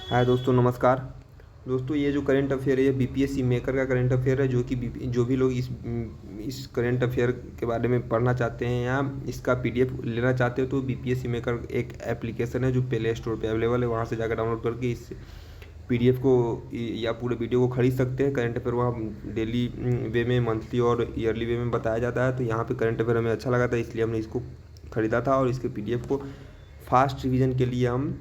हाय दोस्तों, नमस्कार। दोस्तों, ये जो करंट अफेयर है ये बीपीएससी मेकर का करंट अफेयर है, जो कि जो भी लोग इस करंट अफेयर के बारे में पढ़ना चाहते हैं या इसका पीडीएफ लेना चाहते हो तो बीपीएससी मेकर एक एप्लीकेशन है जो प्ले स्टोर पे अवेलेबल है। वहाँ से जाकर डाउनलोड करके इस पीडीएफ को या पूरे वीडियो को खरीद सकते हैं। करंट अफेयर वहाँ डेली वे में, मंथली और ईयरली वे में बताया जाता है। तो यहाँ पे करंट अफेयर हमें अच्छा लगा था, इसलिए हमने इसको ख़रीदा था और इसके पीडीएफ को फास्ट रिवीजन के लिए हम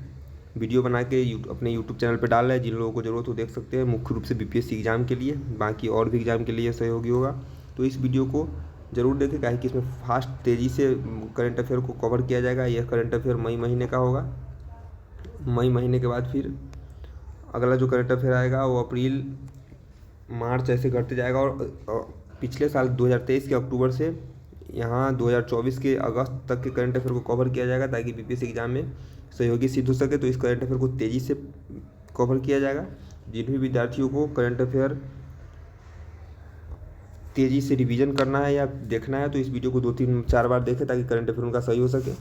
वीडियो बना के अपने यूट्यूब चैनल पे डाल रहे हैं। जिन लोगों को ज़रूरत हो देख सकते हैं। मुख्य रूप से बीपीएससी एग्ज़ाम के लिए, बाकी और भी एग्ज़ाम के लिए सहयोगी होगा। तो इस वीडियो को ज़रूर देखें, काहे कि इसमें फास्ट तेज़ी से करंट अफेयर को कवर किया जाएगा। यह करंट अफेयर मई महीने का होगा। मई महीने के बाद फिर अगला जो करंट अफेयर आएगा वो अप्रैल मार्च ऐसे करते जाएगा। और पिछले साल 2023 के अक्टूबर से यहाँ 2024 के अगस्त तक के करंट अफेयर को कवर किया जाएगा, ताकि बीपीएससी एग्ज़ाम में सहयोगी सिद्ध हो सके। तो इस करंट अफेयर को तेज़ी से कवर किया जाएगा। जिन भी विद्यार्थियों को करंट अफेयर तेज़ी से रिवीजन करना है या देखना है तो इस वीडियो को 2-3-4 बार देखें, ताकि करंट अफेयर उनका सही हो सके।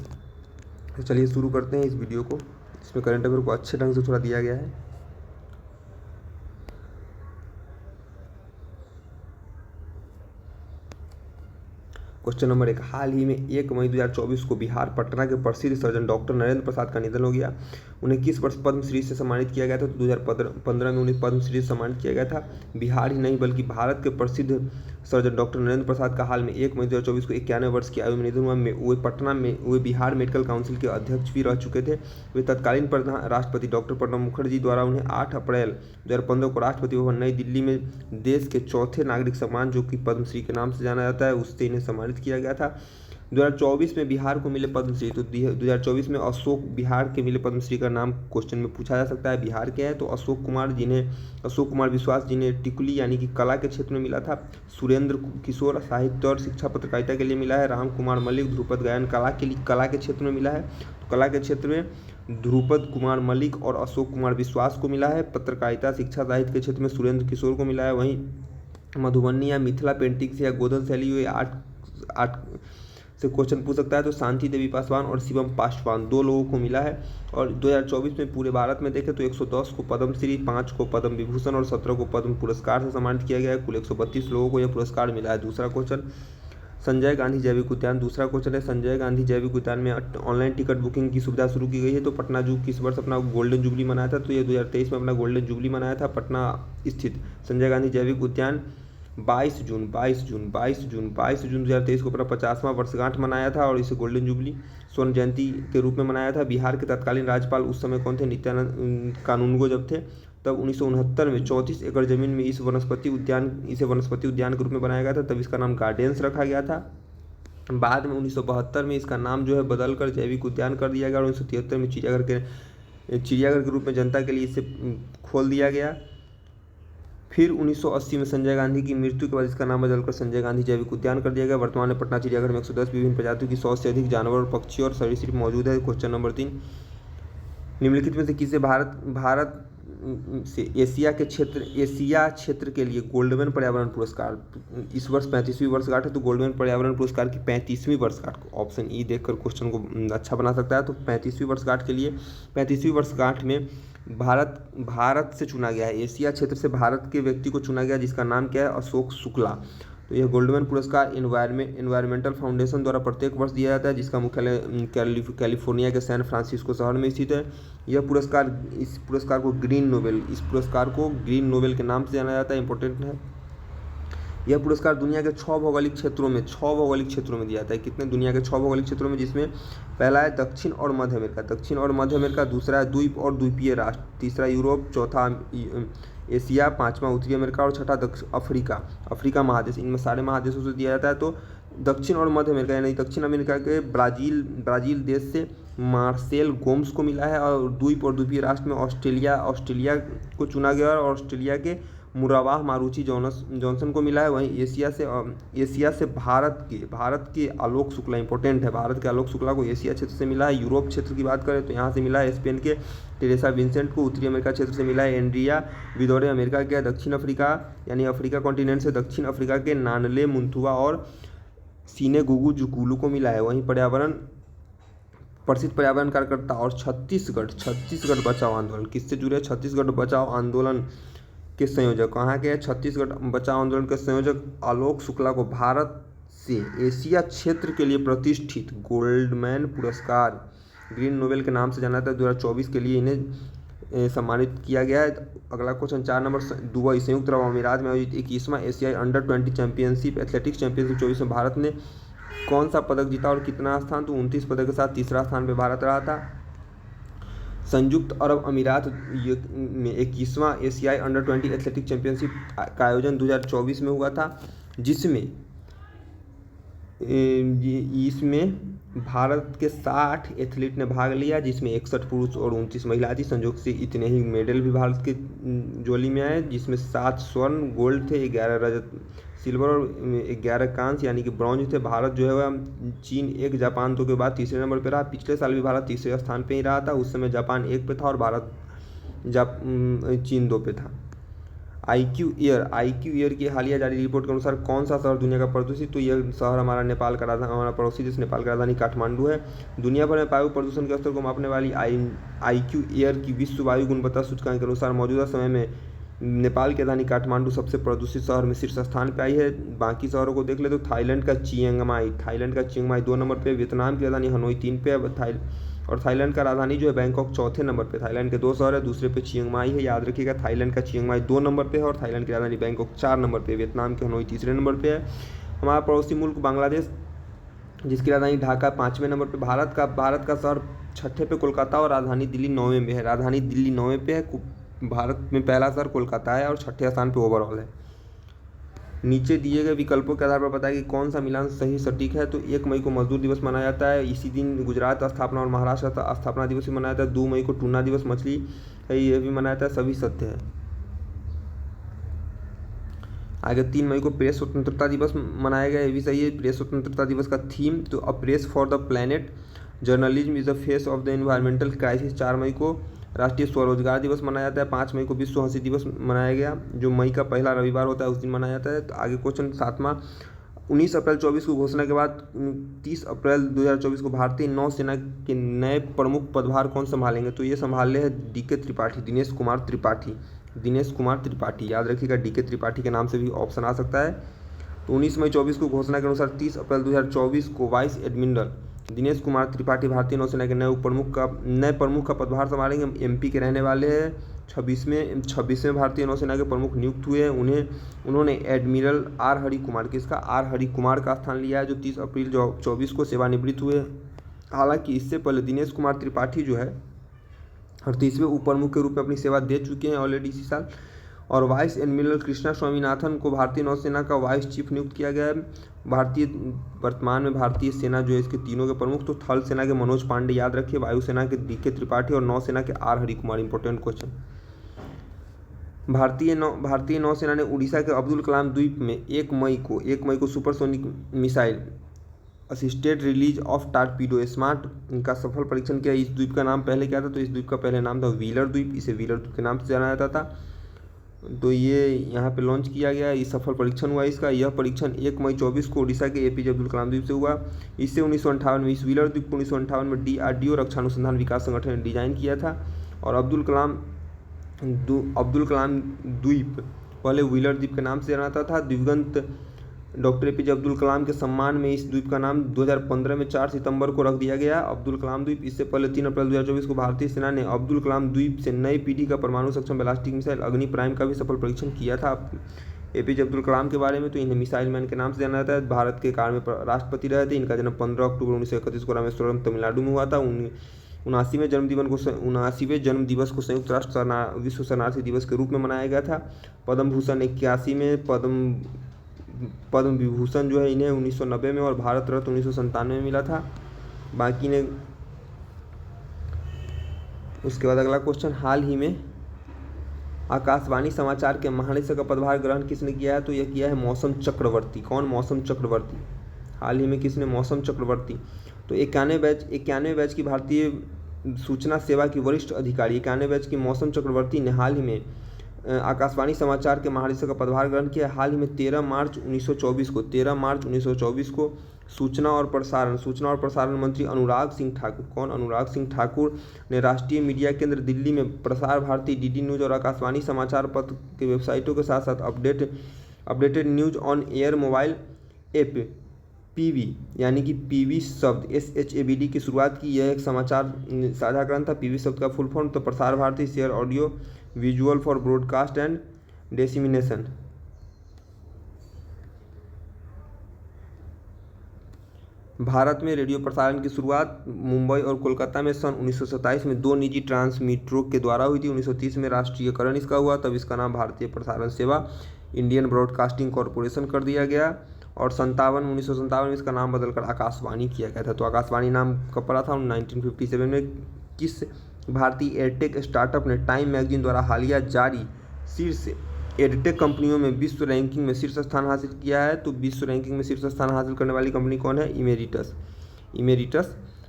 तो चलिए शुरू करते हैं इस वीडियो को। इसमें करंट अफेयर को अच्छे ढंग से थोड़ा दिया गया है। क्वेश्चन नंबर 1, हाल ही में 1 मई 2024 को बिहार पटना के प्रसिद्ध सर्जन डॉक्टर नरेंद्र प्रसाद का निधन हो गया। उन्हें किस वर्ष पद्मश्री से सम्मानित किया गया था? तो 2015 में उन्हें पद्मश्री से सम्मानित किया गया था। बिहार ही नहीं बल्कि भारत के प्रसिद्ध सर्जन डॉक्टर नरेंद्र प्रसाद का हाल में 1 मई 2024 को 91 वर्ष की आयु में निधन हुआ। वे बिहार मेडिकल काउंसिल के अध्यक्ष भी रह चुके थे। वे तत्कालीन राष्ट्रपति डॉक्टर प्रणब मुखर्जी द्वारा उन्हें 8 अप्रैल 2015 को राष्ट्रपति भवन नई दिल्ली में देश के चौथे नागरिक सम्मान, जो कि पद्मश्री के नाम से जाना जाता है, उससे इन्हें सम्मानित किया गया था। 2024 में बिहार को मिले पद्मश्री, तो 2024 में अशोक बिहार के मिले पद्मश्री का नाम क्वेश्चन में पूछा जा सकता है। बिहार के हैं तो अशोक कुमार विश्वास जिन्हें टिकुली यानी कि कला के क्षेत्र में मिला था। सुरेंद्र किशोर साहित्य और शिक्षा पत्रकारिता के लिए मिला है। राम कुमार मलिक ध्रुपद गायन कला के क्षेत्र में मिला है। तो कला के क्षेत्र में ध्रुपद कुमार मलिक और अशोक कुमार विश्वास को मिला है। पत्रकारिता शिक्षा साहित्य के क्षेत्र में सुरेंद्र किशोर को मिला है। वहीं मधुबनी या मिथिला पेंटिंग से या गोधन शैली हुई आर्ट से क्वेश्चन पूछ सकता है। तो शांति देवी पासवान और शिवम पासवान 2 लोगों को मिला है। और 2024 में पूरे भारत में देखें तो 110 को पद्मश्री, 5 को पद्म विभूषण और 17 को पद्म पुरस्कार से सम्मानित किया गया है। कुल 132 लोगों को यह पुरस्कार मिला है। दूसरा क्वेश्चन, संजय गांधी जैविक उद्यान। दूसरा क्वेश्चन है, संजय गांधी जैविक उद्यान में ऑनलाइन टिकट बुकिंग की सुविधा शुरू की गई है। तो पटना जू किस वर्ष अपना गोल्डन जुबली मनाया था? तो ये 2023 में अपना गोल्डन जुबली मनाया था। पटना स्थित संजय गांधी जैविक उद्यान 22 जून 2023 को अपना 50वां वर्षगांठ मनाया था और इसे गोल्डन जुबली स्वर्ण जयंती के रूप में मनाया था। बिहार के तत्कालीन राज्यपाल उस समय कौन थे? नित्यानंद कानूनगो जब थे, तब 1969 में 34 एकड़ जमीन में इसे वनस्पति उद्यान के रूप में बनाया गया था। तब इसका नाम गार्डेंस रखा गया था। बाद में 1972 में इसका नाम जो है बदल कर जैविक उद्यान कर दिया गया और 1973 में चिड़ियाघर के रूप में जनता के लिए इसे खोल दिया गया। फिर 1980 में संजय गांधी की मृत्यु के बाद इसका नाम बदलकर संजय गांधी जैविक उद्यान कर दिया गया। वर्तमान में पटना चिड़ियाघर में 110 विभिन्न प्रजातियों की 100 से अधिक जानवर और पक्षी और सरीसृप मौजूद है। क्वेश्चन नंबर 3, निम्नलिखित में से किसे भारत से एशिया क्षेत्र के लिए गोल्डमैन पर्यावरण पुरस्कार, इस वर्ष 35वीं वर्षगांठ है तो गोल्डमैन पर्यावरण पुरस्कार की 35वीं वर्षगांठ, ऑप्शन ई देखकर क्वेश्चन को अच्छा बना सकता है। तो 35वीं वर्षगांठ के लिए 35वीं वर्षगांठ में भारत से चुना गया है। एशिया क्षेत्र से भारत के व्यक्ति को चुना गया, जिसका नाम क्या है? अशोक शुक्ला। तो यह गोल्डमैन पुरस्कार एनवायरमेंटल फाउंडेशन द्वारा प्रत्येक वर्ष दिया जाता है, जिसका मुख्यालय कैलिफोर्निया के सैन फ्रांसिस्को शहर में स्थित है। इस पुरस्कार को ग्रीन नोबेल के नाम से जाना जाता है। इंपॉर्टेंट है। यह पुरस्कार दुनिया के 6 भौगोलिक क्षेत्रों में दिया जाता है। कितने? दुनिया के 6 भौगोलिक क्षेत्रों में, जिसमें पहला है दक्षिण और मध्य अमेरिका, दूसरा है द्वीप और द्वीपीय राष्ट्र, तीसरा यूरोप, चौथा एशिया, 5वां उत्तरी अमेरिका और छठा अफ्रीका महादेश। इनमें सारे महादेशों से दिया जाता है। तो दक्षिण और मध्य अमेरिका यानी दक्षिण अमेरिका के ब्राज़ील देश से मार्सेल गोम्स को मिला है। और द्वीप और द्वीपीय राष्ट्र में ऑस्ट्रेलिया को चुना गया और ऑस्ट्रेलिया के मुरावाह मारुचि जॉनसन को मिला है। वहीं एशिया से भारत के आलोक शुक्ला, इंपॉर्टेंट है, भारत के आलोक शुक्ला को एशिया क्षेत्र से मिला है। यूरोप क्षेत्र की बात करें तो यहाँ से मिला है स्पेन के टेरेसा विंसेंट को। उत्तरी अमेरिका क्षेत्र से मिला है एंड्रिया विदोरे। अमेरिका के दक्षिण अफ्रीका यानी अफ्रीका कॉन्टिनेंट से दक्षिण अफ्रीका के नानले मुंथुआ और सीने गुगु जुकुलू को मिला है। वहीं प्रसिद्ध पर्यावरण कार्यकर्ता और छत्तीसगढ़ बचाओ आंदोलन किससे जुड़े? छत्तीसगढ़ बचाओ आंदोलन के संयोजक कहाँ के हैं? छत्तीसगढ़ बचाओ आंदोलन के संयोजक आलोक शुक्ला को भारत से एशिया क्षेत्र के लिए प्रतिष्ठित गोल्डमैन पुरस्कार ग्रीन नोबेल के नाम से जाना जाता है 2024 के लिए इन्हें सम्मानित किया गया है। अगला क्वेश्चन 4 नंबर, दुबई संयुक्त अरब अमीरात में आयोजित 21वां एशियाई अंडर-20 चैंपियनशिप एथलेटिक्स चैंपियनशिप 24 में भारत ने कौन सा पदक जीता और कितना स्थान? तो 29 पदक के साथ तीसरा स्थान पे भारत रहा था। संयुक्त अरब अमीरात में 21वां एशियाई अंडर-20 एथलेटिक्स चैंपियनशिप का आयोजन 2024 में हुआ था, जिसमें भारत के 60 एथलीट ने भाग लिया, जिसमें 61 पुरुष और 29 महिला थी। संयोग से इतने ही मेडल भी भारत के जोली में आए, जिसमें 7 स्वर्ण गोल्ड थे, 11 रजत सिल्वर और 11 कांस्य यानी कि ब्रॉन्ज थे। भारत जो है वह चीन 1 जापान 2 के बाद तीसरे नंबर पर रहा। पिछले साल भी भारत तीसरे स्थान पर ही रहा था, उस समय जापान 1 पे था और भारत चीन 2 पे था। IQ एयर की हालिया जारी रिपोर्ट के अनुसार कौन सा शहर दुनिया का प्रदूषित? तो यह शहर हमारा नेपाल का राजधानी, हमारा पड़ोसी देश नेपाल का राजधानी काठमांडू है। दुनिया भर में वायु प्रदूषण के स्तर को मापने वाली IQ एयर की विश्व वायु गुणवत्ता सूचकांक के अनुसार मौजूदा समय में नेपाल की राजधानी काठमांडू सबसे प्रदूषित शहर में शीर्ष स्थान पर आई है। बाकी शहरों को देख ले तो थाईलैंड का चिंग माई 2 नंबर पर, वियतनाम की राजधानी हनोई 3 पे और थाईलैंड का राजधानी जो है बैंकॉक चौथे नंबर पे। थाईलैंड के 2 शहर है, दूसरे पे चिंग माई है, याद रखिएगा। थाईलैंड का चिंग माई 2 नंबर पे है और थाईलैंड की राजधानी बैंकॉक 4 नंबर पे। वियतनाम के हनोई तीसरे नंबर पे है। हमारा पड़ोसी मुल्क बांग्लादेश, जिसकी राजधानी ढाका 5वें नंबर पे। भारत का शहर 6ठे पे कोलकाता और राजधानी दिल्ली 9वें में है। राजधानी दिल्ली 9वें पे है। भारत में पहला शहर कोलकाता है और 6ठे स्थान पे ओवरऑल है। नीचे दिए गए विकल्पों के आधार पर बताया कि कौन सा मिलान सही सटीक है। तो 1 मई को मजदूर दिवस मनाया जाता है। इसी दिन गुजरात स्थापना और महाराष्ट्र स्थापना दिवस भी मनाया जाता है। 2 मई को टूना दिवस मछली है, ये भी मनाया जाता है। सभी सत्य है। आगे 3 मई को प्रेस स्वतंत्रता दिवस मनाया गया, ये भी सही है। प्रेस स्वतंत्रता दिवस का थीम तो अ press for the planet, journalism is the face of the environmental crisis. 4 मई को राष्ट्रीय स्वरोजगार दिवस मनाया जाता है। 5 मई को विश्व हंसी दिवस मनाया गया, जो मई का पहला रविवार होता है उस दिन मनाया जाता है। तो आगे क्वेश्चन 7वां, 19 अप्रैल 24 को घोषणा के बाद 30 अप्रैल 2024 को भारतीय नौसेना के नए प्रमुख पदभार कौन संभालेंगे? तो ये संभाले हैं DK त्रिपाठी, दिनेश कुमार त्रिपाठी। याद रखिएगा, DK त्रिपाठी के नाम से भी ऑप्शन आ सकता है। तो 19 मई 24 को घोषणा के अनुसार 30 अप्रैल 2024 को वाइस एडमिरल दिनेश कुमार त्रिपाठी भारतीय नौसेना के नए प्रमुख का पदभार संभालेंगे। MP के रहने वाले हैं। 26वें भारतीय नौसेना के प्रमुख नियुक्त हुए हैं। उन्होंने एडमिरल R हरि कुमार का स्थान लिया है, जो 30 अप्रैल 24 को सेवानिवृत्त हुए। हालांकि इससे पहले दिनेश कुमार त्रिपाठी जो है 38वें उप प्रमुख के रूप में अपनी सेवा दे चुके हैं ऑलरेडी इसी साल। और वाइस एडमिरल कृष्णा स्वामीनाथन को भारतीय नौसेना का वाइस चीफ नियुक्त किया गया है। वर्तमान में भारतीय सेना जो है इसके तीनों के प्रमुख तो थल सेना के मनोज पांडे, याद रखिए, वायुसेना के DK त्रिपाठी और नौसेना के R Hari Kumar. Important question. भारतीय नौसेना ने उड़ीसा के अब्दुल कलाम द्वीप में 1 मई को supersonic missile assisted release of torpedo smart का सफल परीक्षण किया। इस द्वीप का नाम पहले क्या था? तो इस द्वीप का पहले नाम था व्हीलर द्वीप। इसे व्हीलर द्वीप के नाम से जाना जाता था। तो ये यहाँ पे लॉन्च किया गया, ये सफल परीक्षण हुआ इसका। यह परीक्षण 1 मई 24 को उड़ीसा के APJ अब्दुल कलाम द्वीप से हुआ। इससे 1958 में इस व्हीलर द्वीप को 1958 में DRDO रक्षा अनुसंधान विकास संगठन ने डिजाइन किया था। और अब्दुल कलाम द्वीप पहले व्हीलर द्वीप के नाम से जाना था। दिवंगत डॉक्टर APJ अब्दुल कलाम के सम्मान में इस द्वीप का नाम 2015 में 4 सितंबर को रख दिया गया अब्दुल कलाम द्वीप। इससे पहले 3 अप्रैल 2024 को भारतीय सेना ने अब्दुल कलाम द्वीप से नई पीढ़ी का परमाणु सक्षम बैलिस्टिक मिसाइल अग्नि प्राइम का भी सफल परीक्षण किया था। APJ अब्दुल कलाम के बारे में तो इन्हें मिसाइल मैन के नाम से जाना जाता है। भारत के काल में राष्ट्रपति रहे थे। इनका जन्म 15 अक्टूबर 1931 को रामेश्वरम तमिलनाडु में हुआ था। 79वें जन्म दिवस को संयुक्त राष्ट्र विश्व शरणार्थी दिवस के रूप में मनाया गया था। पद्म भूषण 81 में, पद्म विभूषण जो है इन्हें 1990 में और भारत रत्न 1997 में मिला था। बाकी ने उसके बाद अगला क्वेश्चन, हाल ही में आकाशवाणी समाचार के महानिदेशक का पदभार ग्रहण किसने किया है? तो यह किया है मौसम चक्रवर्ती। कौन? मौसम चक्रवर्ती। हाल ही में किसने? मौसम चक्रवर्ती। तो 91 बैच की भारतीय सूचना सेवा की वरिष्ठ अधिकारी 91 बैच की मौसम चक्रवर्ती ने हाल ही में आकाशवाणी समाचार के महानिदेशक का पदभार ग्रहण किया। हाल ही में 13 मार्च 1924 को सूचना और प्रसारण मंत्री अनुराग सिंह ठाकुर, कौन? अनुराग सिंह ठाकुर ने राष्ट्रीय मीडिया केंद्र दिल्ली में प्रसार भारती, डीडी न्यूज और आकाशवाणी समाचार पत्र के वेबसाइटों के साथ साथ updated news on air mobile app PV यानी कि पीवी शब्द SHABD की शुरुआत की। यह एक समाचार साझाकरण था। पीवी शब्द का फुल फॉर्म तो Prasar Bharati shared audio visual for broadcast and dissemination. Bharat में रेडियो प्रसारण की शुरुआत मुंबई और कोलकाता में सन 1927 में 2 निजी ट्रांसमीटरों के द्वारा हुई थी। 1930 में राष्ट्रीयकरण इसका हुआ, तब इसका नाम भारतीय प्रसारण सेवा इंडियन ब्रॉडकास्टिंग कॉरपोरेशन कर दिया गया और 1957 में इसका नाम बदलकर आकाशवाणी किया गया था। तो आकाशवाणी नाम कब पड़ा था? 1957 में। किस भारतीय एयरटेक स्टार्टअप ने टाइम मैगजीन द्वारा हालिया जारी शीर्ष एडटेक कंपनियों में विश्व रैंकिंग में शीर्ष स्थान हासिल किया है? तो विश्व रैंकिंग में शीर्ष स्थान हासिल करने वाली कंपनी कौन है? इमेरिटस।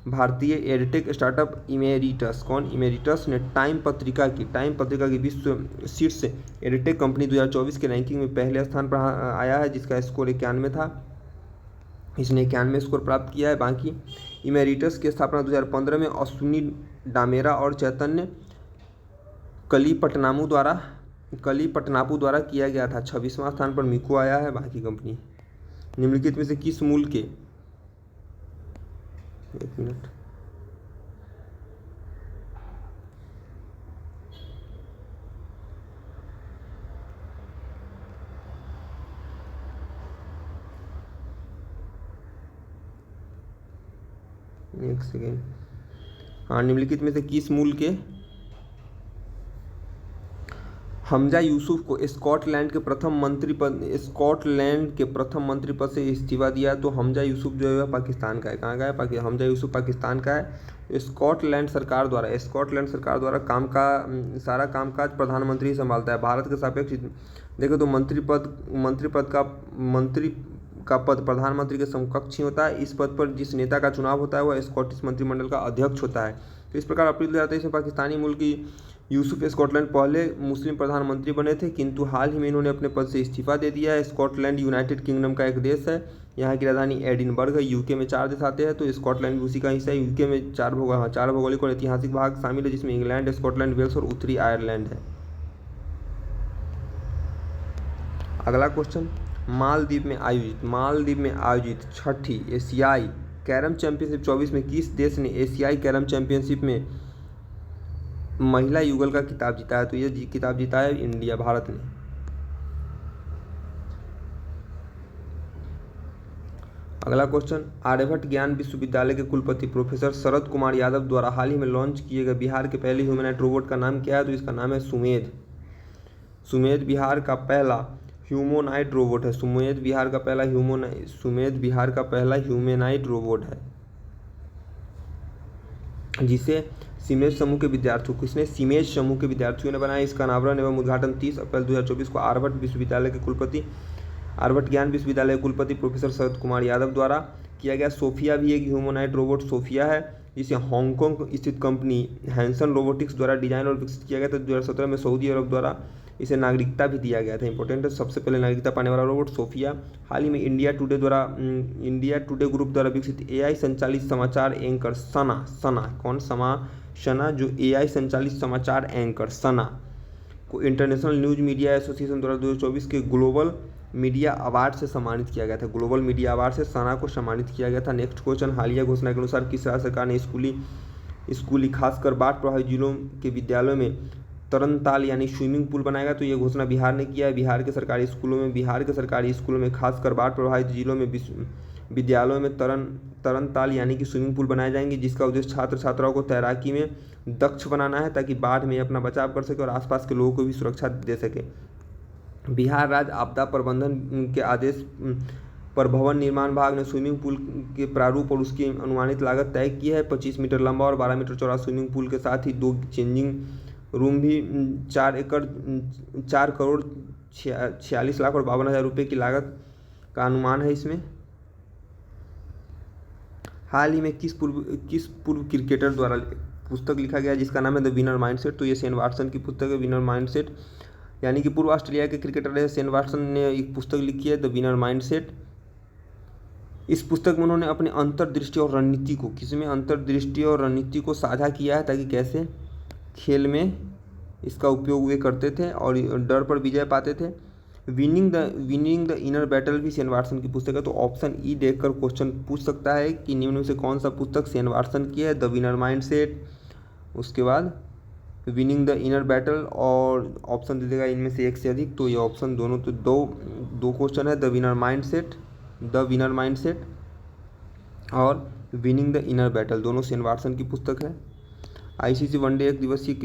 भारतीय एडटेक स्टार्टअप इमेरिटस, कौन? इमेरिटस ने टाइम पत्रिका की विश्व शीर्ष एडटेक कंपनी 2024 के रैंकिंग में पहले स्थान पर आया है, जिसका स्कोर 91 था। इसने 91 स्कोर प्राप्त किया है। बाकी इमेरिटस की स्थापना 2015 में अश्विनी डामेरा और चैतन्य कलीपटनापू द्वारा किया गया था। 26वां स्थान पर मिको आया है। बाकी कंपनी निम्नलिखित में से किस मूल के, एक मिनट, एक सेकेंड, हाँ, निम्नलिखित में से किस मूल के हमजा यूसुफ को स्कॉटलैंड के प्रथम मंत्री पद से इस्तीफा दिया? तो हमजा यूसुफ जो है पाकिस्तान का है। कहाँ का है? हमजा यूसुफ पाकिस्तान का है। स्कॉटलैंड सरकार द्वारा सारा कामकाज प्रधानमंत्री संभालता है। भारत के सापेक्ष देखो तो मंत्री का पद प्रधानमंत्री के समकक्ष ही होता है। इस पद पर जिस नेता का चुनाव होता है वह स्कॉटिश मंत्रिमंडल का अध्यक्ष होता है। तो इस प्रकार अप्रैल 2023 में पाकिस्तानी मूल की यूसुफ स्कॉटलैंड पहले मुस्लिम प्रधानमंत्री बने थे, किंतु हाल ही में इन्होंने अपने पद से इस्तीफा दे दिया है। स्कॉटलैंड यूनाइटेड किंगडम का एक देश है। यहाँ की राजधानी एडिनबर्ग है। यूके में 4 देश आते हैं, तो स्कॉटलैंड भी उसी का हिस्सा है। यूके में 4 भौगोलिक और ऐतिहासिक भाग शामिल है, जिसमें इंग्लैंड, स्कॉटलैंड, वेल्स और उत्तरी आयरलैंड है। अगला क्वेश्चन, मालदीव में आयोजित छठी एशियाई कैरम चैंपियनशिप 24 में किस देश ने एशियाई कैरम चैंपियनशिप में महिला युगल का खिताब जीता है? तो ये खिताब जीता है इंडिया, भारत ने। अगला क्वेश्चन, आर्यभट्ट ज्ञान विश्वविद्यालय के कुलपति प्रोफेसर शरद कुमार यादव द्वारा हाल ही में लॉन्च किए गए बिहार के पहले ह्यूमैनॉइड रोबोट का नाम क्या है? तो इसका नाम है सुमेध बिहार का पहला ह्यूमैनॉइड रोबोट है। सुमेध बिहार का पहला ह्यूमैनॉइड रोबोट है, जिसे सीमेज समूह के विद्यार्थियों ने बनाया। इसका अनावरण एवं उद्घाटन 30 अप्रैल 2024 को आर्यभट्ट ज्ञान विश्वविद्यालय के कुलपति प्रोफेसर शरद कुमार यादव द्वारा किया गया। सोफिया भी एक ह्यूमैनॉइड रोबोट सोफिया है, जिसे हांगकांग स्थित कंपनी हैंसन रोबोटिक्स द्वारा डिजाइन और विकसित किया गया था। 2017 में सऊदी अरब द्वारा इसे नागरिकता भी दिया गया था। इंपॉर्टेंट है, सबसे पहले नागरिकता पाने वाला रोबोट सोफिया। हाल ही में इंडिया टुडे ग्रुप द्वारा विकसित AI संचालित समाचार एंकर सना जो AI संचालित समाचार एंकर सना को इंटरनेशनल न्यूज मीडिया एसोसिएशन द्वारा 2024 के ग्लोबल मीडिया अवार्ड से सम्मानित किया गया था। ग्लोबल मीडिया अवार्ड से सना को सम्मानित किया गया था। नेक्स्ट क्वेश्चन, हालिया घोषणा के अनुसार किस राज्य सरकार ने स्कूली खासकर बाढ़ प्रभावित जिलों के विद्यालयों में तरनताल यानी स्विमिंग पूल बनाएगा? तो यह घोषणा बिहार ने किया है। बिहार के सरकारी स्कूलों में खासकर बाढ़ प्रभावित जिलों में विद्यालयों में तरनताल यानी कि स्विमिंग पूल बनाए जाएंगे, जिसका उद्देश्य छात्र छात्राओं को तैराकी में दक्ष बनाना है, ताकि बाढ़ में अपना बचाव कर सके और आसपास के लोगों को भी सुरक्षा दे सके। बिहार राज्य आपदा प्रबंधन के आदेश पर भवन निर्माण विभाग ने स्विमिंग पूल के प्रारूप और उसकी अनुमानित लागत तय की है। 25 मीटर लंबा और 12 मीटर चौड़ा स्विमिंग पूल के साथ ही 2 चेंजिंग रूम भी 4 करोड़ 46 लाख और 52,000 रुपये की लागत का अनुमान है इसमें। हाल ही में किस पूर्व क्रिकेटर द्वारा पुस्तक लिखा गया जिसका नाम है द विनर माइंडसेट? तो ये शेन वाटसन की पुस्तक है, विनर माइंडसेट, यानी कि पूर्व ऑस्ट्रेलिया के क्रिकेटर है शेन वाटसन ने एक पुस्तक लिखी है द विनर माइंडसेट। इस पुस्तक में उन्होंने अपने अंतर्दृष्टि और रणनीति को, किसमें अंतर्दृष्टि और रणनीति को साझा किया है ताकि कैसे खेल में इसका उपयोग वे करते थे और डर पर विजय पाते थे। विनिंग द इनर बैटल भी शेन वाटसन की पुस्तक है। तो ऑप्शन ई देखकर क्वेश्चन पूछ सकता है कि निम्न में से कौन सा पुस्तक शेन वाटसन की है। द विनर माइंडसेट, उसके बाद विनिंग द इनर बैटल, और ऑप्शन दे देगा इनमें से एक से अधिक। तो ये ऑप्शन दोनों, तो दो क्वेश्चन है, द विनर माइंडसेट और विनिंग द इनर बैटल, दोनों शेन वाटसन की पुस्तक है। आईसीसी वनडे एक दिवसीय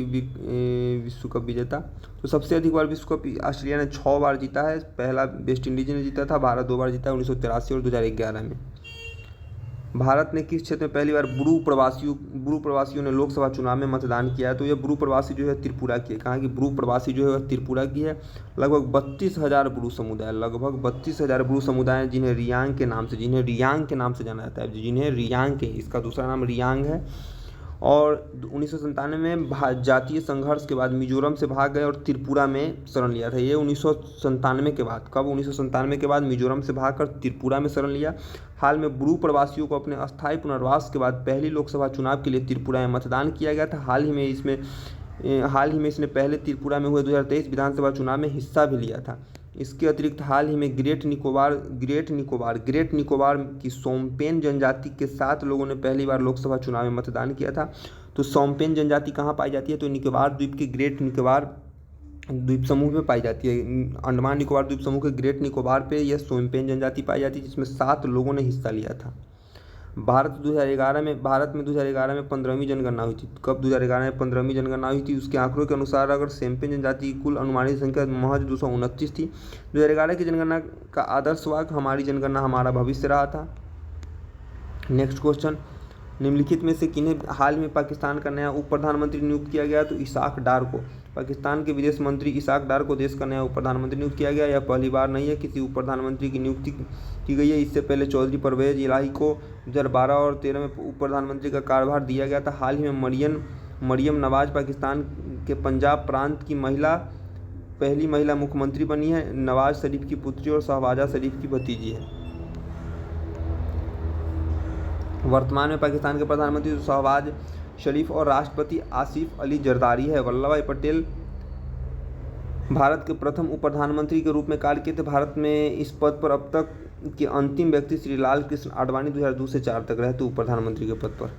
विश्व कप विजेता। तो सबसे अधिक बार विश्व कप ऑस्ट्रेलिया ने 6 बार जीता है। पहला वेस्ट इंडीज ने जीता था, भारत 2 बार जीता है, 1983 और 2011 में। भारत ने किस क्षेत्र में पहली बार ब्रू प्रवासियों ने लोकसभा चुनाव में मतदान किया है। तो यह ब्रू प्रवासी जो है त्रिपुरा की है। कहाँ की ब्रू प्रवासी जो है वह त्रिपुरा की है। लगभग 32,000 ब्रू समुदाय जिन्हें रियांग के नाम से जाना जाता है, इसका दूसरा नाम रियांग है। और 1997 में जातीय संघर्ष के बाद मिजोरम से भाग गए और त्रिपुरा में शरण लिया था। ये 1997 के बाद, कब 1997 के बाद मिजोरम से भागकर त्रिपुरा में शरण लिया। हाल में ब्रू प्रवासियों को अपने अस्थायी पुनर्वास के बाद पहली लोकसभा चुनाव के लिए त्रिपुरा में मतदान किया गया था। हाल ही में इसने पहले त्रिपुरा में हुए 2023 विधानसभा चुनाव में हिस्सा भी लिया था। इसके अतिरिक्त हाल ही में ग्रेट निकोबार की सोमपेन जनजाति के 7 लोगों ने पहली बार लोकसभा चुनाव में मतदान किया था। तो सोमपेन जनजाति कहाँ पाई जाती है? तो निकोबार द्वीप के ग्रेट निकोबार द्वीप समूह में पाई जाती है। अंडमान निकोबार द्वीप समूह के ग्रेट निकोबार पे यह सोमपेन जनजाति पाई जाती है, जिसमें 7 लोगों ने हिस्सा लिया था। भारत में 2011 में 15वीं जनगणना हुई थी। कब 2011 में 15वीं जनगणना हुई थी? उसके आंकड़ों के अनुसार अगर सोमपेन जनजाति की कुल अनुमानित संख्या महज 229 थी। 2011 की जनगणना का आदर्श वाक्य हमारी जनगणना हमारा भविष्य रहा था। नेक्स्ट क्वेश्चन, निम्नलिखित में से किन्हें हाल में पाकिस्तान का नया उप प्रधानमंत्री नियुक्त किया गया? तो इसाक डार को, पाकिस्तान के विदेश मंत्री इसाक डार को देश का नया उप प्रधानमंत्री नियुक्त किया गया। यह पहली बार नहीं है किसी उप प्रधानमंत्री की नियुक्ति की गई है। इससे पहले चौधरी परवेज इलाही को 2012 और 2013 में उप प्रधानमंत्री का कार्यभार दिया गया था। हाल ही में मरियम नवाज पाकिस्तान के पंजाब प्रांत की पहली महिला मुख्यमंत्री बनी है। नवाज शरीफ की पुत्री और शहबाजा शरीफ की भतीजी है। वर्तमान में पाकिस्तान के प्रधानमंत्री शहबाज शरीफ और राष्ट्रपति आसिफ अली जरदारी है। वल्लभ भाई पटेल भारत के प्रथम उप प्रधानमंत्री के रूप में कार्य किए थे। भारत में इस पद पर अब तक के अंतिम व्यक्ति श्री लाल कृष्ण आडवाणी 2002 से 4 तक रहे थे उप प्रधानमंत्री के पद पर।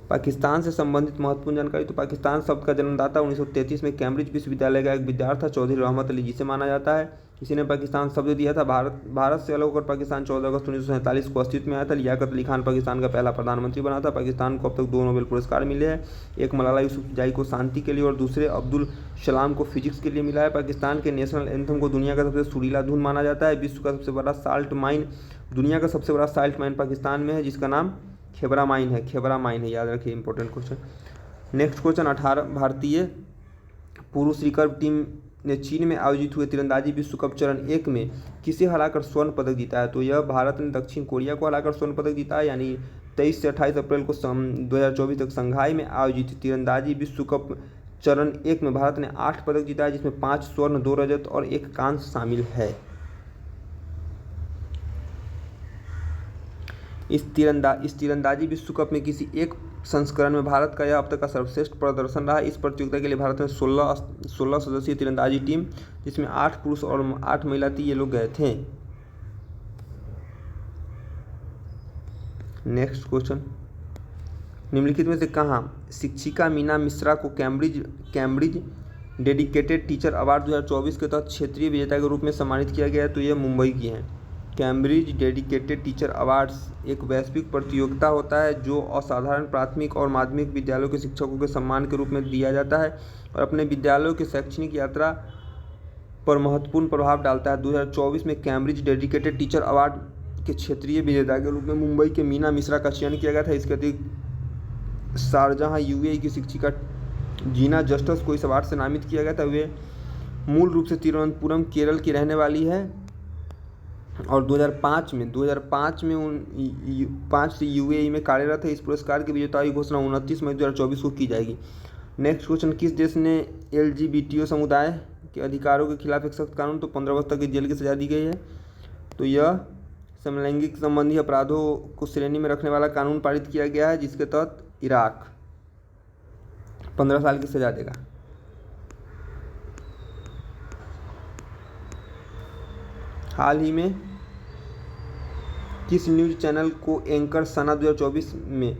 पाकिस्तान से संबंधित महत्वपूर्ण जानकारी। तो पाकिस्तान शब्द का जन्मदाता 1933 में कैम्ब्रिज विश्वविद्यालय का एक विद्यार्थी था, चौधरी रहमत अली जिसे माना जाता है। इसी ने पाकिस्तान शब्द दिया था। भारत से अलग होकर पाकिस्तान 14 अगस्त 1947 को अस्तित्व में आया था। लियाकत अली खान पाकिस्तान का पहला प्रधानमंत्री बना था। पाकिस्तान को अब तक 2 नोबेल पुरस्कार मिले हैं। एक मलाला यूसुफजई को शांति के लिए और दूसरे अब्दुल सलाम को फिजिक्स के लिए मिला है। पाकिस्तान के नेशनल एंथम को दुनिया का सबसे सुरीला धुन माना जाता है। विश्व का सबसे बड़ा दुनिया का सबसे बड़ा साल्ट माइन पाकिस्तान में है, जिसका नाम खेबरा माइन है, याद रखिए, इंपॉर्टेंट क्वेश्चन। नेक्स्ट क्वेश्चन, 18 भारतीय पुरुष रिकर्व टीम ने चीन में आयोजित हुए तीरंदाजी विश्व कप चरण 1 में किसे हराकर स्वर्ण पदक जीता है? तो यह भारत ने दक्षिण कोरिया को हराकर स्वर्ण पदक जीता है। यानी 23 से 28 अप्रैल को 2024 तक शंघाई में आयोजित तीरंदाजी विश्व कप चरण 1 में भारत ने 8 पदक जीता है, जिसमें 5 स्वर्ण, 2 रजत और 1 कांस्य शामिल है। इस तीरंदाजी विश्व कप में किसी एक संस्करण में भारत का यह अब तक का सर्वश्रेष्ठ प्रदर्शन रहा। इस प्रतियोगिता के लिए भारत में 16 सदस्यीय तीरंदाजी टीम, जिसमें 8 पुरुष और 8 महिला थी, ये लोग गए थे। नेक्स्ट क्वेश्चन, निम्नलिखित में से कहाँ शिक्षिका मीना मिश्रा को कैम्ब्रिज डेडिकेटेड टीचर अवार्ड 2024 के तहत क्षेत्रीय विजेता के रूप में सम्मानित किया गया है? तो यह मुंबई की हैं। कैम्ब्रिज डेडिकेटेड टीचर अवार्ड्स एक वैश्विक प्रतियोगिता होता है जो असाधारण प्राथमिक और माध्यमिक विद्यालयों के शिक्षकों के सम्मान के रूप में दिया जाता है और अपने विद्यालयों की शैक्षणिक यात्रा पर महत्वपूर्ण प्रभाव डालता है। 2024 में कैम्ब्रिज डेडिकेटेड टीचर अवार्ड के क्षेत्रीय विजेता के रूप में मुंबई के मीना मिश्रा का चयन किया गया था। इसके अतिरिक्त शारजाह यूएई की शिक्षिका जीना जस्टिस को इस अवार्ड से नामित किया गया था। वे मूल रूप से तिरुवनंतपुरम केरल की रहने वाली है और 2005 में 5 से यूएई में कार्यरत है। इस पुरस्कार की विजेता की घोषणा 29 मई 2024 को की जाएगी। नेक्स्ट क्वेश्चन, किस देश ने एलजीबीटी समुदाय के अधिकारों के खिलाफ एक सख्त कानून, तो 15 वर्ष तक की जेल की सजा दी गई है? तो यह समलैंगिक संबंधी अपराधों को श्रेणी में रखने वाला कानून पारित किया गया है, जिसके तहत इराक 15 साल की सजा देगा। हाल ही में किस न्यूज़ चैनल को एंकर सना 2024 में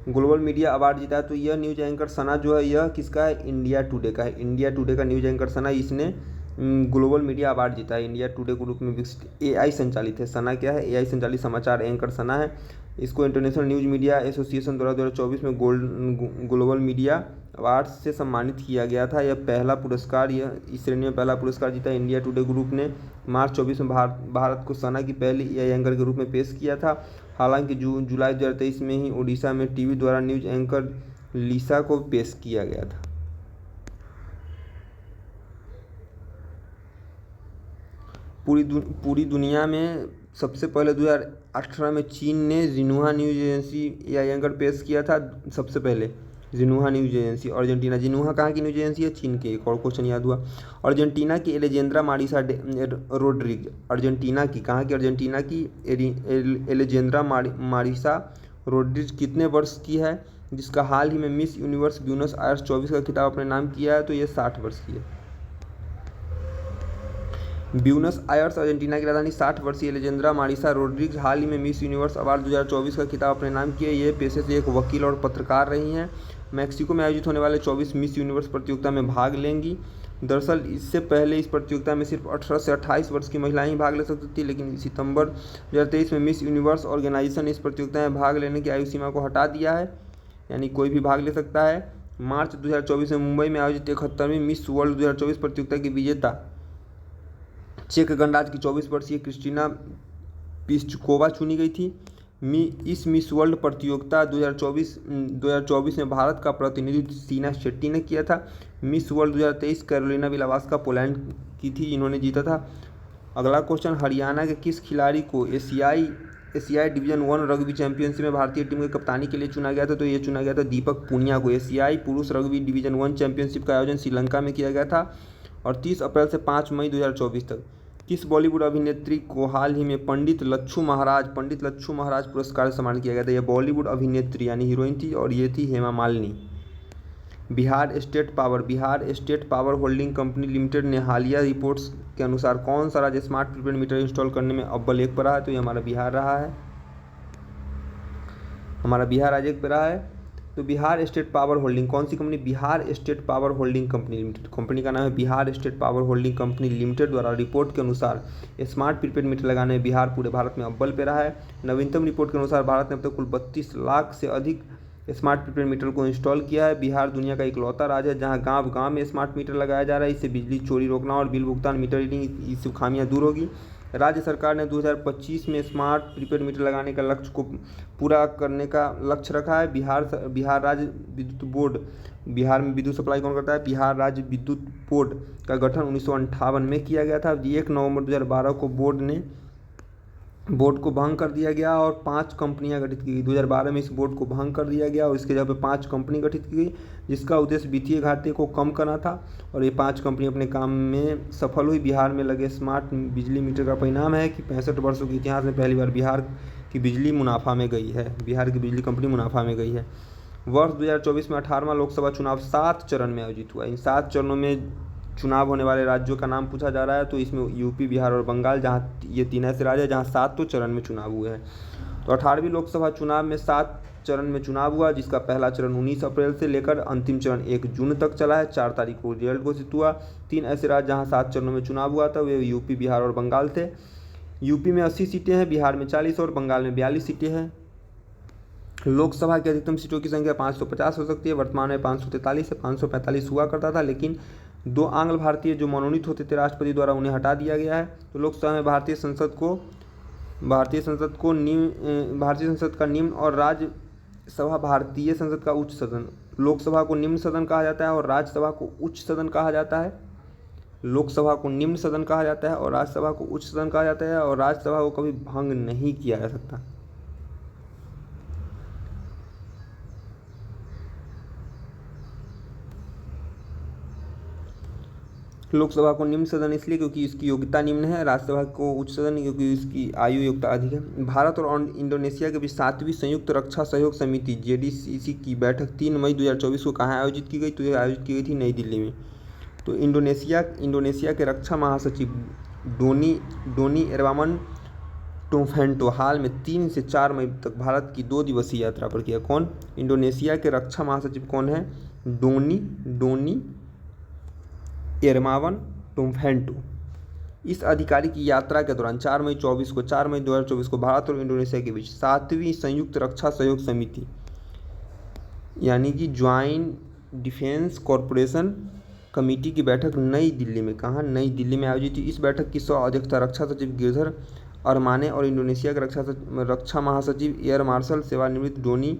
ग्लोबल मीडिया अवार्ड जीता है? तो यह न्यूज़ एंकर सना जो है यह किसका है? इंडिया टुडे का है। इंडिया टुडे का न्यूज़ एंकर सना, इसने ग्लोबल मीडिया अवार्ड जीता है। इंडिया टुडे ग्रुप में विकसित एआई संचालित है। सना क्या है? एआई संचालित समाचार एंकर सना है। इसको इंटरनेशनल न्यूज़ मीडिया एसोसिएशन द्वारा 2024 में ग्लोबल मीडिया अवार्ड से सम्मानित किया गया था। यह पहला पुरस्कार, यह इस श्रेणी में पहला पुरस्कार जीता। इंडिया टुडे ग्रुप ने मार्च 24 में भारत को सना की पहली एआई एंकर के रूप में पेश किया था। हालांकि जुलाई 2023 में ही ओडिशा में टीवी द्वारा न्यूज़ एंकर लिसा को पेश किया गया था। पूरी दुनिया में सबसे पहले 2018 में चीन ने जिन्हुआ न्यूज़ एजेंसी एआई एंकर पेश किया था। सबसे पहले जिन्हुआ न्यूज़ एजेंसी। अर्जेंटीना, जिन्हुआ कहाँ की न्यूज़ एजेंसी है? चीन की। एक और क्वेश्चन याद हुआ। अर्जेंटीना की एलेजेंद्रा मारिसा रोड्रिग्ज, अर्जेंटीना की, कहाँ की? अर्जेंटीना की एलेजेंद्रा मारिसा रोड्रिग्ज कितने वर्ष की है, जिसका हाल ही में मिस यूनिवर्स ब्यूनस आयर्स 24 का खिताब अपने नाम किया है? तो ये 60 वर्ष की है। ब्यूनस आयर्स अर्जेंटीना की राजधानी। 60 वर्षीय एलेजेंद्रा मारिसा रोड्रिग्ज हाल ही में मिस यूनिवर्स अवार्ड 2024 का खिताब अपने नाम किए। ये पेशे से एक वकील और पत्रकार रही हैं। मैक्सिको में आयोजित होने वाले 24 मिस यूनिवर्स प्रतियोगिता में भाग लेंगी। दरअसल इससे पहले इस प्रतियोगिता में सिर्फ 18 से 28 वर्ष की महिलाएं ही भाग ले सकती थी, लेकिन सितंबर 2023 में मिस यूनिवर्स ऑर्गेनाइजेशन इस प्रतियोगिता में भाग लेने की आयु सीमा को हटा दिया है, यानी कोई भी भाग ले सकता है। मार्च 2024 में मुंबई में आयोजित 71वीं मिस वर्ल्ड 2024 प्रतियोगिता की विजेता चेक गणराज्य की 24 वर्षीय क्रिस्टीना पिस्चकोवा चुनी गई थी। इस मिस वर्ल्ड प्रतियोगिता 2024 में भारत का प्रतिनिधित्व सीना शेट्टी ने किया था। मिस वर्ल्ड 2023 कैरोलिना विलावास्का पोलैंड की थी, इन्होंने जीता था। अगला क्वेश्चन, हरियाणा के किस खिलाड़ी को एशियाई डिवीजन 1 रग्बी चैंपियनशिप में भारतीय टीम की कप्तानी के लिए चुना गया था? तो ये चुना गया था दीपक पूनिया को। एशियाई पुरुष रग्बी डिवीजन 1 चैंपियनशिप का आयोजन श्रीलंका में किया गया था और 30 अप्रैल से 5 मई 2024 तक। किस बॉलीवुड अभिनेत्री को हाल ही में पंडित लच्छू महाराज पुरस्कार से सम्मानित किया गया था? यह बॉलीवुड अभिनेत्री यानी हीरोइन थी और ये थी Hema Malini. Bihar state power holding company limited ने हालिया रिपोर्ट्स के अनुसार कौन सा राज्य स्मार्ट प्रीपेड मीटर इंस्टॉल करने में अव्वल 1 पर रहा है? तो ये हमारा बिहार रहा है। हमारा बिहार राज्य 1 पर रहा है। तो बिहार स्टेट पावर होल्डिंग, कौन सी company? Bihar state power holding company limited. Company का नाम है Bihar state power holding company limited द्वारा रिपोर्ट के अनुसार स्मार्ट प्रीपेड मीटर लगाने में बिहार पूरे भारत में अव्वल पे रहा है। नवीनतम रिपोर्ट के अनुसार भारत ने अब तक कुल 32 लाख से अधिक स्मार्ट प्रीपेड मीटर को इंस्टॉल किया है। बिहार दुनिया का इकलौता राज्य है जहां गांव में स्मार्ट मीटर लगाया जा रहा है। इससे बिजली चोरी रोकना और बिल भुगतान, मीटर रीडिंग, इससे खामियां दूर होगी। राज्य सरकार ने 2025 में स्मार्ट प्रीपेड मीटर लगाने का लक्ष्य को पूरा करने का लक्ष्य रखा है। बिहार राज्य विद्युत बोर्ड, बिहार में विद्युत सप्लाई कौन करता है? बिहार राज्य विद्युत बोर्ड का गठन 1958 में किया गया था। 1 नवंबर 2012 को बोर्ड को भंग कर दिया गया और 5 कंपनियां गठित की गई। 2012 में इस बोर्ड को भंग कर दिया गया और इसके जगह पे 5 कंपनी गठित की गई, जिसका उद्देश्य वित्तीय घाटे को कम करना था और ये 5 कंपनी अपने काम में सफल हुई। बिहार में लगे स्मार्ट बिजली मीटर का परिणाम है कि 65 वर्षों के इतिहास में पहली बार बिहार की बिजली मुनाफा में गई है। बिहार की बिजली कंपनी मुनाफा में गई है। वर्ष 2024 में 18वां लोकसभा चुनाव 7 चरण में आयोजित हुआ। इन 7 चरणों में चुनाव होने वाले राज्यों का नाम पूछा जा रहा है। तो इसमें यूपी, बिहार और बंगाल, जहाँ ये 3 ऐसे राज्य हैं जहाँ 7 चरण में चुनाव हुए हैं। तो 18वीं लोकसभा चुनाव में 7 चरण में चुनाव हुआ, जिसका पहला चरण 19 अप्रैल से लेकर अंतिम चरण 1 जून तक चला है। 4 तारीख को रिजल्ट घोषित हुआ। 3 ऐसे राज्य जहाँ 7 चरणों में चुनाव हुआ था, वे यूपी, बिहार और बंगाल थे। यूपी में 80 सीटें हैं, बिहार में 40 और बंगाल में 42 सीटें हैं। लोकसभा की अधिकतम सीटों की संख्या 550 हो सकती है। वर्तमान में 543 से 545 हुआ करता था, लेकिन 2 आंग्ल भारतीय जो मनोनीत होते थे राष्ट्रपति द्वारा, उन्हें हटा दिया गया है। तो लोकसभा में भारतीय संसद का निम्न और राज्यसभा भारतीय संसद का उच्च सदन। लोकसभा को निम्न सदन कहा जाता है और राज्यसभा को उच्च सदन कहा जाता है। लोकसभा को निम्न सदन कहा जाता है और राज्यसभा को उच्च सदन कहा जाता है, और राज्यसभा को कभी भंग नहीं किया जा सकता। लोकसभा को निम्न सदन इसलिए क्योंकि इसकी योग्यता निम्न है, राज्यसभा को उच्च सदन क्योंकि इसकी आयु योग्यता अधिक है। भारत और इंडोनेशिया के बीच 7वीं संयुक्त रक्षा सहयोग समिति JDCC की बैठक 3 मई 2024 को कहाँ आयोजित की गई? तो यह आयोजित की गई थी नई दिल्ली में। तो इंडोनेशिया के रक्षा महासचिव डोनी एरवामन टोफेंटो हाल में 3 से 4 मई तक भारत की 2 दिवसीय यात्रा पर किया। कौन? इंडोनेशिया के रक्षा महासचिव कौन है? डोनी एरमावन टोफेंटो। इस अधिकारी की यात्रा के दौरान 4 मई 2024 को भारत और इंडोनेशिया के बीच 7वीं संयुक्त रक्षा सहयोग समिति यानी कि ज्वाइंट डिफेंस कॉरपोरेशन कमेटी की बैठक नई दिल्ली में, कहाँ? नई दिल्ली में आयोजित हुई। इस बैठक की अध्यक्षता रक्षा सचिव गिरधर अरमाने और इंडोनेशिया के रक्षा महासचिव एयर मार्शल सेवानिवृत्त डोनी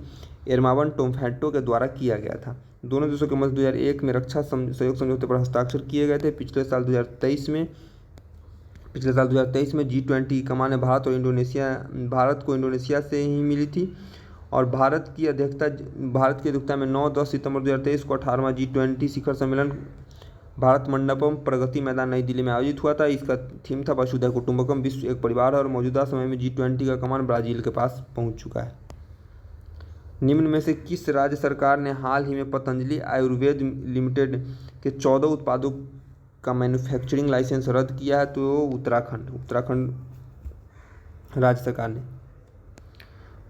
एरमावन टोफेंटो के द्वारा किया गया था। दोनों देशों के मध्य 2001 में रक्षा सहयोग समझौते पर हस्ताक्षर किए गए थे। पिछले साल 2023 में G20 की कमान भारत को इंडोनेशिया से ही मिली थी और भारत की अध्यक्षता में 9-10 सितंबर 2023 को 18वां G20 शिखर सम्मेलन भारत मंडपम प्रगति मैदान नई दिल्ली में आयोजित हुआ था। इसका थीम था वसुधैव कुटुंबकम, विश्व एक परिवार है और मौजूदा समय में G20 का कमान ब्राजील के पास पहुंच चुका है। निम्न में से किस राज्य सरकार ने हाल ही में पतंजलि आयुर्वेद लिमिटेड के 14 उत्पादों का मैन्युफैक्चरिंग लाइसेंस रद्द किया है? तो उत्तराखंड राज्य सरकार ने।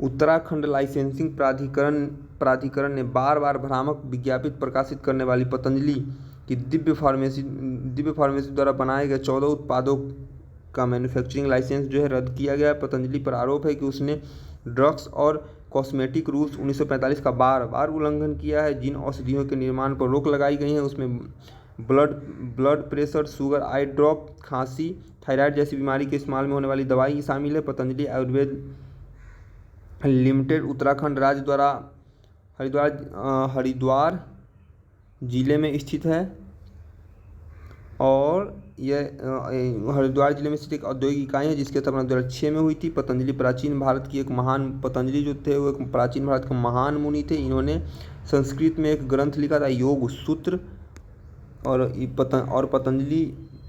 उत्तराखंड लाइसेंसिंग प्राधिकरण ने बार बार भ्रामक विज्ञापित प्रकाशित करने वाली पतंजलि की दिव्य फार्मेसी द्वारा बनाए गए 14 उत्पादों का मैन्युफैक्चरिंग लाइसेंस जो है रद्द किया गया है। पतंजलि पर आरोप है कि उसने ड्रग्स और कॉस्मेटिक रूल्स 1945 का बार बार उल्लंघन किया है। जिन औषधियों के निर्माण पर रोक लगाई गई है उसमें ब्लड प्रेशर, शुगर, आई ड्रॉप, खांसी, थायराइड जैसी बीमारी के इस्तेमाल में होने वाली दवाई शामिल है। पतंजलि आयुर्वेद लिमिटेड उत्तराखंड राज्य द्वारा हरिद्वार जिले में स्थित है और यह हरिद्वार जिले में स्थित एक औद्योगिक इकाई है जिसकी स्थापना 2006 में हुई थी। पतंजलि जो थे वो एक प्राचीन भारत के महान मुनि थे। इन्होंने संस्कृत में एक ग्रंथ लिखा था योग सूत्र और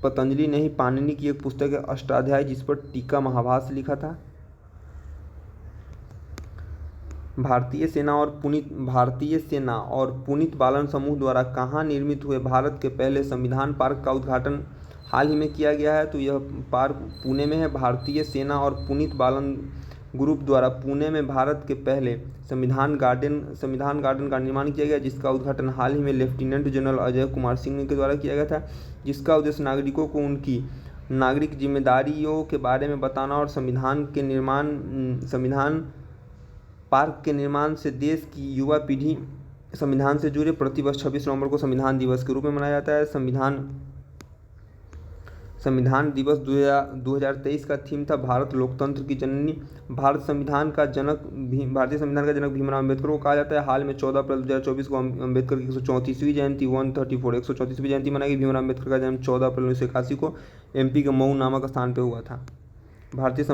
पतंजलि ने ही पाणिनि की एक पुस्तक है अष्टाध्यायी जिस पर टीका महाभाष्य लिखा था। भारतीय सेना और पुनीत बालन समूह द्वारा कहाँ निर्मित हुए भारत के पहले संविधान पार्क का उद्घाटन हाल ही में किया गया है? तो यह पार्क पुणे में है। भारतीय सेना और पुनीत बालन ग्रुप द्वारा पुणे में भारत के पहले संविधान गार्डन का निर्माण किया गया जिसका उद्घाटन हाल ही में लेफ्टिनेंट जनरल अजय कुमार सिंह के द्वारा किया गया था, जिसका उद्देश्य नागरिकों को उनकी नागरिक जिम्मेदारियों के बारे में बताना और संविधान पार्क के निर्माण से देश की युवा पीढ़ी संविधान से जुड़े। प्रतिवर्ष 26 नवंबर को संविधान दिवस के रूप में मनाया जाता है। संविधान दिवस 2023 का थीम था भारत लोकतंत्र की जननी। भारतीय संविधान का जनक भीमराव अम्बेडकर को कहा जाता है। हाल में 14 अप्रैल 2024 को अम्बेडकर की 134वीं जयंती 134वीं जयंती मनाई गई। भीमराव अम्बेडकर का जन्म 14 अप्रैल 1981 को MP के मऊ नामक स्थान पर हुआ था। भारतीय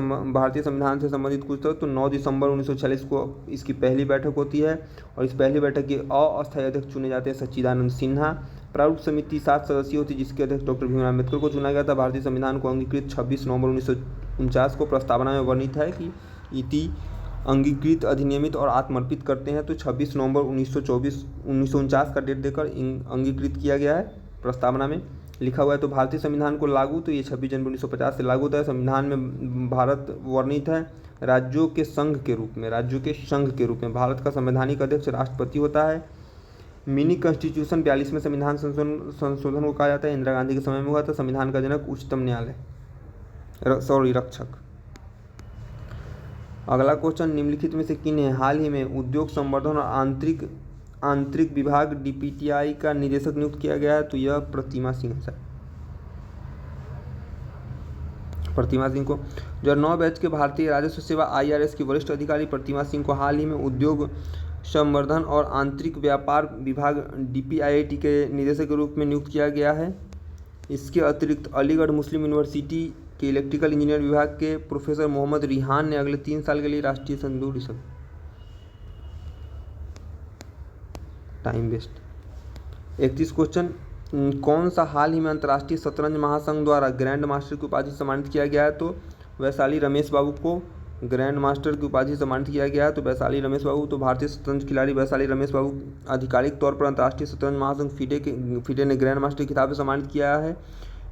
संविधान से संबंधित कुछ तो 9 दिसंबर 1946 को इसकी पहली बैठक होती है और इस पहली बैठक के अस्थायी अध्यक्ष चुने जाते हैं सच्चिदानंद सिन्हा। प्रारूप समिति 7 सदस्यीय होती है जिसके अध्यक्ष डॉक्टर भीमराव अम्बेडकर को चुना गया था। भारतीय संविधान को अंगीकृत 26 नवंबर 1949 को प्रस्तावना में वर्णित है कि इति अंगीकृत, अधिनियमित और आत्मर्पित करते हैं। तो 26 नवंबर 1949 का डेट देकर अंगीकृत किया गया है, प्रस्तावना में लिखा हुआ है। तो भारतीय संविधान को लागू तो ये 26 जनवरी 1950 से लागू होता है। संविधान में भारत वर्णित है राज्यों के संघ के रूप में। भारत का संवैधानिक अध्यक्ष राष्ट्रपति होता है। मिनी कॉन्स्टिट्यूशन 42वें संविधान संशोधन को कहा जाता है, इंदिरा गांधी के समय में हुआ था। संविधान का जनक उच्चतम न्यायालय रक्षक। अगला क्वेश्चन, निम्नलिखित में से किन्हें हाल ही में उद्योग संवर्धन और आंतरिक विभाग DPTI का निदेशक नियुक्त किया गया है? तो यह प्रतिमा सिंह है। प्रतिमा सिंह को 2009 बैच के भारतीय राजस्व सेवा IRS की वरिष्ठ अधिकारी प्रतिमा सिंह को हाल ही में उद्योग संवर्धन और आंतरिक व्यापार विभाग DPIIT के निदेशक के रूप में नियुक्त किया गया है। इसके अतिरिक्त अलीगढ़ मुस्लिम यूनिवर्सिटी के इलेक्ट्रिकल इंजीनियर विभाग के प्रोफेसर मोहम्मद रिहान ने अगले 3 साल के लिए राष्ट्रीय संदूर टाइम वेस्ट। 31 क्वेश्चन, कौन सा हाल ही में अंतर्राष्ट्रीय शतरंज महासंघ द्वारा ग्रैंड मास्टर की उपाधि से सम्मानित किया गया है? तो वैशाली रमेश बाबू को ग्रैंड मास्टर की उपाधि से सम्मानित किया गया है। तो वैशाली रमेश बाबू, तो भारतीय शतरंज खिलाड़ी वैशाली रमेश बाबू आधिकारिक तौर पर अंतर्राष्ट्रीय शतरंज महासंघ फीडे ने ग्रैंड मास्टर खिताब से सम्मानित किया है।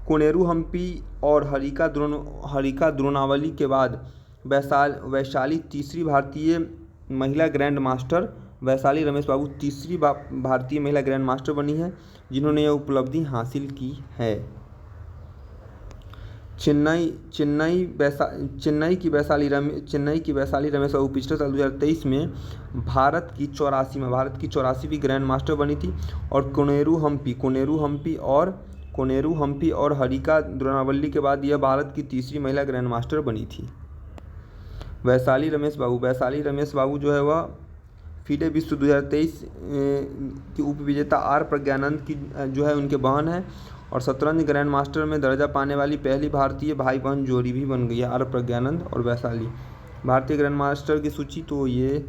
कोनेरू हम्पी और हरिका द्रोणावली के बाद वैशाली तीसरी भारतीय महिला ग्रैंड मास्टर, वैशाली रमेश बाबू तीसरी भारतीय महिला ग्रैंड मास्टर बनी है जिन्होंने यह उपलब्धि हासिल की है। चेन्नई की वैशाली रमेश बाबू पिछले साल 2023 में भारत की 84वीं ग्रैंड मास्टर बनी थी। और कोनेरू हम्पी और हरिका द्रोणावली के बाद यह भारत की तीसरी महिला ग्रैंड मास्टर बनी थी। वैशाली रमेश बाबू जो है वह फीडे विश्व 2023 की उप विजेता आर प्रज्ञानंद की जो है उनके बहन है। और शतरंज ग्रैंड मास्टर में दर्जा पाने वाली पहली भारतीय भाई बहन जोड़ी भी बन गई है, आर प्रज्ञानंद और वैशाली। भारतीय ग्रैंड मास्टर की सूची, तो ये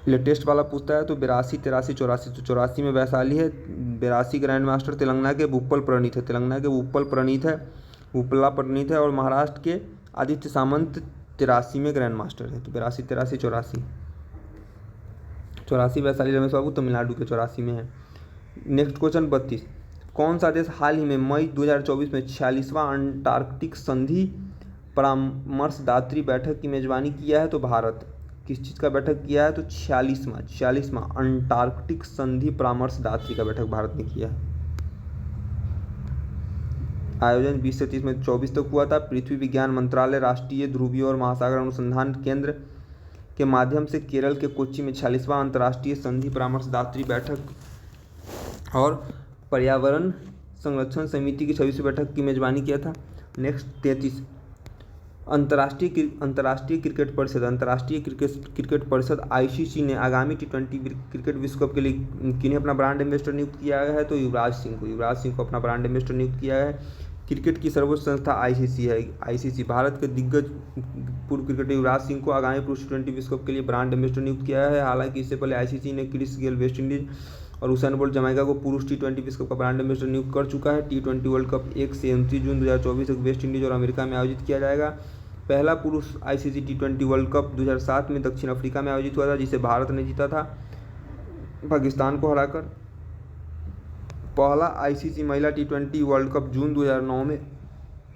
लेटेस्ट वाला पूछता है, तो 82, 83, 84। तो 84 में वैशाली है। 82 ग्रैंड मास्टर तेलंगाना के भूपल प्रणीत है। और महाराष्ट्र के आदित्य सामंत 83 में ग्रैंड मास्टर है। तो 82, 83, 84 वैशाली रमेश बाबू तमिलनाडु के 84 में है। नेक्स्ट क्वेश्चन 32, कौन सा देश हाल ही में मई 2024 में 46वां अंटार्कटिक संधि परामर्शदात्री बैठक की मेजबानी किया है? तो भारत। किस चीज़ का बैठक किया है? तो 46वां अंटार्कटिक संधि परामर्शदात्री का बैठक भारत ने किया है। आयोजन 20 से 30 में 24 तक हुआ था। पृथ्वी विज्ञान मंत्रालय, राष्ट्रीय ध्रुवीय और महासागर अनुसंधान केंद्र के माध्यम से केरल के कोच्चि में 46वां अंतर्राष्ट्रीय संधि परामर्शदात्री बैठक और पर्यावरण संरक्षण समिति की 26वीं बैठक की मेजबानी किया था। नेक्स्ट 33, अंतर्राष्ट्रीय क्रिकेट परिषद ICC ने आगामी T20 क्रिकेट विश्व कप के लिए किन्हें अपना ब्रांड एम्बेसडर नियुक्त किया है? तो युवराज सिंह को अपना ब्रांड एम्बेसडर नियुक्त किया है। क्रिकेट की सर्वोच्च संस्था ICC है। ICC भारत के दिग्गज पूर्व क्रिकेटर युवराज सिंह को आगामी पुरुष T20 विश्व कप के लिए ब्रांड एम्बेसडर नियुक्त किया है। हालांकि इससे पहले ICC ने क्रिस गेल वेस्ट इंडीज और उसेन बोल्ट जमैका को पुरुष T20 विश्व कप का ब्रांड एम्बेसडर नियुक्त कर चुका है। T20 वर्ल्ड कप 1 से 29 जून 2024 तक वेस्ट इंडीज और अमेरिका में आयोजित किया जाएगा। पहला पुरुष ICC T20 वर्ल्ड कप 2007 में दक्षिण अफ्रीका में आयोजित हुआ था, जिसे भारत ने जीता था पाकिस्तान को हराकर। पहला ICC महिला T20 वर्ल्ड कप जून 2009 में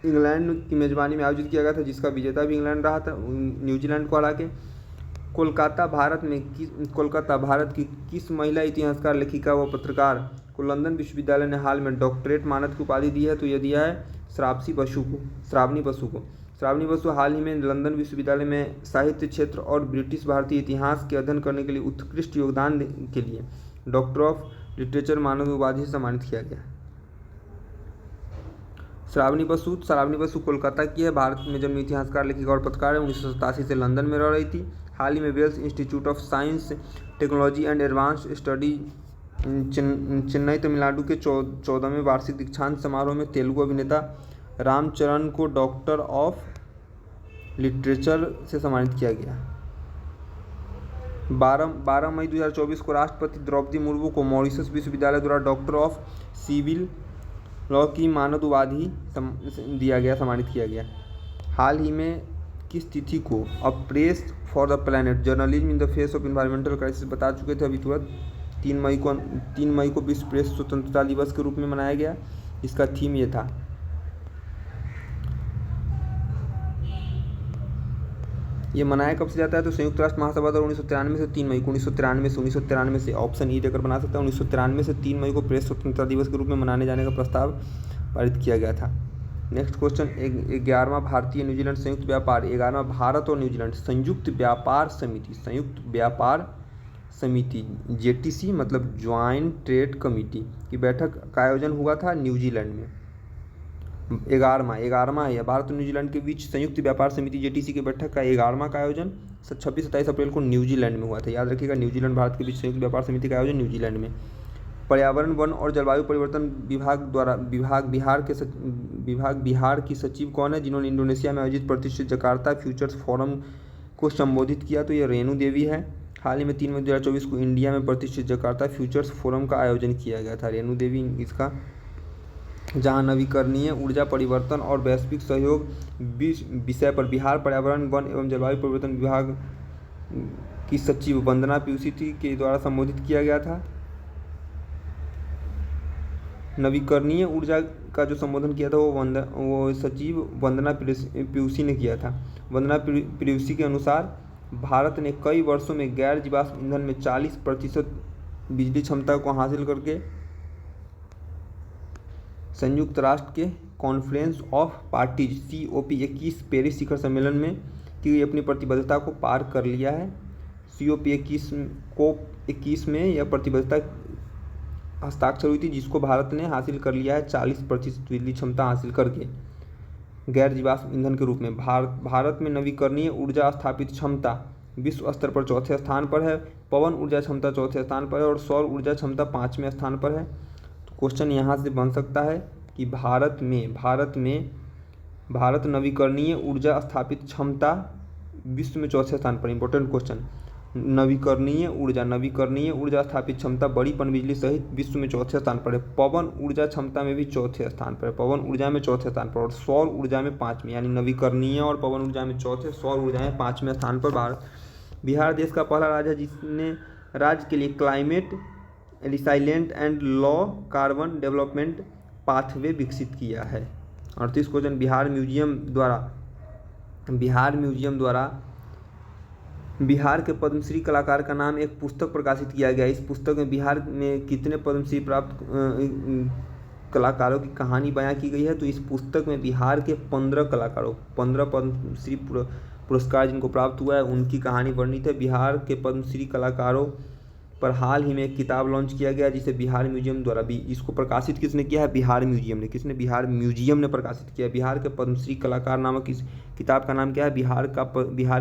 इंग्लैंड की मेजबानी में आयोजित किया गया था, जिसका विजेता भी इंग्लैंड रहा था न्यूजीलैंड को हरा के। कोलकाता भारत की किस महिला इतिहासकार, लेखिका व पत्रकार को लंदन विश्वविद्यालय ने हाल में डॉक्टरेट मानद की उपाधि दी है? तो यह दिया है श्रावणी बसु को। श्रावणी बसु हाल ही में लंदन विश्वविद्यालय में साहित्य क्षेत्र और ब्रिटिश भारतीय इतिहास के अध्ययन करने के लिए उत्कृष्ट योगदान के लिए डॉक्टर ऑफ लिटरेचर मानद उपाधि से सम्मानित किया गया। श्रावणी बसु कोलकाता की है। भारत में जन्मी इतिहासकार, लेखिका और पत्रकार है। 1987 से लंदन में रह रही थी। हाल ही में Vels institute of science, technology and advance study Chennai Tamil Nadu के 14वें वार्षिक दीक्षांत समारोह में तेलुगु अभिनेता रामचरण को डॉक्टर ऑफ लिटरेचर से सम्मानित किया गया। 12 मई 2024 को राष्ट्रपति द्रौपदी मुर्मू को मॉरिशस विश्वविद्यालय द्वारा डॉक्टर ऑफ सिविल लॉ की मानद उपाधि सम्मानित किया गया। हाल ही में किस तिथि को अ press for the planet journalism in the face of environmental crisis बता चुके थे अभी तुरंत। 3 मई को विश्व प्रेस स्वतंत्रता दिवस के रूप में मनाया गया। इसका थीम ये था। ये मनाया कब से जाता है? तो संयुक्त राष्ट्र महासभा द्वारा 1993 से 3 मई को 1993 से ऑप्शन ई देकर बना सकता है। 1993 से 3 मई को प्रेस स्वतंत्रता दिवस के रूप में मनाने जाने का प्रस्ताव पारित किया गया था। नेक्स्ट क्वेश्चन 11वां भारतीय न्यूजीलैंड संयुक्त व्यापार 11वां भारत और न्यूजीलैंड संयुक्त व्यापार समिति JTC मतलब ज्वाइंट ट्रेड कमेटी की बैठक का आयोजन हुआ था न्यूजीलैंड में। 11वां है। भारत और न्यूजीलैंड के बीच संयुक्त व्यापार समिति JTC की बैठक का 11वां का आयोजन 26-27 अप्रैल को न्यूजीलैंड में हुआ था। याद रखिएगा, न्यूजीलैंड भारत के बीच संयुक्त व्यापार समिति का आयोजन न्यूजीलैंड में। पर्यावरण, वन और जलवायु परिवर्तन विभाग बिहार की सचिव कौन है, जिन्होंने इंडोनेशिया में आयोजित प्रतिष्ठित जकार्ता फ्यूचर्स फोरम को संबोधित किया? तो ये रेणु देवी है। हाल ही में 3 मई 2024 को इंडिया में प्रतिष्ठित जकार्ता फ्यूचर्स फोरम का आयोजन किया गया था। रेणु देवी इसका, जहां नवीकरणीय ऊर्जा, परिवर्तन और वैश्विक सहयोग विषय पर बिहार पर्यावरण, वन एवं जलवायु परिवर्तन विभाग की सचिव वंदना पिउसी के द्वारा संबोधित किया गया था। नवीकरणीय ऊर्जा का जो संबोधन किया था वो सचिव वंदना पिउसी ने किया था। वंदना पिउसी के अनुसार भारत ने कई वर्षों में गैर जीवाश्म ईंधन में 40% बिजली क्षमता को हासिल करके संयुक्त राष्ट्र के conference of parties COP21 Paris शिखर सम्मेलन में की गई अपनी प्रतिबद्धता को पार कर लिया है। COP21 में यह प्रतिबद्धता हस्ताक्षर हुई थी, जिसको भारत ने हासिल कर लिया है 40% बिजली क्षमता हासिल करके गैर जीवाश्म ईंधन के रूप में। भारत में नवीकरणीय ऊर्जा स्थापित क्षमता विश्व स्तर पर चौथे स्थान पर है, पवन ऊर्जा क्षमता चौथे स्थान पर है और सौर ऊर्जा क्षमता 5वें स्थान पर है। तो क्वेश्चन यहाँ से बन सकता है कि भारत नवीकरणीय ऊर्जा स्थापित क्षमता विश्व में चौथे स्थान पर। इंपॉर्टेंट क्वेश्चन, नवीकरणीय ऊर्जा स्थापित क्षमता बड़ी पनबिजली सहित विश्व में चौथे स्थान पर है। पवन ऊर्जा क्षमता में भी चौथे स्थान पर है, पवन ऊर्जा में चौथे स्थान पर, और सौर ऊर्जा में 5वें, यानी नवीकरणीय और पवन ऊर्जा में चौथे, सौर ऊर्जा में 5वें स्थान पर बिहार देश का पहला राज्य है जिसने राज्य के लिए climate resilient and low carbon development pathway विकसित किया है। 38 क्वेश्चन, बिहार म्यूजियम द्वारा बिहार के पद्मश्री कलाकार का नाम एक पुस्तक प्रकाशित किया गया। इस पुस्तक में बिहार में कितने पद्मश्री प्राप्त कलाकारों की कहानी बयां की गई है? तो इस पुस्तक में बिहार के 15 पद्मश्री पुरस्कार जिनको प्राप्त हुआ है उनकी कहानी वर्णित है। बिहार के पद्मश्री कलाकारों पर हाल ही में एक किताब लॉन्च किया गया जिसे बिहार म्यूजियम द्वारा भी, इसको प्रकाशित किसने किया है? बिहार म्यूजियम ने। किसने? बिहार म्यूजियम ने प्रकाशित किया। बिहार के पद्मश्री कलाकार नामक इस किताब का नाम क्या है? बिहार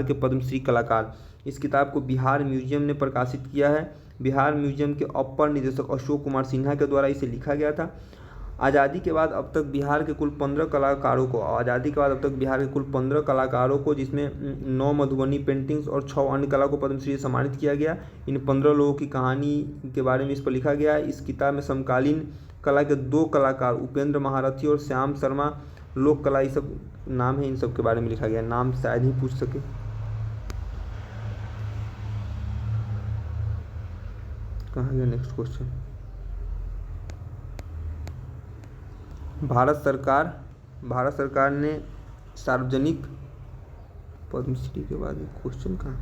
के पद्मश्री कलाकार। इस किताब को बिहार म्यूजियम ने प्रकाशित किया है। बिहार म्यूजियम के अपर निदेशक अशोक कुमार सिन्हा के द्वारा इसे लिखा गया था। आज़ादी के बाद अब तक बिहार के कुल 15 कलाकारों को जिसमें 9 मधुबनी पेंटिंग्स और 6 अन्य कला को पद्मश्री से सम्मानित किया गया। इन 15 लोगों की कहानी के बारे में इस पर लिखा गया है। इस किताब में समकालीन कला के 2 कलाकार उपेंद्र महारथी और श्याम शर्मा, लोक कला, ये सब नाम है, इन सब के बारे में लिखा गया। नाम शायद ही पूछ सके। कहाँ गया नेक्स्ट क्वेश्चन? भारत सरकार ने सार्वजनिक पद्मश्री के बाद एक क्वेश्चन कहाँ?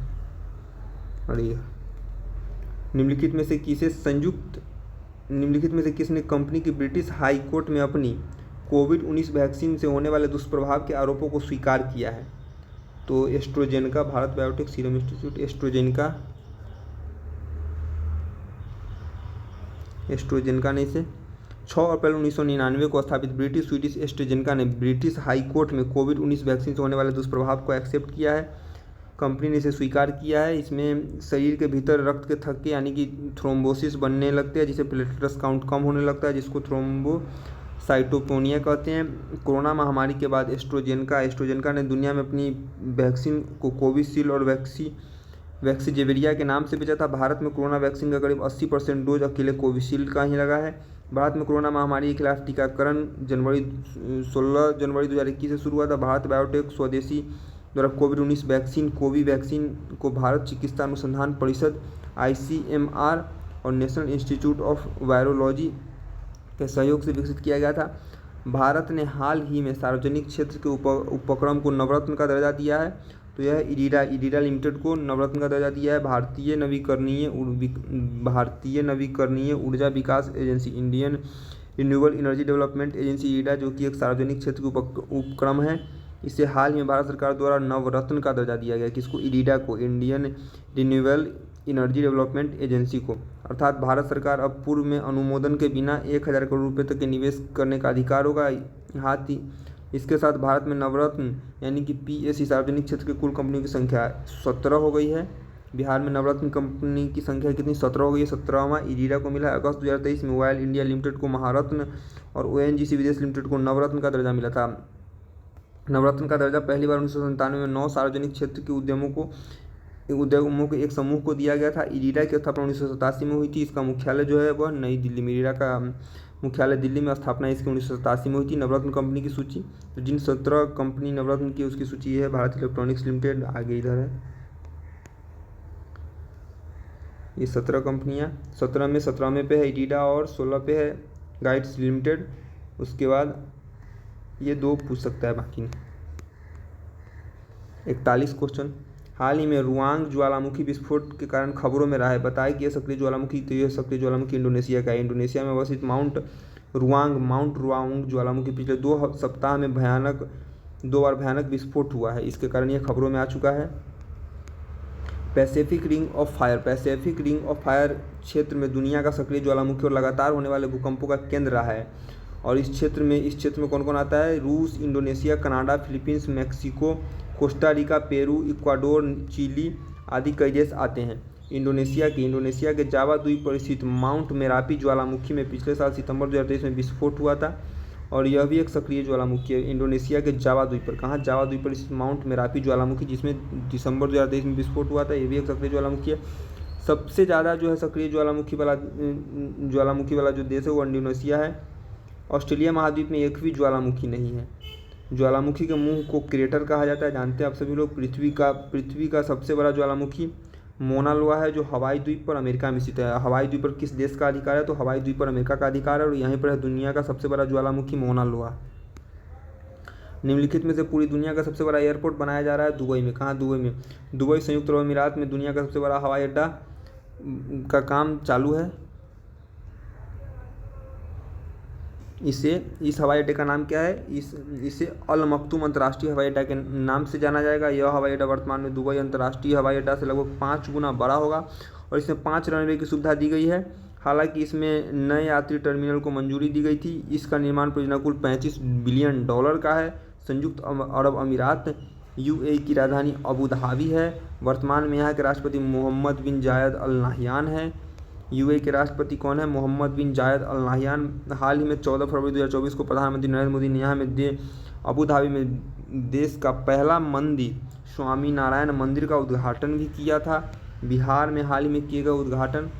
अरे यार, निम्नलिखित में से किसने कंपनी की ब्रिटिश हाई कोर्ट में अपनी कोविड-19 वैक्सीन से होने वाले दुष्प्रभाव के आरोपों को स्वीकार किया है? तो AstraZeneca, Bharat biotech serum institute, AstraZeneca ने इसे 6 अप्रैल 1999 को स्थापित ब्रिटिश स्वीडिश एस्ट्राजेनेका ने ब्रिटिश हाई कोर्ट में कोविड-19 वैक्सीन से होने वाले दुष्प्रभाव को एक्सेप्ट किया है। कंपनी ने इसे स्वीकार किया है। इसमें शरीर के भीतर रक्त के थक्के यानी कि थ्रोम्बोसिस बनने लगते हैं, जिससे प्लेटलेट्स काउंट कम होने लगता है, जिसको थ्रोम्बोसाइटोपेनिया कहते हैं। कोरोना महामारी के बाद एस्ट्राजेनेका ने दुनिया में अपनी वैक्सीन को कोविशील्ड और वैक्सीजेविरिया के नाम से बेचा था। भारत में कोरोना वैक्सीन का करीब 80% डोज अकेले कोविशील्ड का ही लगा है। भारत में कोरोना महामारी के खिलाफ टीकाकरण 16 जनवरी 2021 से शुरू हुआ था। भारत बायोटेक स्वदेशी द्वारा कोविड-19 वैक्सीन कोविवैक्सीन को भारत चिकित्सा अनुसंधान परिषद ICMR और नेशनल इंस्टीट्यूट ऑफ वायरोलॉजी के सहयोग से विकसित किया गया था। भारत ने हाल ही में सार्वजनिक क्षेत्र के उपक्रम को नवरत्न का दर्जा दिया है। तो यह इडीडा लिमिटेड को नवरत्न का दर्जा दिया है। भारतीय नवीकरणीय ऊर्जा विकास agency, Indian renewable energy development agency IREDA, जो कि एक सार्वजनिक क्षेत्र के उपक्रम है, इसे हाल ही में भारत सरकार द्वारा नवरत्न का दर्जा दिया गया। किसको? इडीडा को, Indian renewable energy development agency को। अर्थात भारत सरकार अब पूर्व में अनुमोदन के बिना 1000 करोड़ रुपये तक के निवेश करने का अधिकार होगा। हाथ ही इसके साथ भारत में नवरत्न यानी कि PSE सार्वजनिक क्षेत्र के कुल कंपनियों की संख्या 17 हो गई है। बिहार में नवरत्न कंपनी की संख्या कितनी? 17 हो गई है। 17वां इडीडा को मिला है। अगस्त 2023 में ऑयल इंडिया लिमिटेड को महारत्न और ONGC विदेश लिमिटेड को नवरत्न का दर्जा मिला था। नवरत्न का दर्जा पहली बार 1997 में 9 सार्वजनिक क्षेत्र के उद्यमों को उद्योगों के एक समूह को दिया गया था। इरीडा की स्थापना 1987 में हुई थी। इसका मुख्यालय जो है वह नई दिल्ली में, इरीडा का मुख्यालय दिल्ली में, स्थापना इसकी 1987 में हुई थी। नवरत्न कंपनी की सूची, तो जिन 17 कंपनी नवरत्न की उसकी सूची है भारत इलेक्ट्रॉनिक्स लिमिटेड, आगे इधर है ये 17 कंपनियाँ। 17वें पे है इरीडा और 16 पे है गाइड्स लिमिटेड। उसके बाद ये 2 पूछ सकता है, बाकी नहीं। 41 क्वेश्चन, हाल ही में रुआंग ज्वालामुखी विस्फोट के कारण खबरों में रहा है, बताया कि यह सक्रिय ज्वालामुखी, तो यह सक्रिय ज्वालामुखी इंडोनेशिया का है। इंडोनेशिया में अवस्थित माउंट रुआंग ज्वालामुखी पिछले 2 सप्ताह में 2 बार भयानक विस्फोट हुआ है, इसके कारण यह खबरों में आ चुका है। पैसिफिक रिंग ऑफ फायर क्षेत्र में दुनिया का सक्रिय ज्वालामुखी और लगातार होने वाले भूकंपों का केंद्र रहा है। और इस क्षेत्र में कौन कौन आता है? रूस, Indonesia, Canada, Philippines, Mexico, Costa Rica, Peru, Ecuador, Chile आदि कई देश आते हैं। इंडोनेशिया के जावा द्वीप पर स्थित माउंट मेरापी ज्वालामुखी में पिछले साल सितंबर 2023 में विस्फोट हुआ था और यह भी एक सक्रिय ज्वालामुखी है। इंडोनेशिया के जावा द्वीप पर, कहाँ? जावा द्वीप पर स्थित माउंट मेरापी ज्वालामुखी, जिसमें दिसंबर 2023 में विस्फोट हुआ था, यह भी एक सक्रिय ज्वालामुखी है। सबसे ज़्यादा जो है सक्रिय ज्वालामुखी वाला जो देश है वो इंडोनेशिया है। ऑस्ट्रेलिया महाद्वीप में एक भी ज्वालामुखी नहीं है। ज्वालामुखी के मुंह को क्रेटर कहा जाता है, जानते हैं आप सभी लोग। पृथ्वी का सबसे बड़ा ज्वालामुखी मोना लोआ है, जो हवाई द्वीप पर अमेरिका में स्थित है। हवाई द्वीप पर किस देश का अधिकार है? तो हवाई द्वीप पर अमेरिका का अधिकार है और यहीं पर है दुनिया का सबसे बड़ा ज्वालामुखी मोना लोआ। निम्नलिखित में से पूरी दुनिया का सबसे बड़ा एयरपोर्ट बनाया जा रहा है दुबई में। कहाँ? दुबई में। दुबई संयुक्त अरब अमीरात में दुनिया का सबसे बड़ा हवाई अड्डा का काम चालू है। इस हवाई अड्डे का नाम क्या है? इसे अल मखतूम अंतर्राष्ट्रीय हवाई अड्डा के नाम से जाना जाएगा। यह हवाई अड्डा वर्तमान में दुबई अंतर्राष्ट्रीय हवाई अड्डा से लगभग 5 गुना बड़ा होगा और इसमें 5 रनवे की सुविधा दी गई है। हालांकि इसमें नए यात्री टर्मिनल को मंजूरी दी गई थी। इसका निर्माण परियोजना कुल $35 बिलियन का है। संयुक्त अरब अमीरात यूएई की राजधानी अबू धाबी है। वर्तमान में यहाँ के राष्ट्रपति मोहम्मद बिन जायद अल नाह्यान हैं। यूएई के राष्ट्रपति कौन है? मोहम्मद बिन जायद अल नाह्यान। हाल ही में 14 फरवरी 2024 को प्रधानमंत्री नरेंद्र मोदी ने यहाँ में अबू धाबी में देश का पहला मंदिर स्वामी नारायण मंदिर का उद्घाटन भी किया था। बिहार में हाल ही में किए गए उद्घाटन,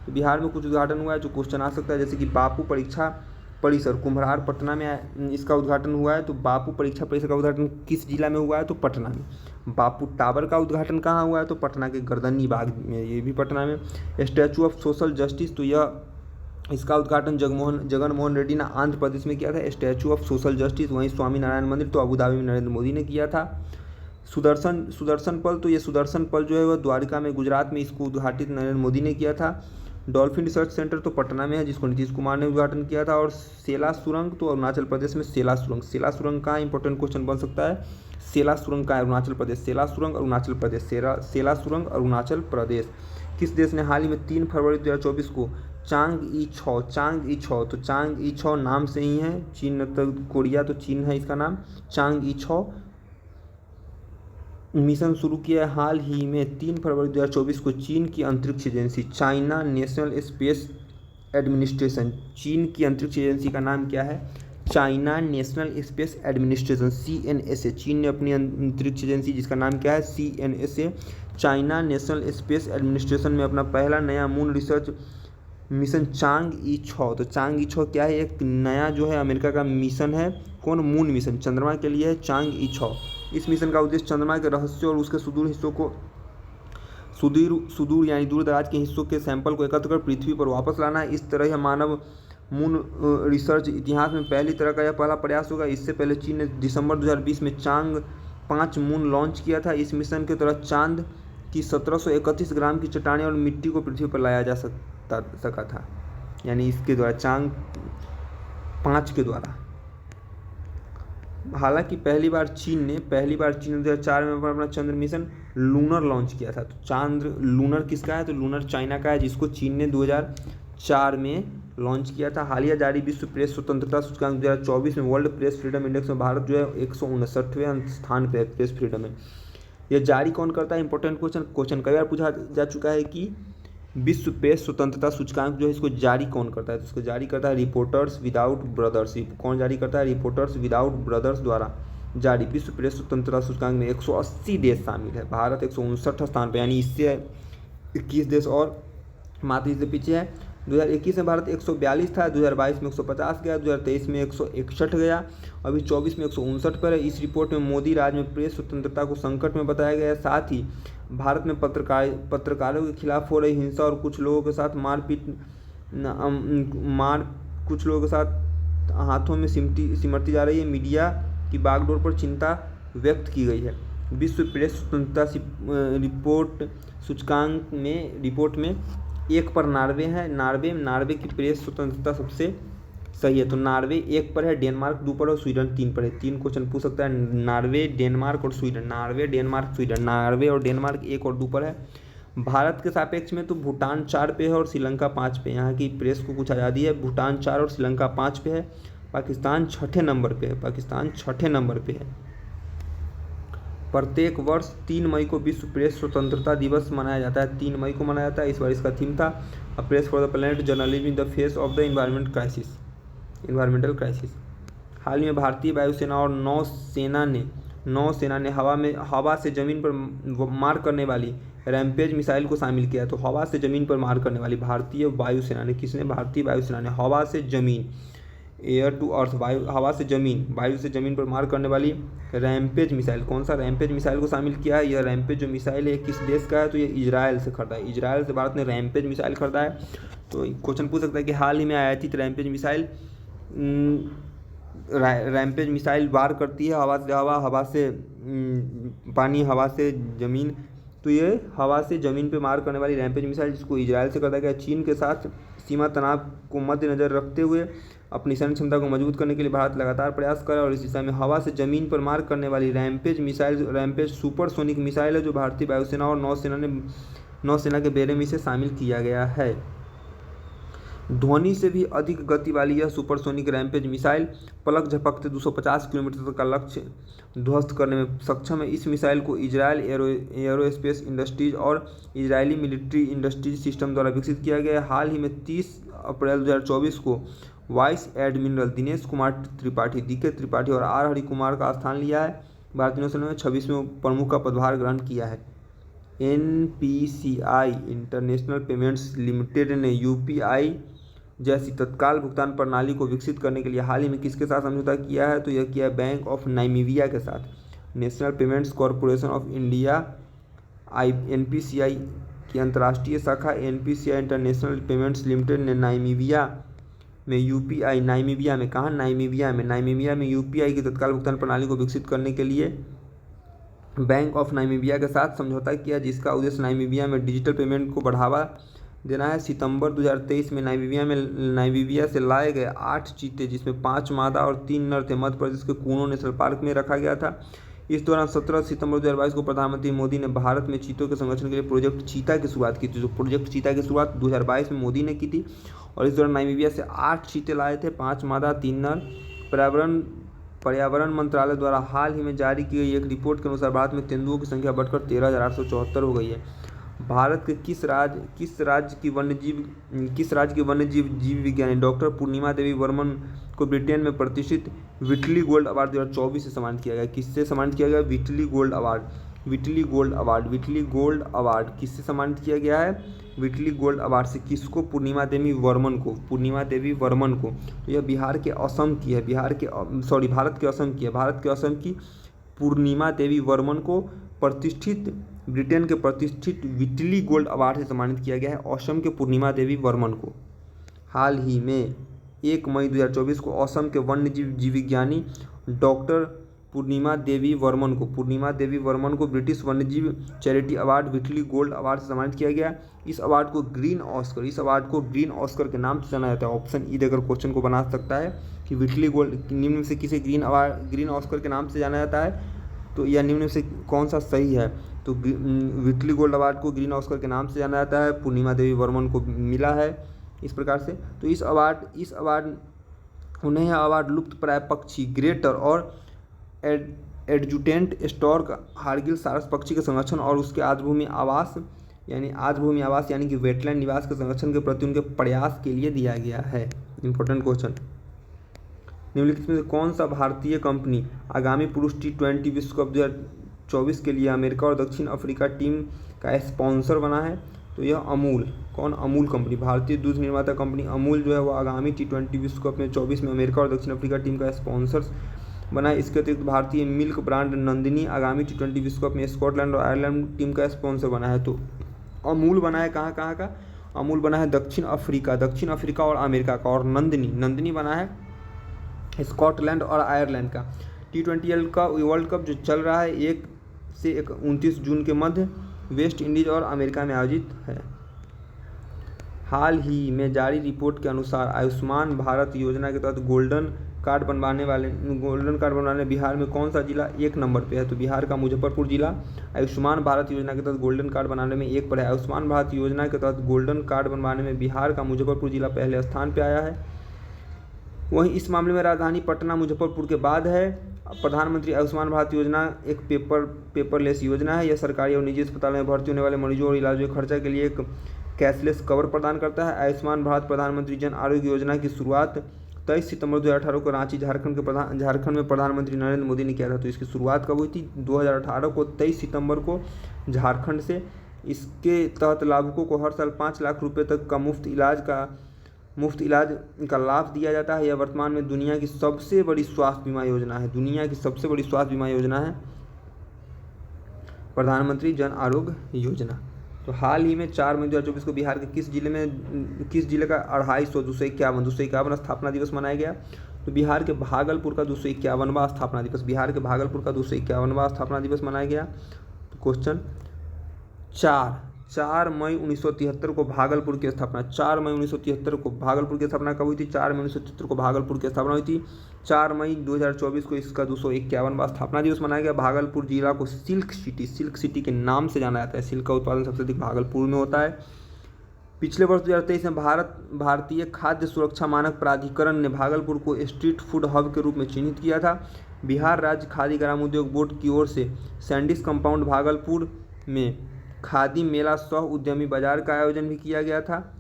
बिहार में कुछ उद्घाटन हुआ है जो क्वेश्चन आ सकता है, जैसे कि बापू परीक्षा परिसर कुम्हरार पटना में इसका उद्घाटन हुआ है। तो बापू परीक्षा परिसर का उद्घाटन किस जिला में हुआ है? तो पटना में। बापू टावर का उद्घाटन कहाँ हुआ है? तो पटना के गर्दनी बाग में, ये भी पटना में। स्टैचू ऑफ सोशल जस्टिस, तो इसका उद्घाटन जगन मोहन रेड्डी ने आंध्र प्रदेश में किया था। स्टैचू ऑफ सोशल जस्टिस, वहीं स्वामी नारायण मंदिर तो अबू धाबी में नरेंद्र मोदी ने किया था। सुदर्शन पल, तो ये सुदर्शन पल जो है वह द्वारिका में गुजरात में, इसको उद्घाटित नरेंद्र मोदी ने किया था। डॉल्फिन रिसर्च सेंटर तो पटना में है, जिसको नीतीश कुमार ने उद्घाटन किया था। और सेला सुरंग तो अरुणाचल प्रदेश में सेला सुरंग का इंपॉर्टेंट क्वेश्चन बन सकता है। सेला सुरंग का अरुणाचल प्रदेश, सेला सुरंग अरुणाचल प्रदेश। किस देश ने हाल ही में 3 फरवरी 2024 को चांग ई छौ, तो चांग ई छौ नाम से ही है, चीन तो कोरिया तो चीन है इसका नाम, चांग ई छौ मिशन शुरू किया है हाल ही में 3 फरवरी 2024 को चीन की अंतरिक्ष agency China national space administration. चीन की अंतरिक्ष एजेंसी का नाम क्या है? China national space administration, CNSA। चीन ने अपनी अंतरिक्ष एजेंसी जिसका नाम क्या है? CNSA, China national space administration में अपना पहला नया मून रिसर्च मिशन चांग ई छौ। तो चांग ई छौ क्या है? एक नया जो है अमेरिका का मिशन है। कौन? मून मिशन, चंद्रमा के लिए है चांग ई छौ। इस मिशन का उद्देश्य चंद्रमा के रहस्य और उसके सुदूर हिस्सों को सुदूर यानी दूर दराज के हिस्सों के सैंपल को एकत्र कर पृथ्वी पर वापस लाना है। इस तरह यह मानव मून रिसर्च इतिहास में पहली तरह का यह पहला प्रयास होगा। इससे पहले चीन ने दिसंबर 2020 में चांग 5 मून लॉन्च किया था। इस मिशन के तहत चांद की 1731 ग्राम की चट्टानें और मिट्टी को पृथ्वी पर लाया जा सका था, यानी इसके द्वारा चांग 5 के द्वारा। हालांकि पहली बार चीन ने 2004 में अपना चंद्र मिशन लूनर लॉन्च किया था। तो लूनर किसका है? तो लूनर चाइना का है, जिसको चीन ने 2004 में लॉन्च किया था। हालिया जारी विश्व प्रेस स्वतंत्रता सूचकांक 2024 में वर्ल्ड प्रेस फ्रीडम इंडेक्स में भारत जो है 159वें स्थान पर प्रेस फ्रीडम में। यह जारी कौन करता है? इंपॉर्टेंट क्वेश्चन कई बार पूछा जा चुका है कि विश्व प्रेस स्वतंत्रता सूचकांक जो है इसको जारी कौन करता है? तो इसको जारी करता है रिपोर्टर्स विदाउट बॉर्डर्स। कौन जारी करता है? रिपोर्टर्स विदाउट बॉर्डर्स द्वारा जारी। विश्व प्रेस स्वतंत्रता सूचकांक में 180 देश शामिल है, भारत 159 स्थान पर, यानी इससे 21 देश और मात्र इससे पीछे है। 2021 में भारत 142 था, 2022 में 150 गया, 2023 में 161 गया, अभी 24 में 159 पर है। इस रिपोर्ट में मोदी राज में प्रेस स्वतंत्रता को संकट में बताया गया है। साथ ही भारत में पत्रकारों के खिलाफ हो रही हिंसा और कुछ लोगों के साथ कुछ लोगों के साथ हाथों में सिमटती जा रही है मीडिया की बागडोर पर चिंता व्यक्त की गई है। विश्व प्रेस स्वतंत्रता रिपोर्ट सूचकांक में 1 पर नार्वे है। नार्वे की प्रेस स्वतंत्रता सबसे सही है, तो नार्वे 1 पर है, डेनमार्क 2 पर और स्वीडन 3 पर है। 3 क्वेश्चन पूछ सकता है, नार्वे, डेनमार्क और Sweden. Norway, Denmark, Sweden. Norway और डेनमार्क 1 और 2 पर है। भारत के सापेक्ष में तो भूटान 4 पे है और श्रीलंका 5 पे। यहाँ की प्रेस को कुछ आज़ादी है। भूटान 4 और श्रीलंका 5 पे है। पाकिस्तान 6ठे नंबर पे है। पाकिस्तान 6ठे नंबर पे है। प्रत्येक वर्ष 3 मई को विश्व प्रेस स्वतंत्रता दिवस मनाया जाता है। 3 मई को मनाया जाता है। इस बार इसका थीम था a press for the planet, journalism in the face of the environmental crisis. हाल ही में भारतीय वायुसेना और नौसेना ने हवा से जमीन पर मार करने वाली रैम्पेज मिसाइल को शामिल किया। तो हवा से जमीन पर मार करने वाली भारतीय वायुसेना ने, किसने? भारतीय वायुसेना ने हवा से जमीन, एयर टू अर्थ, हवा से जमीन, वायु से जमीन पर मार करने वाली रैम्पेज मिसाइल, कौन सा रैम्पेज मिसाइल को शामिल किया है? यह रैम्पेज जो मिसाइल है किस देश का है? तो ये इजराइल से खरीदा है। इजराइल से भारत ने रैम्पेज मिसाइल खरीदा है। तो क्वेश्चन पूछ सकता है कि हाल ही में आयातित रैम्पेज मिसाइल वार करती है हवा से हवा से पानी, हवा से ज़मीन। तो ये हवा से ज़मीन पे मार करने वाली रैम्पेज मिसाइल जिसको इजराइल से खरीदा गया। चीन के साथ सीमा तनाव को मद्देनजर रखते हुए अपनी सैन्य क्षमता को मजबूत करने के लिए भारत लगातार प्रयास कर रहा है और इस दिशा में हवा से ज़मीन पर मार करने वाली रैम्पेज सुपरसोनिक मिसाइल है, जो भारतीय वायुसेना और नौसेना के बेड़े में इसे शामिल किया गया है। ध्वनि से भी अधिक गति वाली यह सुपरसोनिक रैम्पेज मिसाइल पलक झपकते 250 किलोमीटर तक का लक्ष्य ध्वस्त करने में सक्षम है। इस मिसाइल को इजरायल एरोस्पेस इंडस्ट्रीज और इजरायली मिलिट्री इंडस्ट्रीज सिस्टम द्वारा विकसित किया गया है। हाल ही में 30 अप्रैल 2024 को vice admiral Dinesh Kumar Tripathi, DK Tripathi और R हरिकुमार का स्थान लिया है। भारतीय नौसेना में 26वें प्रमुख का पदभार ग्रहण किया है। NPCI इंटरनेशनल पेमेंट्स लिमिटेड ने UPI जैसी तत्काल भुगतान प्रणाली को विकसित करने के लिए हाल ही में किसके साथ समझौता किया है? तो यह किया है बैंक ऑफ नामीबिया के साथ। National payments corporation of India NPCI की अंतर्राष्ट्रीय शाखा NPCI इंटरनेशनल पेमेंट्स लिमिटेड ने नामीबिया में UPI, नामीबिया में कहाँ? नामीबिया में UPI की तत्काल भुगतान प्रणाली को विकसित करने के लिए बैंक ऑफ नामीबिया के साथ समझौता किया, जिसका उद्देश्य नामीबिया में डिजिटल पेमेंट को बढ़ावा देना है। सितंबर 2023 में नामीबिया से लाए गए 8 चीते, जिसमें 5 मादा और 3 नर थे, मध्य प्रदेश के कूनो नेशनल पार्क में रखा गया था। इस दौरान 17 सितंबर 2022 को प्रधानमंत्री मोदी ने भारत में चीतों के संरक्षण के लिए प्रोजेक्ट चीता की शुरुआत की थी। जो प्रोजेक्ट चीता की शुरुआत 2022 में मोदी ने की थी और इस दौरान नामीबिया से 8 चीते लाए थे, 5 मादा 3 नर। पर्यावरण मंत्रालय द्वारा हाल ही में जारी की गई एक रिपोर्ट के अनुसार भारत में तेंदुओं की संख्या बढ़कर 13,874 हो गई है। भारत के किस राज्य की वन्यजीव जीव विज्ञानी डॉक्टर पूर्णिमा देवी वर्मन को ब्रिटेन में प्रतिष्ठित विटली गोल्ड अवार्ड 2024 से सम्मानित किया गया? किससे सम्मानित किया गया? विटली गोल्ड अवार्ड किससे सम्मानित किया गया है? विटली गोल्ड अवार्ड से किसको? पूर्णिमा देवी वर्मन को। तो यह भारत के असम की है। भारत के असम की पूर्णिमा देवी वर्मन को ब्रिटेन के प्रतिष्ठित विटली गोल्ड अवार्ड से सम्मानित किया गया है। असम के पूर्णिमा देवी वर्मन को हाल ही में 1 मई 2024 को असम के वन्य जीव विज्ञानी डॉक्टर पूर्णिमा देवी वर्मन को ब्रिटिश वन्यजीव चैरिटी अवार्ड विटली गोल्ड अवार्ड से सम्मानित किया गया। इस अवार्ड को ग्रीन ऑस्कर के नाम से जाना जाता है। ऑप्शन ई देकर क्वेश्चन को बना सकता है कि विटली गोल्ड निम्न में से किसे ग्रीन ऑस्कर के नाम से जाना जाता है, तो यह निम्न में से कौन सा सही है? तो विटली गोल्ड अवार्ड को ग्रीन ऑस्कर के नाम से जाना जाता है। पूर्णिमा देवी वर्मन को मिला है इस प्रकार से। तो उन्हें यह अवार्ड लुप्तप्राय पक्षी ग्रेटर और एडजुटेंट स्टॉर्क हार्गिल सारस पक्षी के संरक्षण और उसके आजभूमि आवास यानी कि वेटलैंड निवास के संरक्षण के प्रति उनके प्रयास के लिए दिया गया है। Important question. निम्नलिखित में से कौन सा भारतीय कंपनी आगामी पुरुष T20 विश्व कप 2024 के लिए अमेरिका और दक्षिण अफ्रीका टीम का स्पॉन्सर बना है? तो यह अमूल। कौन? अमूल कंपनी, भारतीय दूध निर्माता कंपनी अमूल जो है वो आगामी T20 विश्व कप में 24 में अमेरिका और दक्षिण अफ्रीका टीम का स्पॉन्सर बना है। इसके अतिरिक्त भारतीय मिल्क ब्रांड नंदिनी आगामी T20 विश्व कप में स्कॉटलैंड और आयरलैंड टीम का स्पॉन्सर बना है। तो अमूल बना है कहाँ कहाँ का? अमूल बना है दक्षिण अफ्रीका और अमेरिका का। और नंदिनी बना है स्कॉटलैंड और आयरलैंड का। T20 का वर्ल्ड कप जो चल रहा है 1 से 29 जून के मध्य वेस्ट इंडीज और अमेरिका में आयोजित है। हाल ही में जारी रिपोर्ट के अनुसार आयुष्मान भारत योजना के तहत गोल्डन कार्ड बनवाने बिहार में कौन सा जिला 1 नंबर पे है? तो बिहार का मुजफ्फरपुर जिला आयुष्मान भारत योजना के तहत गोल्डन कार्ड बनाने में 1 पर है। आयुष्मान भारत योजना के तहत गोल्डन कार्ड बनवाने में बिहार का मुजफ्फरपुर जिला पहले स्थान पर आया है। वहीं इस मामले में राजधानी पटना मुजफ्फरपुर के बाद है। प्रधानमंत्री आयुष्मान भारत योजना एक पेपरलेस योजना है। यह सरकारी और निजी अस्पतालों में भर्ती होने वाले मरीजों और इलाज के खर्चा के लिए एक कैशलेस कवर प्रदान करता है। आयुष्मान भारत प्रधानमंत्री जन आरोग्य योजना की शुरुआत 23 सितंबर 2018 को रांची झारखंड में प्रधानमंत्री नरेंद्र मोदी ने किया था। तो इसकी शुरुआत कब हुई थी? 2018 को 23 सितंबर को झारखंड से। इसके तहत लाभुकों को हर साल 5 लाख रुपये तक का मुफ्त इलाज का लाभ दिया जाता है। यह वर्तमान में दुनिया की सबसे बड़ी स्वास्थ्य बीमा योजना है। प्रधानमंत्री जन आरोग्य योजना। तो हाल ही में 4 मई 2024 को बिहार के किस जिले का 251 स्थापना दिवस मनाया गया? तो बिहार के भागलपुर का 251वां स्थापना दिवस मनाया गया। तो क्वेश्चन 4 मई 1973 को भागलपुर की स्थापना। 4 मई 1973 को भागलपुर की स्थापना कब हुई थी? 4 मई 1973 को भागलपुर की स्थापना हुई थी। 4 मई 2024 को इसका 251वां स्थापना दिवस मनाया गया। भागलपुर जिला को सिल्क सिटी के नाम से जाना जाता है। सिल्क का उत्पादन सबसे अधिक भागलपुर में होता है। पिछले वर्ष 2023 में भारतीय खाद्य सुरक्षा मानक प्राधिकरण ने भागलपुर को स्ट्रीट फूड हब के रूप में चिन्हित किया था। बिहार राज्य खादी ग्राम उद्योग बोर्ड की ओर से सैंडिस कंपाउंड भागलपुर में खादी मेला सह उद्यमी बाजार का आयोजन भी किया गया था।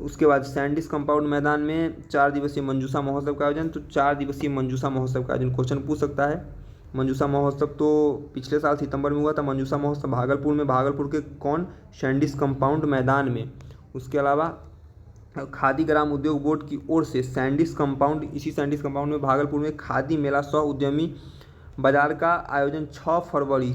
उसके बाद सैंडिस कंपाउंड मैदान में 4 दिवसीय मंजूषा महोत्सव का आयोजन। तो 4 दिवसीय मंजूषा महोत्सव का आयोजन क्वेश्चन पूछ सकता है। मंजूषा महोत्सव तो पिछले साल सितंबर में हुआ था। मंजूषा महोत्सव भागलपुर के कौन? सैंडिस कंपाउंड मैदान में। उसके अलावा खादी ग्राम उद्योग बोर्ड की ओर से सैंडिस कंपाउंड में भागलपुर में खादी मेला सह उद्यमी बाजार का आयोजन 6 फरवरी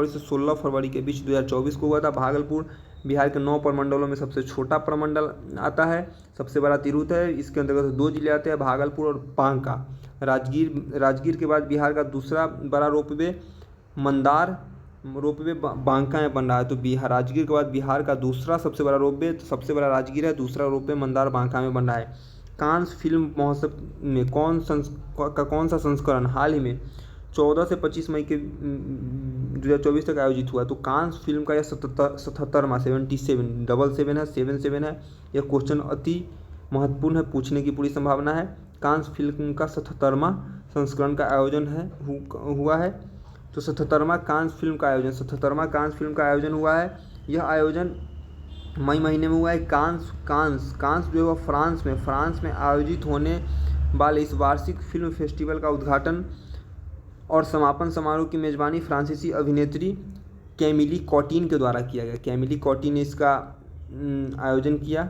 से 16 फरवरी के बीच 2024 को हुआ था। भागलपुर बिहार के 9 प्रमंडलों में सबसे छोटा प्रमंडल आता है। सबसे बड़ा तिरहुत है। इसके अंतर्गत 2 जिले आते हैं, भागलपुर और बांका। राजगीर के बाद बिहार का दूसरा बड़ा रोपवे बांका में बन रहा है। तो राजगीर के बाद बिहार का दूसरा सबसे बड़ा राजगीर है, दूसरा रोपवे मंदार बांका में बन रहा है। कांस फिल्म महोत्सव में कौन सा संस्करण हाल ही में 14 से 25 मई के 2024 तक आयोजित हुआ? तो कांस फिल्म का यह 77वां 77 है। यह क्वेश्चन अति महत्वपूर्ण है, पूछने की पूरी संभावना है। कांस फिल्म का 77वां संस्करण का आयोजन हुआ है। तो 77वां कांस फिल्म का आयोजन हुआ है। यह आयोजन मई महीने में हुआ है। कांस जो है फ्रांस में आयोजित होने वाले इस वार्षिक फिल्म फेस्टिवल का उद्घाटन और समापन समारोह की मेजबानी फ्रांसीसी अभिनेत्री कैमिली कॉटिन के द्वारा किया गया। कैमिली कॉटिन ने इसका आयोजन किया।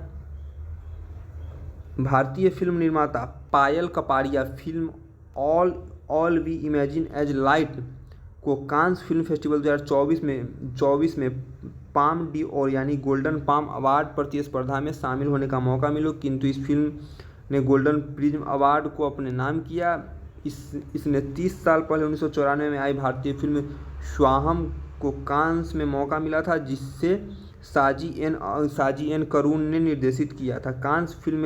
भारतीय फिल्म निर्माता Payal Kapadia film all we imagine as light को कांस फिल्म फेस्टिवल 2024 में पाम डी और यानी गोल्डन पाम अवार्ड प्रतिस्पर्धा में शामिल होने का मौका मिला, किंतु इस फिल्म ने गोल्डन प्रिज्म अवार्ड को अपने नाम किया। इसने 30 साल पहले 1994 में आई भारतीय फिल्म स्वाहम को कांस में मौका मिला था, जिससे साजी एन करून ने निर्देशित किया था। कांस फिल्म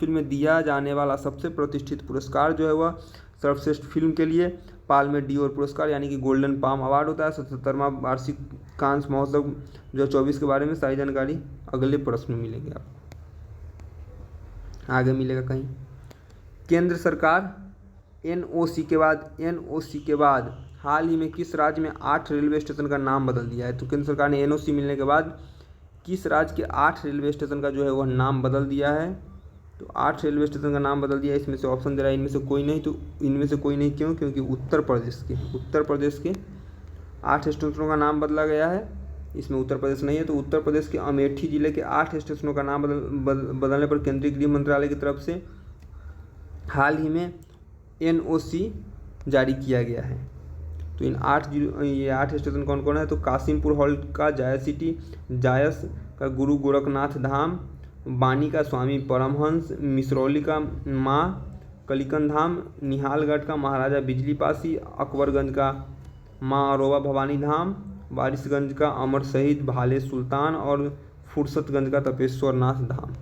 में दिया जाने वाला सबसे प्रतिष्ठित पुरस्कार जो है वह सर्वश्रेष्ठ फिल्म के लिए पाल्मे डी और पुरस्कार यानी कि गोल्डन पाम अवार्ड होता है। 77वां वार्षिक कांस महोत्सव 2024 के बारे में सारी जानकारी अगले प्रश्न में मिलेगी, आपको आगे मिलेगा कहीं। केंद्र सरकार एनओसी के बाद हाल ही में किस राज्य में 8 रेलवे स्टेशन का नाम बदल दिया है? तो केंद्र सरकार ने एनओसी मिलने के बाद किस राज्य के 8 रेलवे स्टेशन का जो है वह नाम बदल दिया है? तो 8 रेलवे स्टेशन का नाम बदल दिया। इसमें से ऑप्शन दे रहा है इनमें से कोई नहीं, तो इनमें से कोई नहीं क्यों? क्योंकि उत्तर प्रदेश के 8 स्टेशनों का नाम बदला गया है। इसमें उत्तर प्रदेश नहीं है, तो उत्तर प्रदेश के अमेठी जिले के 8 स्टेशनों का नाम बदलने पर केंद्रीय गृह मंत्रालय की तरफ से हाल ही में NOC जारी किया गया है। तो इन 8 स्टेशन कौन कौन है? तो कासिमपुर हॉल्ट का जायस सिटी, जायस का गुरु गोरखनाथ धाम, बानी का स्वामी परमहंस, मिसरौली का माँ कलिकन धाम, निहालगढ़ का महाराजा बिजली पासी, अकबरगंज का माँ अरोवा भवानी धाम, वारिसगंज का अमर शहीद भाले सुल्तान और फुर्सतगंज का तपेश्वर नाथ धाम।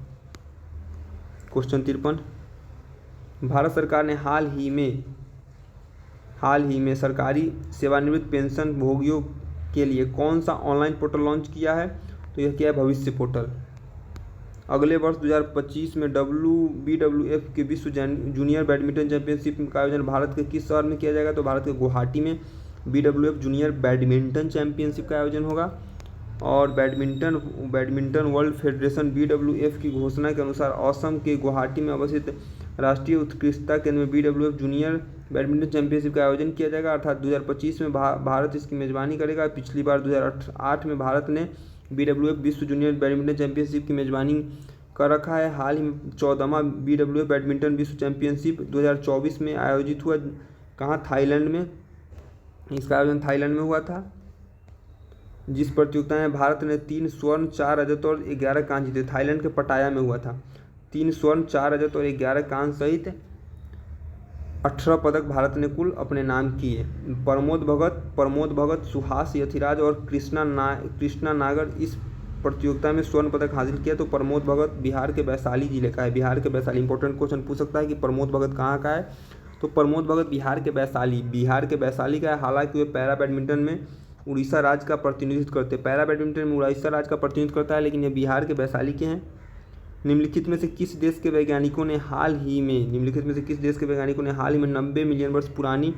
क्वेश्चन 53, भारत सरकार ने हाल ही में सरकारी सेवानिवृत्त पेंशन भोगियों के लिए कौन सा ऑनलाइन पोर्टल लॉन्च किया है? तो यह क्या है? भविष्य पोर्टल। अगले वर्ष 2025 में BWF के विश्व जूनियर बैडमिंटन चैंपियनशिप का आयोजन भारत के किस शहर में किया जाएगा? तो भारत के गुवाहाटी में BWF जूनियर बैडमिंटन चैंपियनशिप का आयोजन होगा। और बैडमिंटन वर्ल्ड फेडरेशन BWF की घोषणा के अनुसार असम के गुवाहाटी में अवस्थित राष्ट्रीय उत्कृष्टता केंद्र में BWF जूनियर बैडमिंटन चैंपियनशिप का आयोजन किया जाएगा, अर्थात 2025 में भारत इसकी मेजबानी करेगा। पिछली बार 2008 में भारत ने BWF विश्व जूनियर बैडमिंटन चैंपियनशिप की मेजबानी कर रखा है। हाल ही में 14वां BWF बैडमिंटन विश्व चैंपियनशिप 2024 में आयोजित हुआ। कहाँ? थाईलैंड में। इसका आयोजन थाईलैंड में हुआ था। जिस प्रतियोगिता में भारत ने 3 स्वर्ण 4 रजत और 11 कांस्य जीते। थाईलैंड के पटाया में हुआ था। 3 स्वर्ण 4 रजत और 11 कांस्य सहित 18 पदक भारत ने कुल अपने नाम किए। प्रमोद भगत, सुहास यथिराज और कृष्णा नागर इस प्रतियोगिता में स्वर्ण पदक हासिल किया। तो प्रमोद भगत बिहार के वैशाली जिले का है। बिहार के वैशाली, इंपॉर्टेंट क्वेश्चन पूछ सकता है कि प्रमोद भगत कहाँ का है? तो प्रमोद भगत बिहार के वैशाली का है। हालांकि वे पैरा बैडमिंटन में उड़ीसा राज्य का प्रतिनिधित्व करते हैं। पैरा बैडमिंटन में उड़ीसा राज्य का प्रतिनिधित्व करता है, लेकिन ये बिहार के वैशाली के हैं। निम्नलिखित में से किस देश के वैज्ञानिकों ने हाल ही में 90 मिलियन वर्ष पुरानी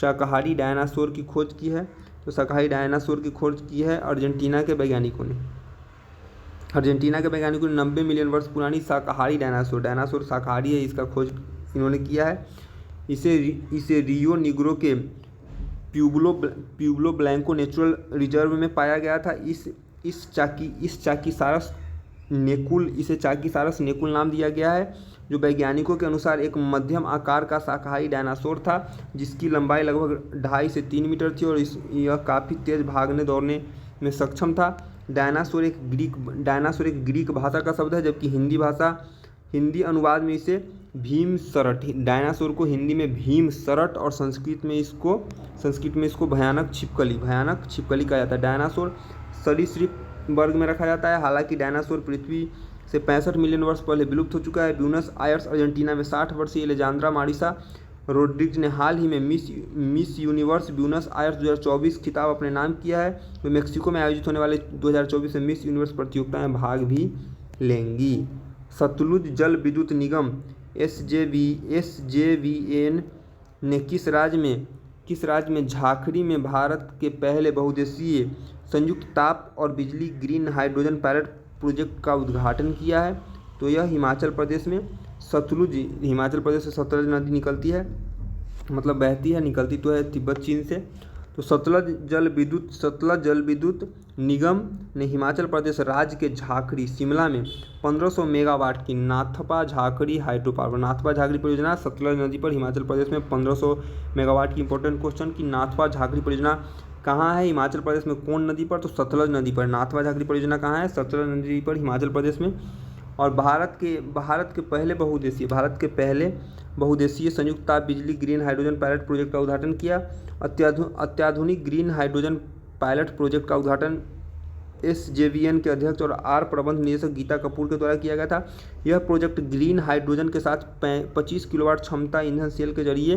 शाकाहारी डायनासोर की खोज की है? तो शाकाहारी डायनासोर की खोज की है अर्जेंटीना के वैज्ञानिकों ने। 90 मिलियन वर्ष पुरानी शाकाहारी डायनासोर शाकाहारी है, इसका खोज इन्होंने किया है। इसे रियो निग्रो के प्यूब्लो ब्लैंको नेचुरल रिजर्व में पाया गया था। इसे चाकीसारस नेकुल नाम दिया गया है, जो वैज्ञानिकों के अनुसार एक मध्यम आकार का शाकाहारी डायनासोर था, जिसकी लंबाई लगभग 2.5 से 3 मीटर थी और यह काफ़ी तेज भागने दौड़ने में सक्षम था। डायनासोर एक ग्रीक भाषा का शब्द है, जबकि हिंदी अनुवाद में इसे भीमसरट, डायनासोर को हिंदी में भीमसरट और संस्कृत में इसको भयानक छिपकली कहा जाता है। डायनासोर सरीसृप वर्ग में रखा जाता है। हालांकि डायनासोर पृथ्वी से 65 मिलियन वर्ष पहले विलुप्त हो चुका है। ब्यूनस आयर्स अर्जेंटीना में 60 वर्षीय एलेजांद्रा मारिसा रोड्रिग्ज ने हाल ही में मिस यूनिवर्स ब्यूनस आयर्स 2024 खिताब अपने नाम किया है। वे मेक्सिको में आयोजित होने वाले 2024 में मिस यूनिवर्स प्रतियोगिता में भाग भी लेंगी। सतलुज जल विद्युत निगम SJVN ने किस राज्य में झारखंड में भारत के पहले बहुउद्देशीय संयुक्त ताप और बिजली ग्रीन हाइड्रोजन पायलट प्रोजेक्ट का उद्घाटन किया है? तो यह हिमाचल प्रदेश में हिमाचल प्रदेश से सतलज नदी निकलती है, मतलब बहती है, निकलती तो है तिब्बत चीन से। तो सतलज जल विद्युत निगम ने हिमाचल प्रदेश राज्य के झाकड़ी शिमला में 1500 मेगावाट की नाथपा झाकड़ी हाइड्रो पावर परियोजना सतलज नदी पर हिमाचल प्रदेश में 1500 मेगावाट की। इंपॉर्टेंट क्वेश्चन कि नाथपा झाकड़ी परियोजना कहाँ है हिमाचल प्रदेश में, कौन नदी पर? तो सतलज नदी पर। नाथपा झाकड़ी परियोजना कहाँ है? सतलज नदी पर हिमाचल प्रदेश में। और भारत के पहले बहुउद्देशीय संयुक्त ताप बिजली ग्रीन हाइड्रोजन पायलट प्रोजेक्ट का उद्घाटन किया। अत्याधुनिक ग्रीन हाइड्रोजन पायलट प्रोजेक्ट का उद्घाटन SJVN के अध्यक्ष और प्रबंध निदेशक गीता कपूर के द्वारा किया गया था। यह प्रोजेक्ट ग्रीन हाइड्रोजन के साथ 25 किलोवाट क्षमता ईंधन सेल के जरिए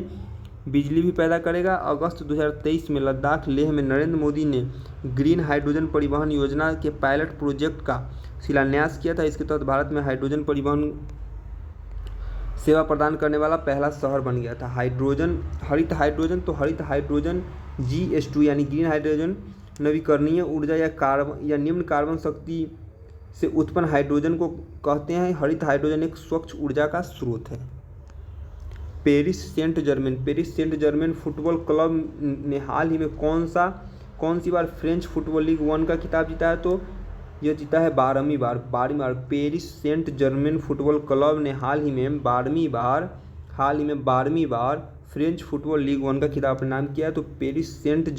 बिजली भी पैदा करेगा। अगस्त 2023 में लद्दाख लेह में नरेंद्र मोदी ने ग्रीन हाइड्रोजन परिवहन योजना के पायलट प्रोजेक्ट का शिलान्यास किया था। इसके तहत भारत में हाइड्रोजन परिवहन सेवा प्रदान करने वाला पहला शहर बन गया था। हरित हाइड्रोजन GS2 यानी ग्रीन हाइड्रोजन नवीकरणीय ऊर्जा या निम्न कार्बन शक्ति से उत्पन्न हाइड्रोजन को कहते हैं हरित हाइड्रोजन एक स्वच्छ ऊर्जा का स्रोत है। Paris Saint Germain football club ने हाल ही में कौन सी बार फ्रेंच फुटबॉल लीग 1 का खिताब जीता है? तो यह जीता है 12वीं बार। Paris Saint Germain football club ने हाल ही में 12वीं बार फ्रेंच फुटबॉल लीग 1 का खिताब अपने नाम किया है। तो Paris Saint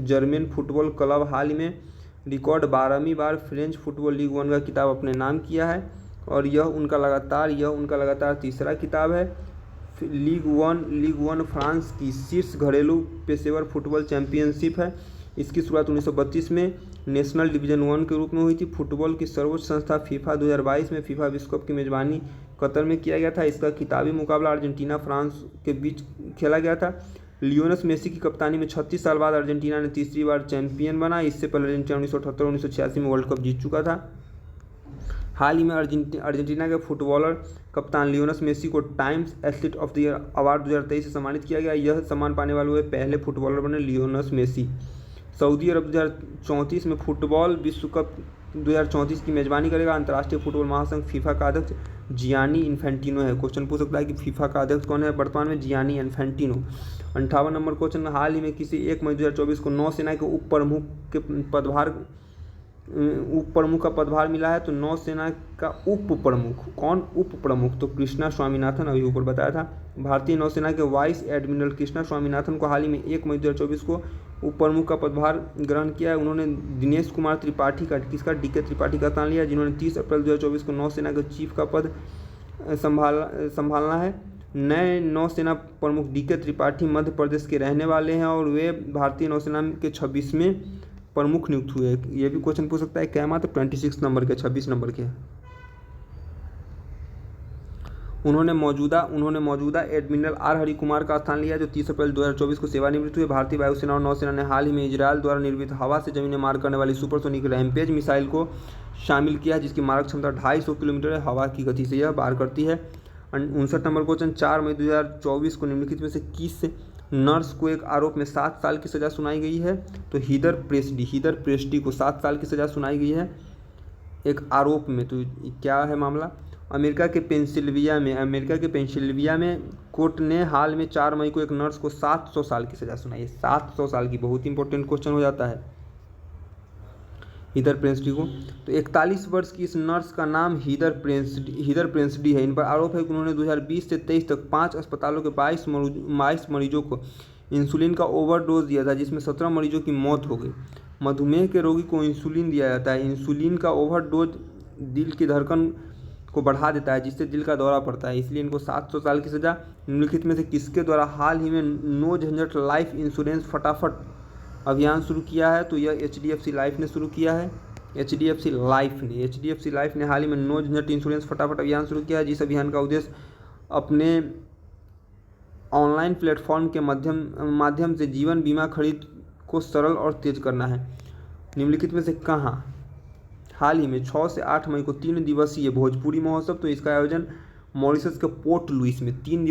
Germain football club हाल ही में रिकॉर्ड 12वीं बार फ्रेंच फुटबॉल लीग 1 का खिताब अपने नाम किया है और यह उनका लगातार तीसरा खिताब है। लीग वन फ्रांस की शीर्ष घरेलू पेशेवर फुटबॉल चैंपियनशिप है। इसकी शुरुआत 1932 में नेशनल डिवीजन 1 के रूप में हुई थी। फुटबॉल की सर्वोच्च संस्था फीफा 2022 में फीफा विश्व कप की मेजबानी कतर में किया गया था। इसका खिताबी मुकाबला अर्जेंटीना फ्रांस के बीच खेला गया था। लियोनेल मेसी की कप्तानी में 36 साल बाद अर्जेंटीना ने तीसरी बार चैंपियन बना। इससे पहले अर्जेंटीना 1978-1986 में वर्ल्ड कप जीत चुका था। हाल ही में अर्जेंटीना के फुटबॉलर कप्तान लियोनेल मेसी को times athlete of the year award 2023 से सम्मानित किया गया। यह सम्मान पाने वाले हुए पहले फुटबॉलर बने लियोनेल मेसी। सऊदी अरब 2034 में फुटबॉल विश्व कप 2034 की मेजबानी करेगा। अंतर्राष्ट्रीय फुटबॉल महासंघ फीफा का अध्यक्ष जियानी इन्फेंटिनो है। क्वेश्चन पूछ सकता है कि फीफा का अध्यक्ष कौन है वर्तमान में? Gianni Infantino. 58 नंबर क्वेश्चन, हाल ही में किसी 1 मई 2024 को नौसेना के उप प्रमुख का पदभार मिला है? तो नौसेना का उप प्रमुख कौन? उप प्रमुख तो कृष्णा स्वामीनाथन, अभी ऊपर बताया था। भारतीय नौसेना के वाइस एडमिरल कृष्णा स्वामीनाथन को हाल ही में 1 मई 2024 को उप प्रमुख का पदभार ग्रहण किया है। उन्होंने दिनेश कुमार त्रिपाठी का DK त्रिपाठी का स्थान लिया, जिन्होंने 30 अप्रैल 2024 को नौसेना के चीफ का पद संभालना है। नए नौसेना प्रमुख DK त्रिपाठी मध्य प्रदेश के रहने वाले हैं और वे भारतीय नौसेना के 26वें प्रमुख नियुक्त हुए। ये भी क्वेश्चन पूछ सकता है। क्या मात्र 26 नंबर के, 26 नंबर के। उन्होंने मौजूदा एडमिरल आर हरिकुमार का स्थान लिया, जो 30 अप्रैल 2024 को सेवानिवृत्त हुए। भारतीय वायुसेना और नौसेना ने हाल ही में इजरायल द्वारा निर्मित हवा से जमीनें मार करने वाली सुपरसोनिक रैम्पेज मिसाइल को शामिल किया है, जिसकी मारक क्षमता 250 किलोमीटर है। हवा की गति से यह वार करती है। 59 नंबर क्वेश्चन, 4 मई 2024 को निम्नलिखित में से किस नर्स को एक आरोप में 7 साल की सज़ा सुनाई गई है? तो हीदर प्रेस्टी को 7 साल की सज़ा सुनाई गई है एक आरोप में। तो क्या है मामला? अमेरिका के पेंसिल्वेनिया में कोर्ट ने हाल में 4 मई को एक नर्स को 700 साल की सज़ा सुनाई है। 700 साल की, बहुत इंपॉर्टेंट क्वेश्चन हो जाता है हीदर प्रेस्टी को। तो 41 वर्ष की इस नर्स का नाम हीदर प्रेस्टी है। इन पर आरोप है कि उन्होंने 2020 से 23 तक 5 अस्पतालों के 22 मरीजों को इंसुलिन का ओवरडोज दिया था, जिसमें 17 मरीजों की मौत हो गई। मधुमेह के रोगी को इंसुलिन दिया जाता है। इंसुलिन का ओवरडोज दिल की धड़कन को बढ़ा देता है, जिससे दिल का दौरा पड़ता है। इसलिए इनको 700 साल की सज़ा। निम्नलिखित में से किसके द्वारा हाल ही में नो झंझट लाइफ इंश्योरेंस फटाफट अभियान शुरू किया है? तो यह HDFC लाइफ ने शुरू किया है। HDFC लाइफ ने हाल ही में नो झंझट इंश्योरेंस फटाफट अभियान शुरू किया है, जिस अभियान का उद्देश्य अपने ऑनलाइन प्लेटफॉर्म के माध्यम से जीवन बीमा खरीद को सरल और तेज करना है। निम्नलिखित में से कहाँ हाल ही में 6 से 8 मई को 3 दिवसीय भोजपुरी महोत्सव? तो इसका आयोजन मॉरिशस के पोर्ट लुइस में 3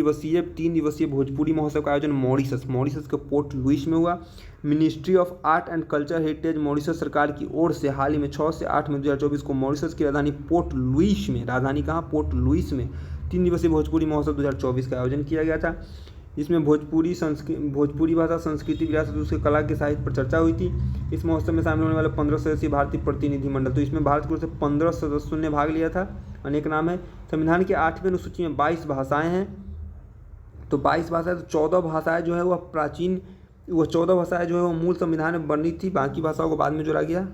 दिवसीय भोजपुरी महोत्सव का आयोजन मॉरिशस के पोर्ट लुइस में हुआ। Ministry of art and culture heritage Mauritius सरकार की ओर से हाल ही में 6 से 8 मई 2024 को मॉरिशस की राजधानी पोर्ट लुइस में 3 दिवसीय भोजपुरी महोत्सव 2024 का आयोजन किया गया था। जिसमें भोजपुरी भाषा, संस्कृति, विरासत, उसके कला के साहित्य पर चर्चा हुई थी। इस महोत्सव में शामिल होने वाले 15 सदस्यीय भारतीय प्रतिनिधिमंडल, तो इसमें भारत की ओर से 15 सदस्यों ने भाग लिया था। अनेक नाम है। संविधान की 8वीं अनुसूची में 22 भाषाएं हैं। तो 22 भाषाएं, तो 14 भाषाएं जो है वह 14 भाषाएं जो है वो मूल संविधान में बनी थी, बाकी भाषाओं को बाद में जोड़ा गया।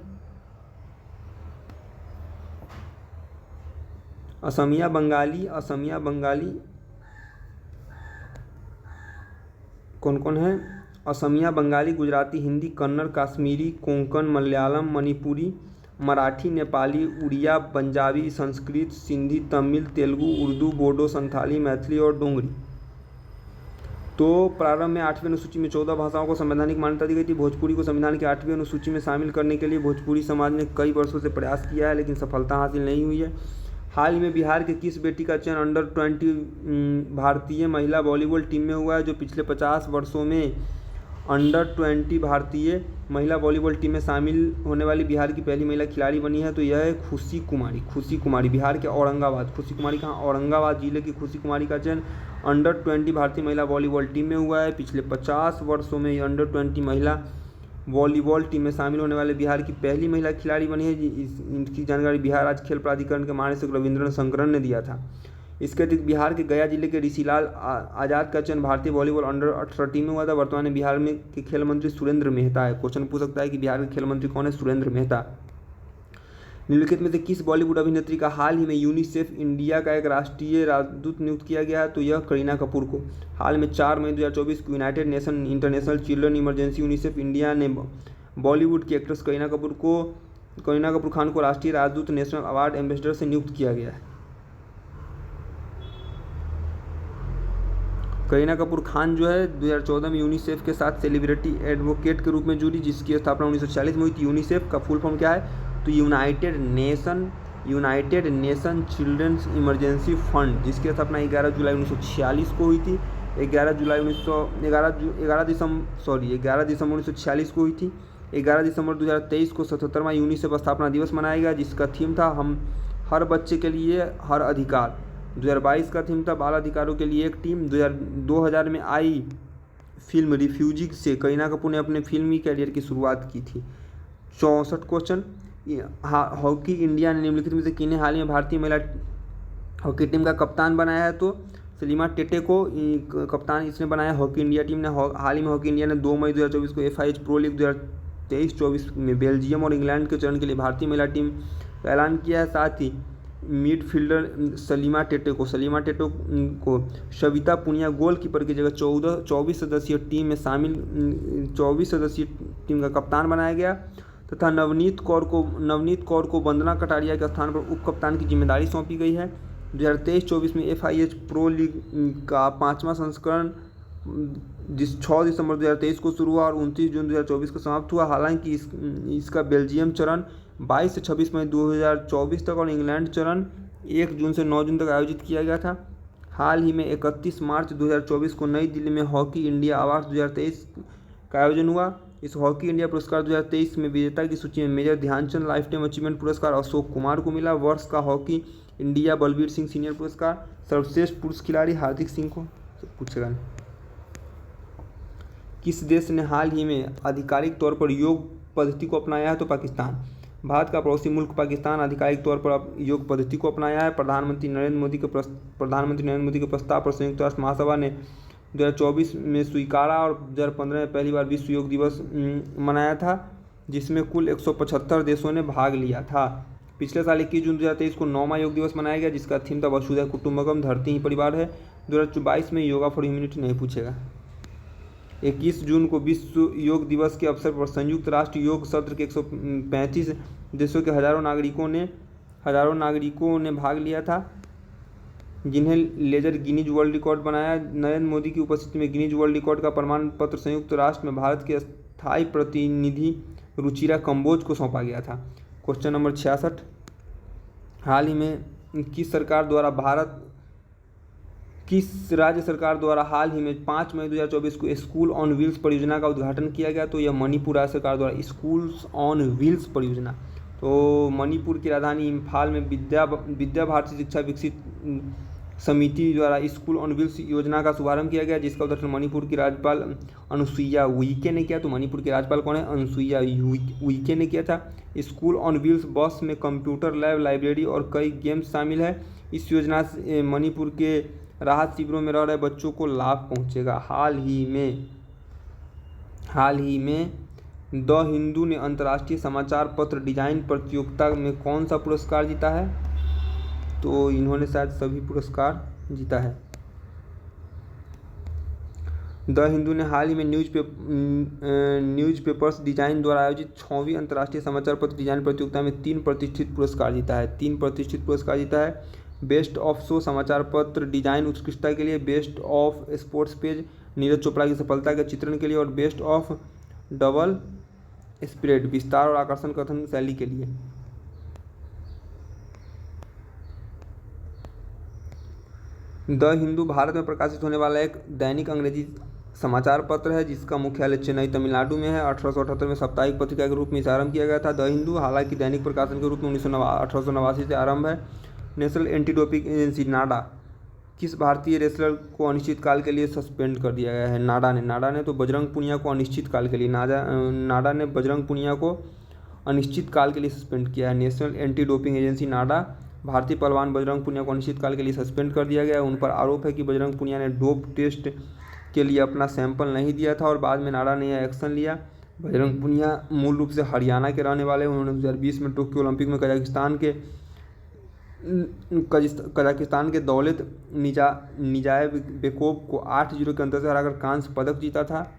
असमिया बंगाली कौन कौन है? असमिया बंगाली, गुजराती, हिंदी, कन्नड़, कश्मीरी, कोंकण, मलयालम, मणिपुरी, मराठी, नेपाली, उड़िया, पंजाबी, संस्कृत, सिंधी, तमिल, तेलुगु, उर्दू, बोडो, संथाली, मैथिली और डोंगरी। तो प्रारंभ में 8वीं अनुसूची में 14 भाषाओं को संवैधानिक मान्यता दी गई थी। भोजपुरी को संविधान की 8वीं अनुसूची में शामिल करने के लिए भोजपुरी समाज ने कई वर्षों से प्रयास किया है, लेकिन सफलता हासिल नहीं हुई है। हाल ही में बिहार के किस बेटी का चयन अंडर 20 भारतीय महिला वॉलीबॉल टीम में हुआ है, जो पिछले 50 वर्षों में अंडर-20 भारतीय महिला वॉलीबॉल टीम में शामिल होने वाली बिहार की पहली महिला खिलाड़ी बनी है, तो यह है खुशी कुमारी। खुशी कुमारी बिहार के औरंगाबाद, खुशी कुमारी कहाँ, औरंगाबाद जिले की खुशी कुमारी का चयन अंडर-20 भारतीय महिला वॉलीबॉल टीम में हुआ है। पिछले 50 वर्षों में ये अंडर-20 महिला वॉलीबॉल टीम में शामिल होने वाले बिहार की पहली महिला खिलाड़ी बनी है। इनकी जानकारी बिहार राज्य खेल प्राधिकरण के महानिदेशक रविंद्रन शंकरन ने दिया था। इसके अतिरिक्त बिहार के गया जिले के ऋषिलाल आजाद का चयन भारतीय वॉलीबॉल अंडर-18 टीम में हुआ था। वर्तमान में बिहार में के खेल मंत्री सुरेंद्र मेहता है। क्वेश्चन पूछ सकता है कि बिहार के खेल मंत्री कौन है, सुरेंद्र मेहता। निम्नलिखित में से किस बॉलीवुड अभिनेत्री का हाल ही में यूनिसेफ इंडिया का एक राष्ट्रीय राजदूत नियुक्त किया गया है, तो यह करीना कपूर को। हाल में 4 मई 2024 को United nation international children emergency UNICEF India ने बॉलीवुड की एक्ट्रेस करीना कपूर खान को राष्ट्रीय राजदूत नेशनल अवार्ड एम्बेसडर से नियुक्त किया गया है। करीना कपूर खान जो है 2014 में यूनिसेफ के साथ सेलिब्रिटी एडवोकेट के रूप में जुड़ी, जिसकी स्थापना 1946 में हुई थी। यूनिसेफ का फुल फॉर्म क्या है, तो United Nation Children's Emergency Fund, जिसकी स्थापना 11 जुलाई 1946 को हुई थी। 11 दिसंबर 1946 को हुई थी। 11 दिसंबर 2023 को 77वां यूनिसेफ स्थापना दिवस मनाया गया, जिसका थीम था हम हर बच्चे के लिए हर अधिकार। 2022 का थीम था बाल अधिकारों के लिए एक टीम। 2000 में आई फिल्म रिफ्यूजी से करीना कपूर ने अपने फिल्मी कैरियर की शुरुआत की थी। 64 क्वेश्चन, हॉकी इंडिया ने निम्नलिखित में से किन्हें हाल ही में भारतीय महिला हॉकी टीम का कप्तान बनाया है, तो सलीमा टेटे को कप्तान इसने बनाया। हॉकी इंडिया टीम ने हाल ही में हॉकी इंडिया ने 2 मई 2024 को FIH प्रो लीग 2023-24 में बेल्जियम और इंग्लैंड के चरण के लिए भारतीय महिला टीम का ऐलान किया है। साथ ही मिडफील्डर सलीमा टेटे को सविता पुनिया गोलकीपर की जगह 24 सदस्यीय टीम में शामिल 24 सदस्यीय टीम का कप्तान बनाया गया, तथा नवनीत कौर को वंदना कटारिया के स्थान पर उप कप्तान की जिम्मेदारी सौंपी गई है। 2023-24 में FIH प्रो लीग का 5वां संस्करण 6 दिसंबर 2023 को शुरू हुआ और 29 जून 2024 को समाप्त हुआ। हालांकि इसका बेल्जियम चरण 22 से 26 मई 2024 तक और इंग्लैंड चरण 1 जून से 9 जून तक आयोजित किया गया था। हाल ही में 31 मार्च 2024 को नई दिल्ली में हॉकी इंडिया अवार्ड 2023 का आयोजन हुआ। इस हॉकी इंडिया पुरस्कार 2023 में विजेता की सूची में major Dhyanchand life time achievement पुरस्कार अशोक कुमार को मिला। वर्ष का hockey India Balbir Singh senior पुरस्कार, सर्वश्रेष्ठ पुरुष खिलाड़ी हार्दिक सिंह को पूछेगा। किस देश ने हाल ही में आधिकारिक तौर पर योग पद्धति को अपनाया है, तो पाकिस्तान। भारत का पड़ोसी मुल्क पाकिस्तान आधिकारिक तौर पर योग पद्धति को अपनाया है। प्रधानमंत्री नरेंद्र मोदी के प्रस्ताव पर संयुक्त राष्ट्र महासभा ने 2024 में स्वीकारा और 2015 में पहली बार विश्व योग दिवस मनाया था, जिसमें कुल 175 देशों ने भाग लिया था। पिछले साल 21 जून 2023 को 9वां योग दिवस मनाया गया, जिसका थीम था वसुधैव कुटुंबकम, धरती ही परिवार है। 2022 में योगा फॉर ह्यूमैनिटी नहीं पूछेगा। 21 जून को विश्व योग दिवस के अवसर पर संयुक्त राष्ट्र योग सत्र के 135 देशों के हजारों नागरिकों ने भाग लिया था, जिन्हें लेजर गिनीज वर्ल्ड रिकॉर्ड बनाया। नरेंद्र मोदी की उपस्थिति में गिनीज वर्ल्ड रिकॉर्ड का प्रमाण पत्र संयुक्त राष्ट्र में भारत के स्थायी प्रतिनिधि रुचिरा कंबोज को सौंपा गया था। क्वेश्चन नंबर 66, हाल ही में किस राज्य सरकार द्वारा हाल ही में 5 मई 2024 को स्कूल ऑन व्हील्स परियोजना का उद्घाटन किया गया, तो यह मणिपुर राज्य सरकार द्वारा स्कूल्स ऑन व्हील्स परियोजना। तो मणिपुर की राजधानी इम्फाल में विद्या भारती शिक्षा विकसित समिति द्वारा स्कूल ऑन व्हील्स योजना का शुभारंभ किया गया, जिसका उद्घाटन मणिपुर की राज्यपाल अनुसुईया उइके ने किया। तो मणिपुर की राज्यपाल कौन है, अनुसुईया उइके ने किया था। स्कूल ऑन व्हील्स बस में कंप्यूटर लैब, लाइब्रेरी और कई गेम्स शामिल है। इस योजना से मणिपुर के राहत शिविरों में रह रहे बच्चों को लाभ पहुंचेगा। हाल ही में द हिंदू ने अंतर्राष्ट्रीय समाचार पत्र डिजाइन प्रतियोगिता में कौन सा पुरस्कार जीता है, तो इन्होंने शायद सभी पुरस्कार जीता है। द हिंदू ने हाल ही में न्यूज़पेपर्स डिजाइन द्वारा आयोजित 6वीं अंतर्राष्ट्रीय समाचार पत्र डिजाइन प्रतियोगिता में 3 प्रतिष्ठित पुरस्कार जीता है। बेस्ट ऑफ शो समाचार पत्र डिजाइन उत्कृष्टता के लिए, best of sports page Neeraj Chopra की सफलता के चित्रण के लिए और बेस्ट ऑफ डबल स्प्रेड विस्तार और आकर्षण कथन शैली के लिए। द हिंदू भारत में प्रकाशित होने वाला एक दैनिक अंग्रेजी समाचार पत्र है जिसका मुख्यालय चेन्नई तमिलनाडु में है। 1878 में साप्ताहिक पत्रिका के रूप में इसे आरंभ किया गया था। द हिंदू हालांकि दैनिक प्रकाशन के रूप में 1889 से आरंभ है। नेशनल एंटी डोपिंग एजेंसी नाडा किस भारतीय रेसलर को अनिश्चितकाल के लिए सस्पेंड कर दिया गया है? नाडा ने तो बजरंग पुनिया को अनिश्चितकाल के लिए नाडा ने बजरंग पुनिया को अनिश्चितकाल के लिए सस्पेंड किया है। नेशनल एंटी डोपिंग एजेंसी नाडा भारतीय पहलवान बजरंग पुनिया को अनिश्चितकाल के लिए सस्पेंड कर दिया गया है। उन पर आरोप है कि बजरंग पुनिया ने डोप टेस्ट के लिए अपना सैंपल नहीं दिया था और बाद में नाडा ने यह एक्शन लिया। बजरंग पुनिया मूल रूप से हरियाणा के रहने वाले। उन्होंने 2020 में टोक्यो ओलंपिक में कजाकिस्तान के दौलत निजायब बेकोव को 8-0 के अंतर से हराकर कांस्य पदक जीता था।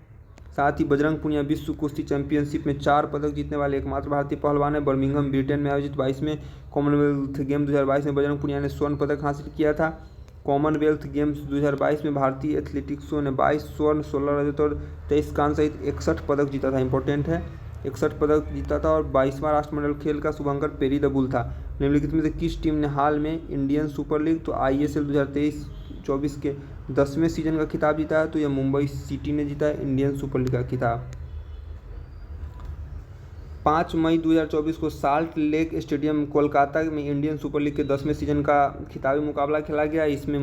साथ ही बजरंग पुनिया विश्व कुश्ती चैंपियनशिप में 4 पदक जीतने वाले एकमात्र भारतीय पहलवान है। बर्मिंघम ब्रिटेन में आयोजित 22वें कॉमनवेल्थ गेम 2022 में बजरंग पुनिया ने स्वर्ण पदक हासिल किया था। कॉमनवेल्थ गेम्स 2022 में भारतीय एथलेटिक्सों ने 22 स्वर्ण, 16 रजत और 23 कांस्य सहित 61 पदक जीता था। इंपॉर्टेंट है, 61 पदक जीता था। और 22वां राष्ट्रमंडल खेल का शुभंकर पेरीदबुल था। निम्नलिखित में से किस टीम ने हाल में इंडियन सुपर लीग तो ISL 2023-24 के 10वें सीजन का खिताब जीता है? तो यह मुंबई सिटी ने जीता है इंडियन सुपर लीग का खिताब। 5 मई 2024 को साल्ट लेक स्टेडियम कोलकाता में इंडियन सुपर लीग के 10वें सीजन का खिताबी मुकाबला खेला गया। इसमें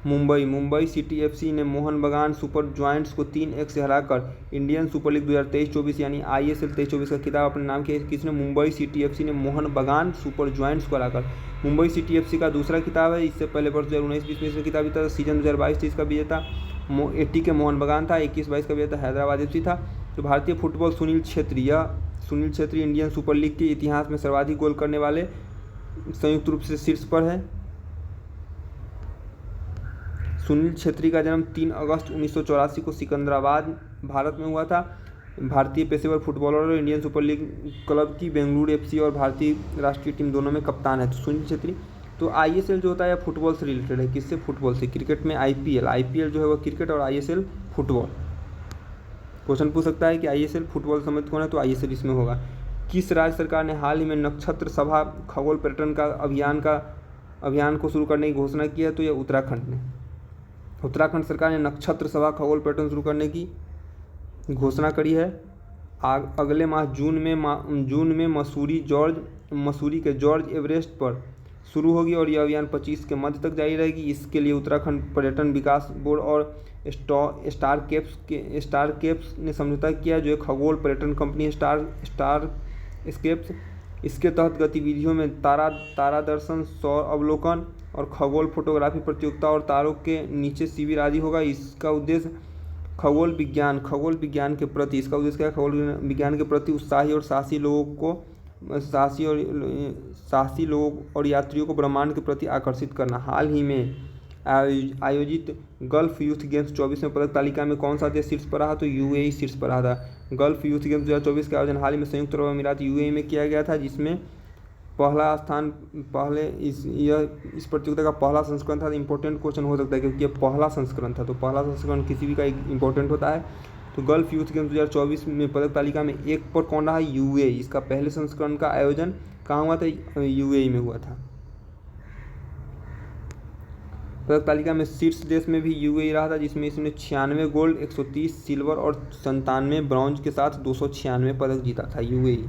मुंबई सिटी FC ने मोहन बगान सुपर जॉयंट्स को 3-1 से हराकर इंडियन सुपर लीग 2023-24 यानी ISL 23-24 का खिताब अपने नाम किया। किसने? मुंबई सिटी FC ने मोहन बगान सुपर जॉयंट्स को हराकर। मुंबई सिटी FC का दूसरा खिताब है। इससे पहले वर्ष 2019-20 में इसमें खिताब जीता था। सीजन 2022-23 का विजेता 80 के मोहन बगान था। 21-22 का विजेता हैदराबाद FC था। तो भारतीय football Sunil Chhetri Indian super league के इतिहास में सर्वाधिक गोल करने वाले संयुक्त रूप से शीर्ष पर है। सुनील छेत्री का जन्म 3 अगस्त 1984 को सिकंदराबाद भारत में हुआ था। भारतीय पेशेवर फुटबॉलर और इंडियन सुपर लीग क्लब की बेंगलुरु FC और भारतीय राष्ट्रीय टीम दोनों में कप्तान है। तो सुनील छेत्री तो ISL जो होता है फुटबॉल से रिलेटेड है। किससे? फुटबॉल से। क्रिकेट में IPL जो है वह क्रिकेट और ISL फुटबॉल। क्वेश्चन पूछ सकता है कि ISL फुटबॉल समझ कौन है? तो ISL इसमें होगा। किस राज्य सरकार ने हाल ही में नक्षत्र सभा खगोल पर्यटन का अभियान को शुरू करने की घोषणा की है? तो यह उत्तराखंड ने। उत्तराखंड सरकार ने नक्षत्र सभा खगोल पर्यटन शुरू करने की घोषणा करी है। अगले माह जून में मसूरी के जॉर्ज एवरेस्ट पर शुरू होगी और यह अभियान 25 के मध्य तक जारी रहेगी। इसके लिए उत्तराखंड पर्यटन विकास बोर्ड और स्टारकेप्स ने समझौता किया, जो एक खगोल पर्यटन कंपनी है स्टारकेप्स। इसके तहत गतिविधियों में तारा दर्शन, सौर अवलोकन और खगोल फोटोग्राफी प्रतियोगिता और तारों के नीचे शिविर आदि होगा। इसका उद्देश्य खगोल विज्ञान के प्रति इसका उद्देश्य क्या है? खगोल विज्ञान के प्रति उत्साही और साहसी लोगों और यात्रियों को ब्रह्मांड के प्रति आकर्षित करना। हाल ही में आयोजित गल्फ यूथ गेम्स 24 में पदक तालिका में कौन सा देश शीर्ष पर रहा? तो UAE शीर्ष पर रहा था। गल्फ यूथ गेम्स 2024 का आयोजन हाल ही में संयुक्त अरब अमीरात UAE में किया गया था, जिसमें इस प्रतियोगिता का पहला संस्करण था। इंपॉर्टेंट क्वेश्चन हो सकता है क्योंकि यह पहला संस्करण था। तो पहला संस्करण किसी भी का इंपॉर्टेंट होता है। तो गल्फ यूथ गेम्स 2024 में पदक तालिका में 1 पर कौन रहा? UAE। इसका पहले संस्करण का आयोजन कहाँ हुआ था? UAE में हुआ था। पदक तालिका में शीर्ष देश में भी UAE रहा था, जिसमें इसने 96 गोल्ड, 130 सिल्वर और 97 ब्रॉन्ज के साथ 296 पदक जीता था UAE।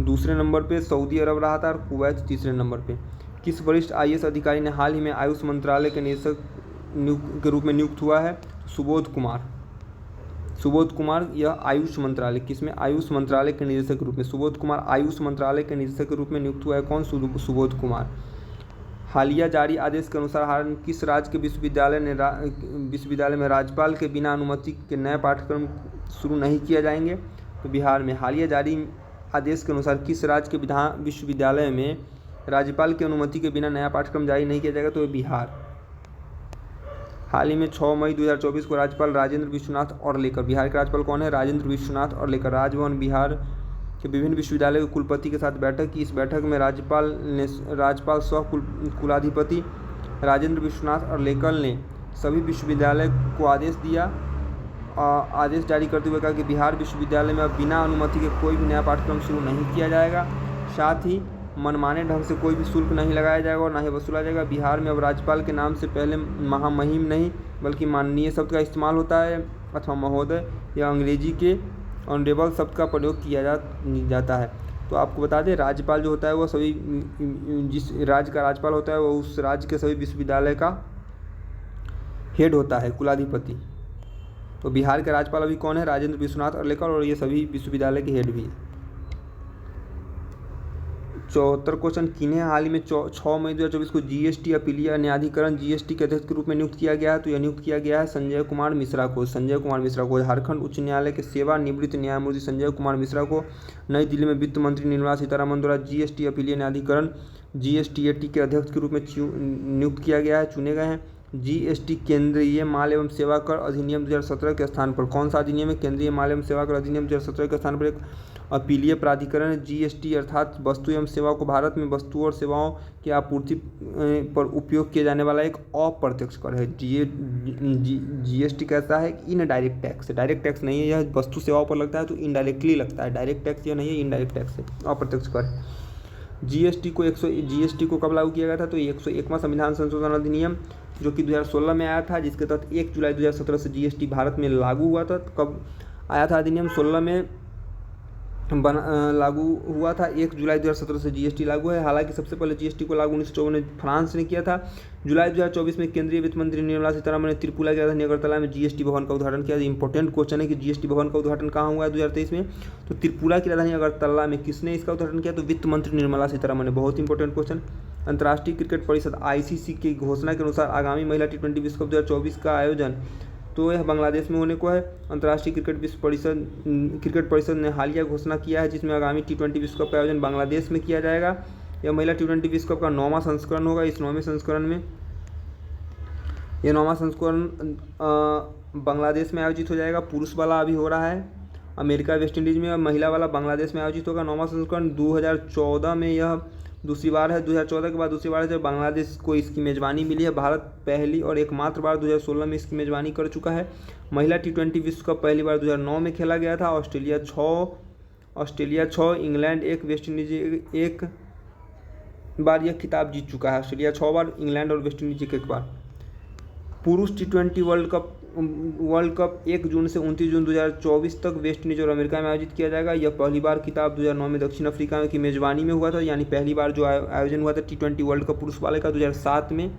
दूसरे नंबर पे सऊदी अरब रहा था और कुवैत तीसरे नंबर पे। किस वरिष्ठ IAS अधिकारी ने हाल ही में आयुष मंत्रालय के निदेशक के रूप में नियुक्त हुआ है? सुबोध कुमार यह आयुष मंत्रालय किसमें? आयुष मंत्रालय के निदेशक के रूप में सुबोध कुमार आयुष मंत्रालय के निदेशक के रूप में नियुक्त हुआ है। कौन? सुबोध कुमार। हालिया जारी आदेश के अनुसार किस राज्य के विश्वविद्यालय में राज्यपाल के बिना अनुमति के नए पाठ्यक्रम शुरू नहीं किए जाएंगे? तो बिहार में। हालिया जारी आदेश के अनुसार किस राज्य के विश्वविद्यालय में राज्यपाल की अनुमति के बिना नया पाठ्यक्रम जारी नहीं किया जाएगा? तो बिहार। हाल ही में 6 मई 2024 को राज्यपाल राजेंद्र विश्वनाथ औरलेकर, बिहार के राज्यपाल कौन है? राजेंद्र विश्वनाथ औरलेकर, राजभवन बिहार के विभिन्न विश्वविद्यालयों के कुलपति के साथ बैठक की। इस बैठक में राज्यपाल सह कुलाधिपति राजेंद्र विश्वनाथ औरलेकर ने सभी विश्वविद्यालय को आदेश जारी करते हुए कहा कि बिहार विश्वविद्यालय में अब बिना अनुमति के कोई भी नया पाठ्यक्रम शुरू नहीं किया जाएगा। साथ ही मनमाने ढंग से कोई भी शुल्क नहीं लगाया जाएगा और ना ही वसूला जाएगा। बिहार में अब राज्यपाल के नाम से पहले महामहिम नहीं बल्कि माननीय शब्द का इस्तेमाल होता है अथवा महोदय या अंग्रेजी के ऑनरेबल शब्द का प्रयोग किया जाता है। तो आपको बता दें, राज्यपाल जो होता है वो सभी जिस राज्य का राज्यपाल होता है वो उस राज्य के सभी विश्वविद्यालय का हेड होता है, कुलाधिपति। तो बिहार के राज्यपाल अभी कौन है? राजेंद्र विश्वनाथ अर्लेकर, और ये सभी विश्वविद्यालय के हेड भी है। 74 क्वेश्चन, किन्हें हाल ही में 6 मई 2024 को जीएसटी अपीलीय न्यायाधिकरण जीएसटी के अध्यक्ष के रूप में नियुक्त किया गया है? तो यह नियुक्त किया गया है संजय कुमार मिश्रा को। झारखंड उच्च न्यायालय के सेवानिवृत्त न्यायमूर्ति संजय कुमार मिश्रा को नई दिल्ली में वित्त मंत्री निर्मला सीतारमण द्वारा जीएसटी अपीलीय न्यायाधिकरण जीएसटीएटी के अध्यक्ष के रूप में नियुक्त किया गया है, चुने गए हैं। जीएसटी केंद्रीय माल एवं सेवा कर अधिनियम 2017 के स्थान पर कौन सा अधिनियम है? केंद्रीय माल एवं सेवा कर अधिनियम 2017 के स्थान पर एक अपीलीय प्राधिकरण है। जीएसटी अर्थात वस्तु एवं सेवा को भारत में वस्तु और सेवाओं की आपूर्ति पर उपयोग किया जाने वाला एक अप्रत्यक्ष कर है। जीएसटी कैसा है? इनडायरेक्ट टैक्स है, डायरेक्ट टैक्स नहीं है। यह वस्तु सेवाओं पर लगता है तो इनडायरेक्टली लगता है, डायरेक्ट टैक्स यह नहीं है, इनडायरेक्ट टैक्स है, अप्रत्यक्ष कर है। जीएसटी को कब लागू किया गया था? तो 101वां संविधान संशोधन अधिनियम जो कि 2016 में आया था, जिसके तहत 1 जुलाई 2017 से जीएसटी भारत में लागू हुआ था। कब आया था अधिनियम? 16 में लागू हुआ था। 1 जुलाई 2017 से जीएसटी लागू है। हालांकि सबसे पहले जीएसटी को लागू 1954 में फ्रांस ने किया था। जुलाई 2024 में केंद्रीय वित्त मंत्री निर्मला सीतारमण ने त्रिपुरा की राजधानी अगरतला में जीएसटी भवन का उद्घाटन किया। इंपॉर्टेंट क्वेश्चन है कि जीएसटी भवन का उद्घाटन कहाँ हुआ है 2023 में? तो त्रिपुरा की राजधानी अगरतला में। किसने इसका उद्घाटन किया? तो वित्त मंत्री निर्मला सीतारमण ने। बहुत इंपॉर्टेंट क्वेश्चन। अंतर्राष्ट्रीय क्रिकेट परिषद आईसीसी की घोषणा के अनुसार आगामी महिला T20 विश्व कप 2024 का आयोजन तो यह बांग्लादेश में होने को है। अंतर्राष्ट्रीय क्रिकेट परिषद ने हालिया घोषणा किया है जिसमें आगामी T20 विश्व कप का आयोजन बांग्लादेश में किया जाएगा। यह महिला T20 विश्व कप का 9वां संस्करण होगा। इस 9वें संस्करण में यह 9वां संस्करण बांग्लादेश में आयोजित हो जाएगा। पुरुष वाला अभी हो रहा है अमेरिका वेस्ट इंडीज़ में, और महिला वाला बांग्लादेश में आयोजित होगा। 9वां संस्करण 2014 में यह दूसरी बार है। 2014 के बाद दूसरी बार है जब बांग्लादेश को इसकी मेज़बानी मिली है। भारत पहली और एकमात्र बार 2016 में इसकी मेज़बानी कर चुका है। महिला T20 विश्व कप पहली बार 2009 में खेला गया था। ऑस्ट्रेलिया 6, इंग्लैंड 1, वेस्ट इंडीज 1 बार यह खिताब जीत चुका है। ऑस्ट्रेलिया 6 बार, इंग्लैंड और वेस्ट इंडीज 1 बार। पुरुष T20 वर्ल्ड कप 1 जून से 29 जून 2024 तक वेस्ट इंडीज और अमेरिका में आयोजित किया जाएगा। यह पहली बार खिताब 2009 में दक्षिण अफ्रीका की मेज़बानी में हुआ था, यानी पहली बार जो आयोजन हुआ था T20 वर्ल्ड कप पुरुष वाले का 2007 में।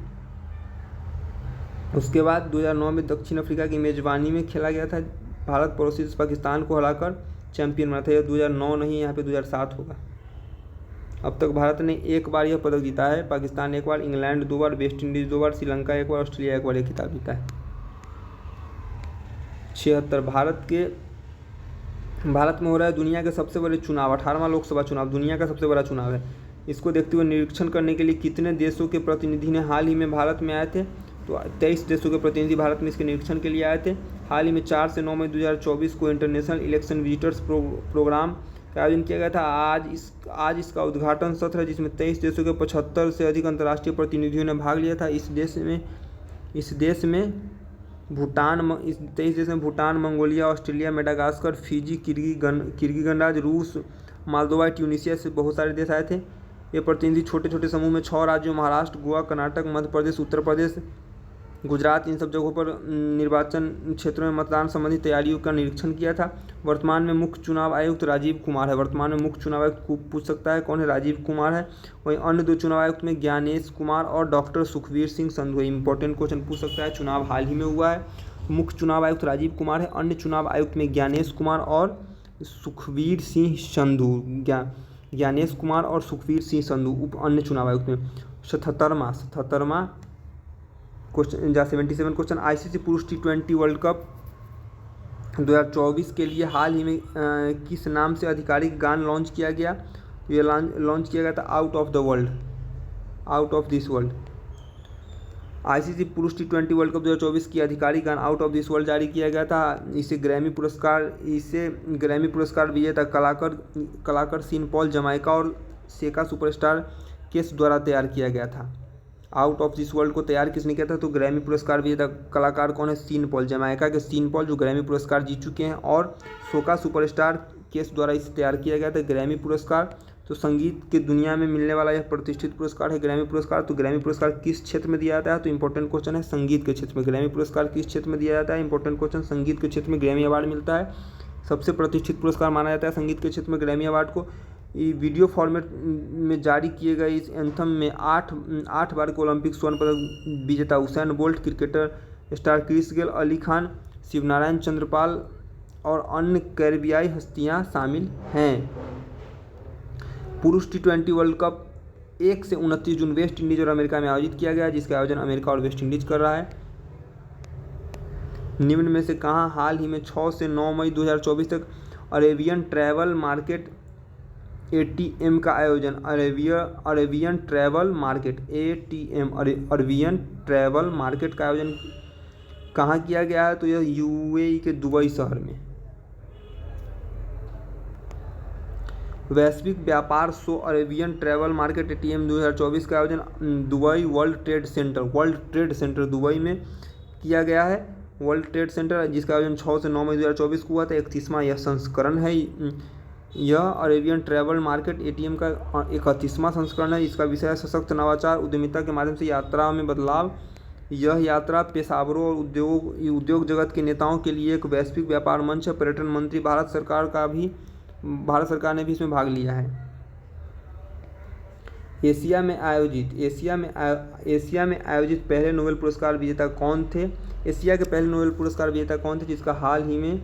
उसके बाद 2009 में दक्षिण अफ्रीका की मेज़बानी में खेला गया था। भारत पड़ोसी पाकिस्तान को हराकर चैंपियन बना था। यह 2009 नहीं, यहाँ पे 2007 होगा। अब तक भारत ने 1 बार यह पदक जीता है, पाकिस्तान 1 बार, इंग्लैंड 2 बार, वेस्ट इंडीज़ 2 बार, श्रीलंका 1 बार, ऑस्ट्रेलिया 1 बार यह खिताब जीता है। 76 भारत में हो रहा है दुनिया के सबसे बड़े चुनाव, 18वां लोकसभा चुनाव दुनिया का सबसे बड़ा चुनाव है। इसको देखते हुए निरीक्षण करने के लिए कितने देशों के प्रतिनिधि ने हाल ही में भारत में आए थे? तो 23 देशों के प्रतिनिधि भारत में इसके निरीक्षण के लिए आए थे। हाल ही में 4 से 9 मई 2024 को इंटरनेशनल इलेक्शन विजिटर्स प्रोग्राम का आयोजन किया गया था। आज इसका उद्घाटन सत्र है जिसमें 23 देशों के 75 से अधिक अंतर्राष्ट्रीय प्रतिनिधियों ने भाग लिया था। इस देश में Bhutan, Mongolia, Australia, Madagascar, Fiji, Kyrgyzstan राज्य, रूस, मालदोवा, ट्यूनीशिया से बहुत सारे देश आए थे। ये प्रतिनिधि छोटे छोटे समूह में 6 राज्यों महाराष्ट्र, गोवा, कर्नाटक, मध्य प्रदेश, उत्तर प्रदेश, गुजरात, इन सब जगहों पर निर्वाचन क्षेत्रों में मतदान संबंधी तैयारियों का निरीक्षण किया था। वर्तमान में मुख्य चुनाव आयुक्त राजीव कुमार है। वर्तमान में मुख्य चुनाव आयुक्त पूछ सकता है कौन है? राजीव कुमार है। वहीं अन्य 2 चुनाव आयुक्त में ज्ञानेश कुमार और doctor Sukhbir Singh Sandhu. Important question पूछ सकता है, चुनाव हाल ही में हुआ है। मुख्य चुनाव आयुक्त राजीव कुमार है। अन्य चुनाव आयुक्त में ज्ञानेश कुमार और सुखवीर सिंह संधू। ज्ञानेश कुमार और सुखवीर सिंह संधू उप अन्य चुनाव आयुक्त में। 77वां क्वेश्चन 77 क्वेश्चन, आईसीसी पुरुष T20 वर्ल्ड कप 2024 के लिए हाल ही में किस नाम से आधिकारिक गान लॉन्च किया गया? ये लॉन्च किया गया था out of this world. ICC पुरुष T20 वर्ल्ड कप 2024 की आधिकारिक गान आउट ऑफ दिस वर्ल्ड जारी किया गया था। इसे ग्रैमी पुरस्कार विजेता कलाकार सीन पॉल जमाइका और सेका सुपरस्टार केस द्वारा तैयार किया गया था। आउट ऑफ दिस वर्ल्ड को तैयार किसने किया था? तो ग्रैमी पुरस्कार विजेता कलाकार कौन है? सीन पॉल, जमाइका के सीन पॉल जो ग्रैमी पुरस्कार जीत चुके हैं, और सोका सुपरस्टार केस द्वारा इसे तैयार किया गया था। ग्रैमी पुरस्कार तो संगीत की दुनिया में मिलने वाला यह प्रतिष्ठित पुरस्कार है ग्रैमी पुरस्कार। तो ग्रैमी पुरस्कार किस क्षेत्र में दिया जाता है? तो इंपॉर्टेंट क्वेश्चन है, संगीत के क्षेत्र में। ग्रैमी पुरस्कार किस क्षेत्र में दिया जाता है? इंपॉर्टेंट क्वेश्चन, संगीत के क्षेत्र में ग्रैमी अवार्ड मिलता है। सबसे प्रतिष्ठित पुरस्कार माना जाता है संगीत के क्षेत्र में ग्रैमी अवार्ड को। वीडियो फॉर्मेट में जारी किए गए इस एंथम में 8 बार के ओलंपिक स्वर्ण पदक विजेता Usain Bolt, cricketer star Chris Gayle, Ali Khan, Shivnarine Chanderpaul और अन्य कैरिबियाई हस्तियां शामिल हैं। पुरुष T20 वर्ल्ड कप 1 से 29 जून वेस्ट इंडीज और अमेरिका में आयोजित किया गया, जिसका आयोजन अमेरिका और वेस्ट इंडीज कर रहा है। निम्न में से कहाँ हाल ही में 6 से 9 मई 2024 तक अरेबियन ट्रैवल मार्केट ATM का आयोजन Arabian travel market ATM Arabian travel market का आयोजन कहाँ किया गया है? तो यह UAE के दुबई शहर में। वैश्विक व्यापार show Arabian travel market ATM 2024 का आयोजन Dubai world trade centre Dubai में किया गया है। वर्ल्ड ट्रेड सेंटर, जिसका आयोजन 6 से 9 मई 2024 को हुआ था। 31वां यह संस्करण है। यह अरेबियन ट्रैवल मार्केट ATM का 31वां संस्करण है। इसका विषय है सशक्त नवाचार, उद्यमिता के माध्यम से यात्रा में बदलाव। यह यात्रा पेशेवरों और उद्योग जगत के नेताओं के लिए एक वैश्विक व्यापार मंच है। पर्यटन मंत्री भारत सरकार ने भी इसमें भाग लिया है। एशिया में आयोजित पहले नोबेल पुरस्कार विजेता कौन थे? एशिया के पहले नोबेल पुरस्कार विजेता कौन थे, जिसका हाल ही में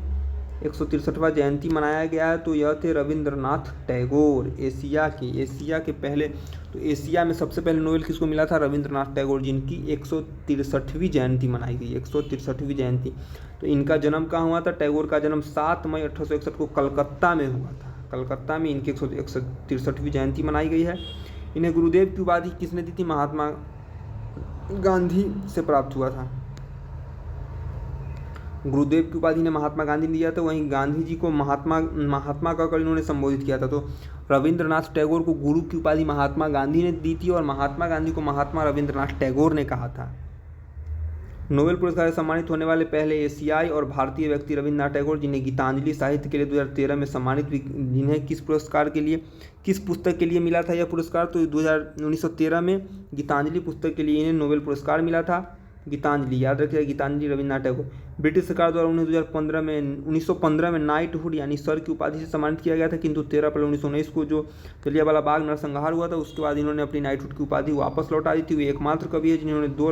163वां जयंती मनाया गया है? तो यह थे रविंद्रनाथ टैगोर। एशिया के पहले, तो एशिया में सबसे पहले नोबेल किसको मिला था? रविंद्रनाथ टैगोर, जिनकी 163वीं जयंती मनाई गई। 163वीं जयंती। तो इनका जन्म कहाँ हुआ था? टैगोर का जन्म 7 मई 1861 को कलकत्ता में हुआ था। कलकत्ता में इनकी 163वीं जयंती मनाई गई है। इन्हें गुरुदेव की उपाधि किसने दी थी? महात्मा गांधी से प्राप्त हुआ था। गुरुदेव की उपाधि ने महात्मा गांधी ने दिया था। वहीं गांधी जी को महात्मा कहकर इन्होंने संबोधित किया था। तो रविंद्रनाथ टैगोर को गुरु की उपाधि महात्मा गांधी ने दी थी और महात्मा गांधी को महात्मा रविंद्रनाथ टैगोर ने कहा था। नोबेल पुरस्कार से सम्मानित होने वाले पहले एशियाई और भारतीय व्यक्ति रविंद्रनाथ टैगोर, जिन्हें गीतांजलि साहित्य के लिए 2013 में सम्मानित, जिन्हें किस पुस्तक के लिए मिला था यह पुरस्कार? तो 1913 में गीतांजलि पुस्तक के लिए इन्हें नोबेल पुरस्कार मिला था। गीतांजलि याद रखिएगा, गीतांजलि रविंद्रनाथ टैगोर। ब्रिटिश सरकार द्वारा उन्हें 1915 में नाइटहुड यानी सर की उपाधि से सम्मानित किया गया था, किंतु 13 अप्रैल 1919 को जो जलियांवाला बाग नरसंहार हुआ था, उसके बाद इन्होंने अपनी नाइटहुड की उपाधि वापस लौटा दी थी। वे एकमात्र कवि है जिन्होंने दो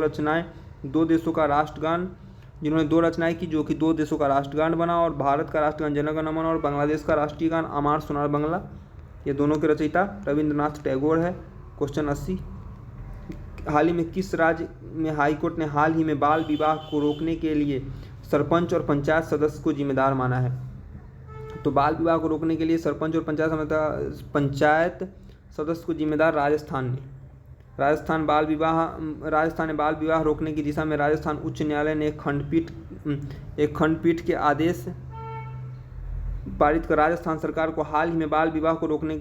रचनाएं की, जो कि 2 देशों का राष्ट्रगान बना, और भारत का राष्ट्रगान जन गण मन और बांग्लादेश का राष्ट्रीय गान अमार सोनार बांग्ला, ये दोनों के रचयिता रविंद्रनाथ टैगोर है। क्वेश्चन 80, हाल ही में किस राज्य में हाईकोर्ट ने हाल ही में बाल विवाह को रोकने के लिए सरपंच और पंचायत सदस्य को जिम्मेदार माना है? तो बाल विवाह को रोकने के लिए सरपंच और पंचायत सदस्य को जिम्मेदार राजस्थान ने बाल विवाह रोकने की दिशा में राजस्थान उच्च न्यायालय ने एक खंडपीठ के आदेश पारित कर राजस्थान सरकार को हाल ही में बाल विवाह को रोकने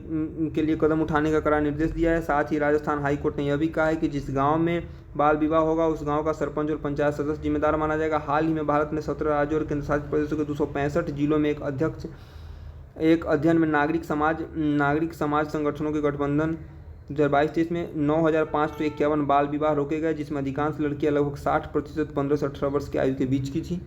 के लिए कदम उठाने का कड़ा निर्देश दिया है। साथ ही राजस्थान हाई कोर्ट ने यह भी कहा है कि जिस गांव में बाल विवाह होगा उस गांव का सरपंच और पंचायत सदस्य जिम्मेदार माना जाएगा। हाल ही में भारत ने 17 राज्यों और केंद्र शासित प्रदेशों के 265 जिलों में एक अध्ययन में नागरिक समाज संगठनों के गठबंधन 2022-23 में 9,551 बाल विवाह रोके गए, जिसमें अधिकांश लड़कियां लगभग 60% 15 से 18 वर्ष की आयु के बीच की थी।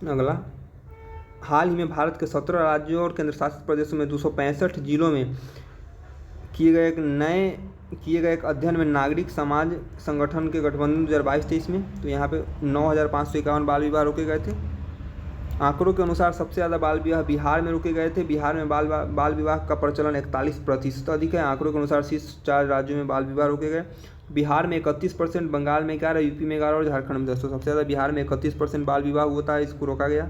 अगला, हाल ही में भारत के 17 राज्यों और केंद्र शासित प्रदेशों में 265 जिलों में किए गए एक अध्ययन में नागरिक समाज संगठन के गठबंधन 2022-23 में, तो यहाँ पे 9,551 बाल विवाह रोके गए थे। आंकड़ों के अनुसार सबसे ज़्यादा बाल विवाह बिहार में रोके गए थे। बिहार में बाल विवाह का प्रचलन 41% अधिक है। आंकड़ों के अनुसार शीर्ष 4 राज्यों में बाल विवाह रोके गए। बिहार में 31%, बंगाल में 11%, यूपी में 11% और झारखंड में 10%। सबसे ज़्यादा बिहार में 31% बाल विवाह हुआ था, इसको रोका गया।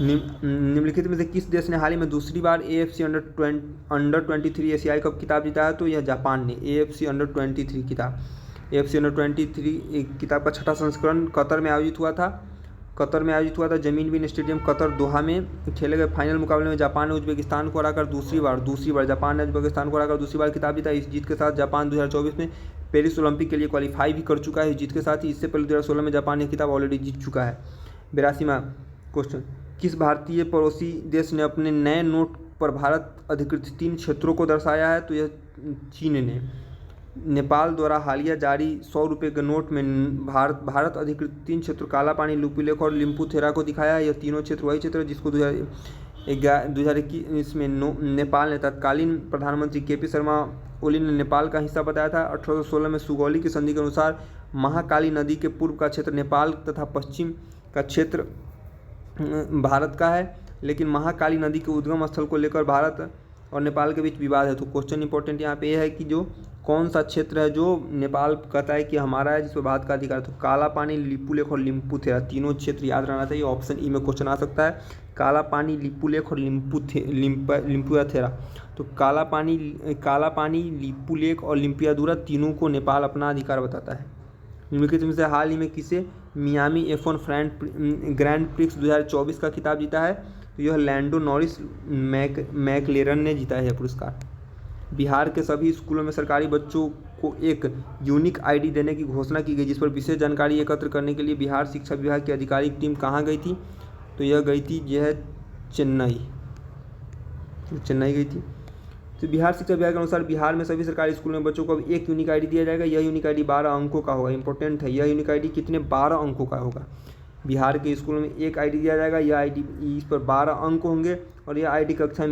निम्नलिखित में से किस देश ने हाल ही में दूसरी बार AFC अंडर 23 एशियाई कप खिताब जीता है? तो यह जापान ने AFC अंडर 23 खिताब का 6ठा संस्करण कतर में आयोजित हुआ था। कतर में आयोजित हुआ था। जमीन बिन स्टेडियम कतर दोहा में खेले गए फाइनल मुकाबले में जापान ने उज्बेकिस्तान को हराकर दूसरी बार जापान ने उज्बेकिस्तान को हराकर दूसरी बार खिताब जीता। इस जीत के साथ जापान 2024 में पेरिस ओलंपिक के लिए क्वालिफाई भी कर चुका है। इस जीत के साथ ही इससे पहले 2016 में जापान ने खिताब ऑलरेडी जीत चुका है। 82वां क्वेश्चन, किस भारतीय पड़ोसी देश ने अपने नए नोट पर भारत अधिकृत 3 क्षेत्रों को दर्शाया है? तो यह चीन ने। नेपाल द्वारा हालिया जारी 100 रुपये के नोट में भारत अधिकृत 3 क्षेत्र काला पानी, लिपुलेख और लिम्पुथेरा को दिखाया है। यह तीनों क्षेत्र वही क्षेत्र है जिसको 2021 में नेपाल ने तत्कालीन प्रधानमंत्री KP शर्मा ओली ने नेपाल का हिस्सा बताया था। 1816 में सुगौली की संधि के अनुसार महाकाली नदी के पूर्व का क्षेत्र नेपाल तथा पश्चिम का क्षेत्र भारत का है, लेकिन महाकाली नदी के उद्गम स्थल को लेकर भारत और नेपाल के बीच विवाद है। तो क्वेश्चन इंपॉर्टेंट यहाँ पे यह है कि जो कौन सा क्षेत्र है जो नेपाल कहता है कि हमारा है, जिस पर भारत का अधिकार है। तो काला पानी, लिपुलेख और लिम्पुथेरा तीनों क्षेत्र याद रहना चाहिए। ऑप्शन ई में क्वेश्चन आ सकता है, काला पानी, लिपुलेख और लिम्पुथेरा। तो काला पानी, लिपुलेख और लिम्पियादुरा तीनों को नेपाल अपना अधिकार बताता है। निम्नलिखित में से हाल ही में किसे मियामी F1 ग्रैंड प्रिक्स 2024 का खिताब जीता है? तो यह लैंडो नॉरिस मैकलेरन ने जीता है यह पुरस्कार। बिहार के सभी स्कूलों में सरकारी बच्चों को एक यूनिक आईडी देने की घोषणा की गई, जिस पर विशेष जानकारी एकत्र करने के लिए बिहार शिक्षा विभाग की आधिकारिक टीम कहाँ गई थी? तो यह गई थी चेन्नई गई थी। तो बिहार शिक्षा विभाग के अनुसार बिहार में सभी सरकारी स्कूलों में बच्चों को अब एक यूनिक आईडी दिया जाएगा। यह यूनिक आईडी 12 अंकों का होगा। इंपॉर्टेंट है, यह यूनिक आईडी कितने 12 अंकों का होगा। बिहार के स्कूलों में एक आईडी दिया जाएगा। यह आईडी, इस पर 12 अंक होंगे और यह आईडी कक्षा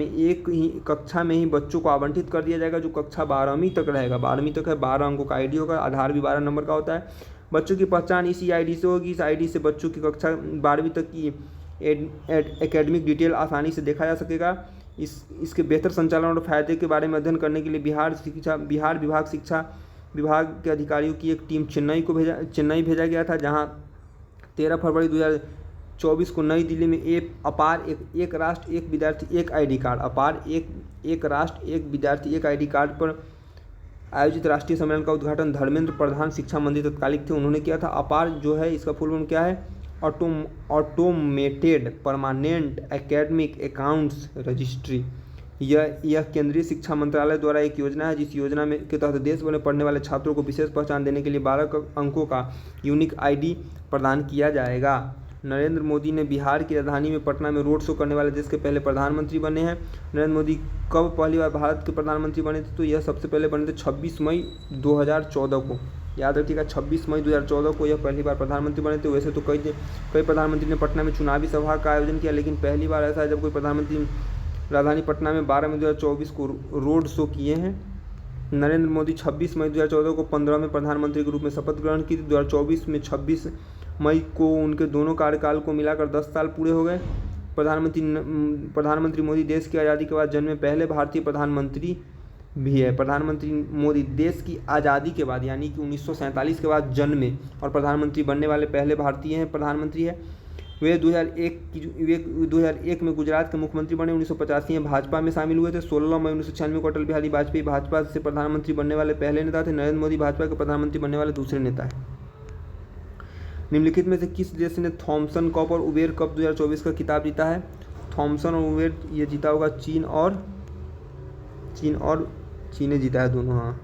में ही बच्चों को आवंटित कर दिया जाएगा, जो कक्षा 12वीं तक रहेगा। 12वीं तक है, 12 अंकों का आईडी होगा। आधार भी 12 नंबर का होता है। बच्चों की पहचान इसी आईडी से होगी। इस आईडी से बच्चों की कक्षा 12वीं तक की एकेडमिक डिटेल आसानी से देखा जा सकेगा। इसके बेहतर संचालन और फायदे के बारे में अध्ययन करने के लिए बिहार विभाग शिक्षा विभाग के अधिकारियों की एक टीम चेन्नई भेजा गया था, जहां 13 फरवरी 2024 को नई दिल्ली में एक राष्ट्र एक विद्यार्थी एक आईडी कार्ड एक राष्ट्र एक विद्यार्थी एक आईडी कार्ड पर आयोजित राष्ट्रीय सम्मेलन का उद्घाटन धर्मेंद्र प्रधान शिक्षा मंत्री तत्कालिक थे, उन्होंने किया था। अपार जो है इसका फुल फॉर्म क्या है? Automated permanent academic accounts registry. यह केंद्रीय शिक्षा मंत्रालय द्वारा एक योजना है, जिस योजना में के तहत देश भर में पढ़ने वाले छात्रों को विशेष पहचान देने के लिए 12 अंकों का यूनिक आईडी प्रदान किया जाएगा। नरेंद्र मोदी ने बिहार की राजधानी में पटना में रोड शो करने वाले देश के पहले प्रधानमंत्री बने हैं। नरेंद्र मोदी कब पहली बार भारत के प्रधानमंत्री बने थे? तो यह सबसे पहले बने थे 26 मई 2014 को। याद रखिएगा, 26 मई 2014 को यह पहली बार प्रधानमंत्री बने थे। वैसे तो कई प्रधानमंत्री ने पटना में चुनावी सभा का आयोजन किया, लेकिन पहली बार ऐसा है जब कोई प्रधानमंत्री राजधानी पटना में 12 मई 2024 को रोड शो किए हैं। नरेंद्र मोदी 26 मई 2014 को 15वें प्रधानमंत्री के रूप में शपथ ग्रहण की थी। 2024 में 26 मई को उनके दोनों कार्यकाल को मिलाकर 10 साल पूरे हो गए। प्रधानमंत्री मोदी देश की आज़ादी के बाद जन्मे पहले भारतीय प्रधानमंत्री भी है। प्रधानमंत्री मोदी देश की आज़ादी के बाद यानी कि 1947 के बाद जन्मे और प्रधानमंत्री बनने वाले पहले भारतीय प्रधानमंत्री है। वे 2001 में गुजरात के मुख्यमंत्री बने। 1985 में भाजपा में शामिल हुए थे। 16 मई 1996 को अटल बिहारी वाजपेयी भाजपा से प्रधानमंत्री बनने वाले पहले नेता थे। नरेंद्र मोदी भाजपा के प्रधानमंत्री बनने वाले दूसरे नेता हैं। निम्नलिखित में से किस देश ने थॉमसन कप और उबेर कप 2024 का खिताब जीता है? थॉमसन और उबेर ये जीता होगा चीन ने जीता है दोनों। हाँ,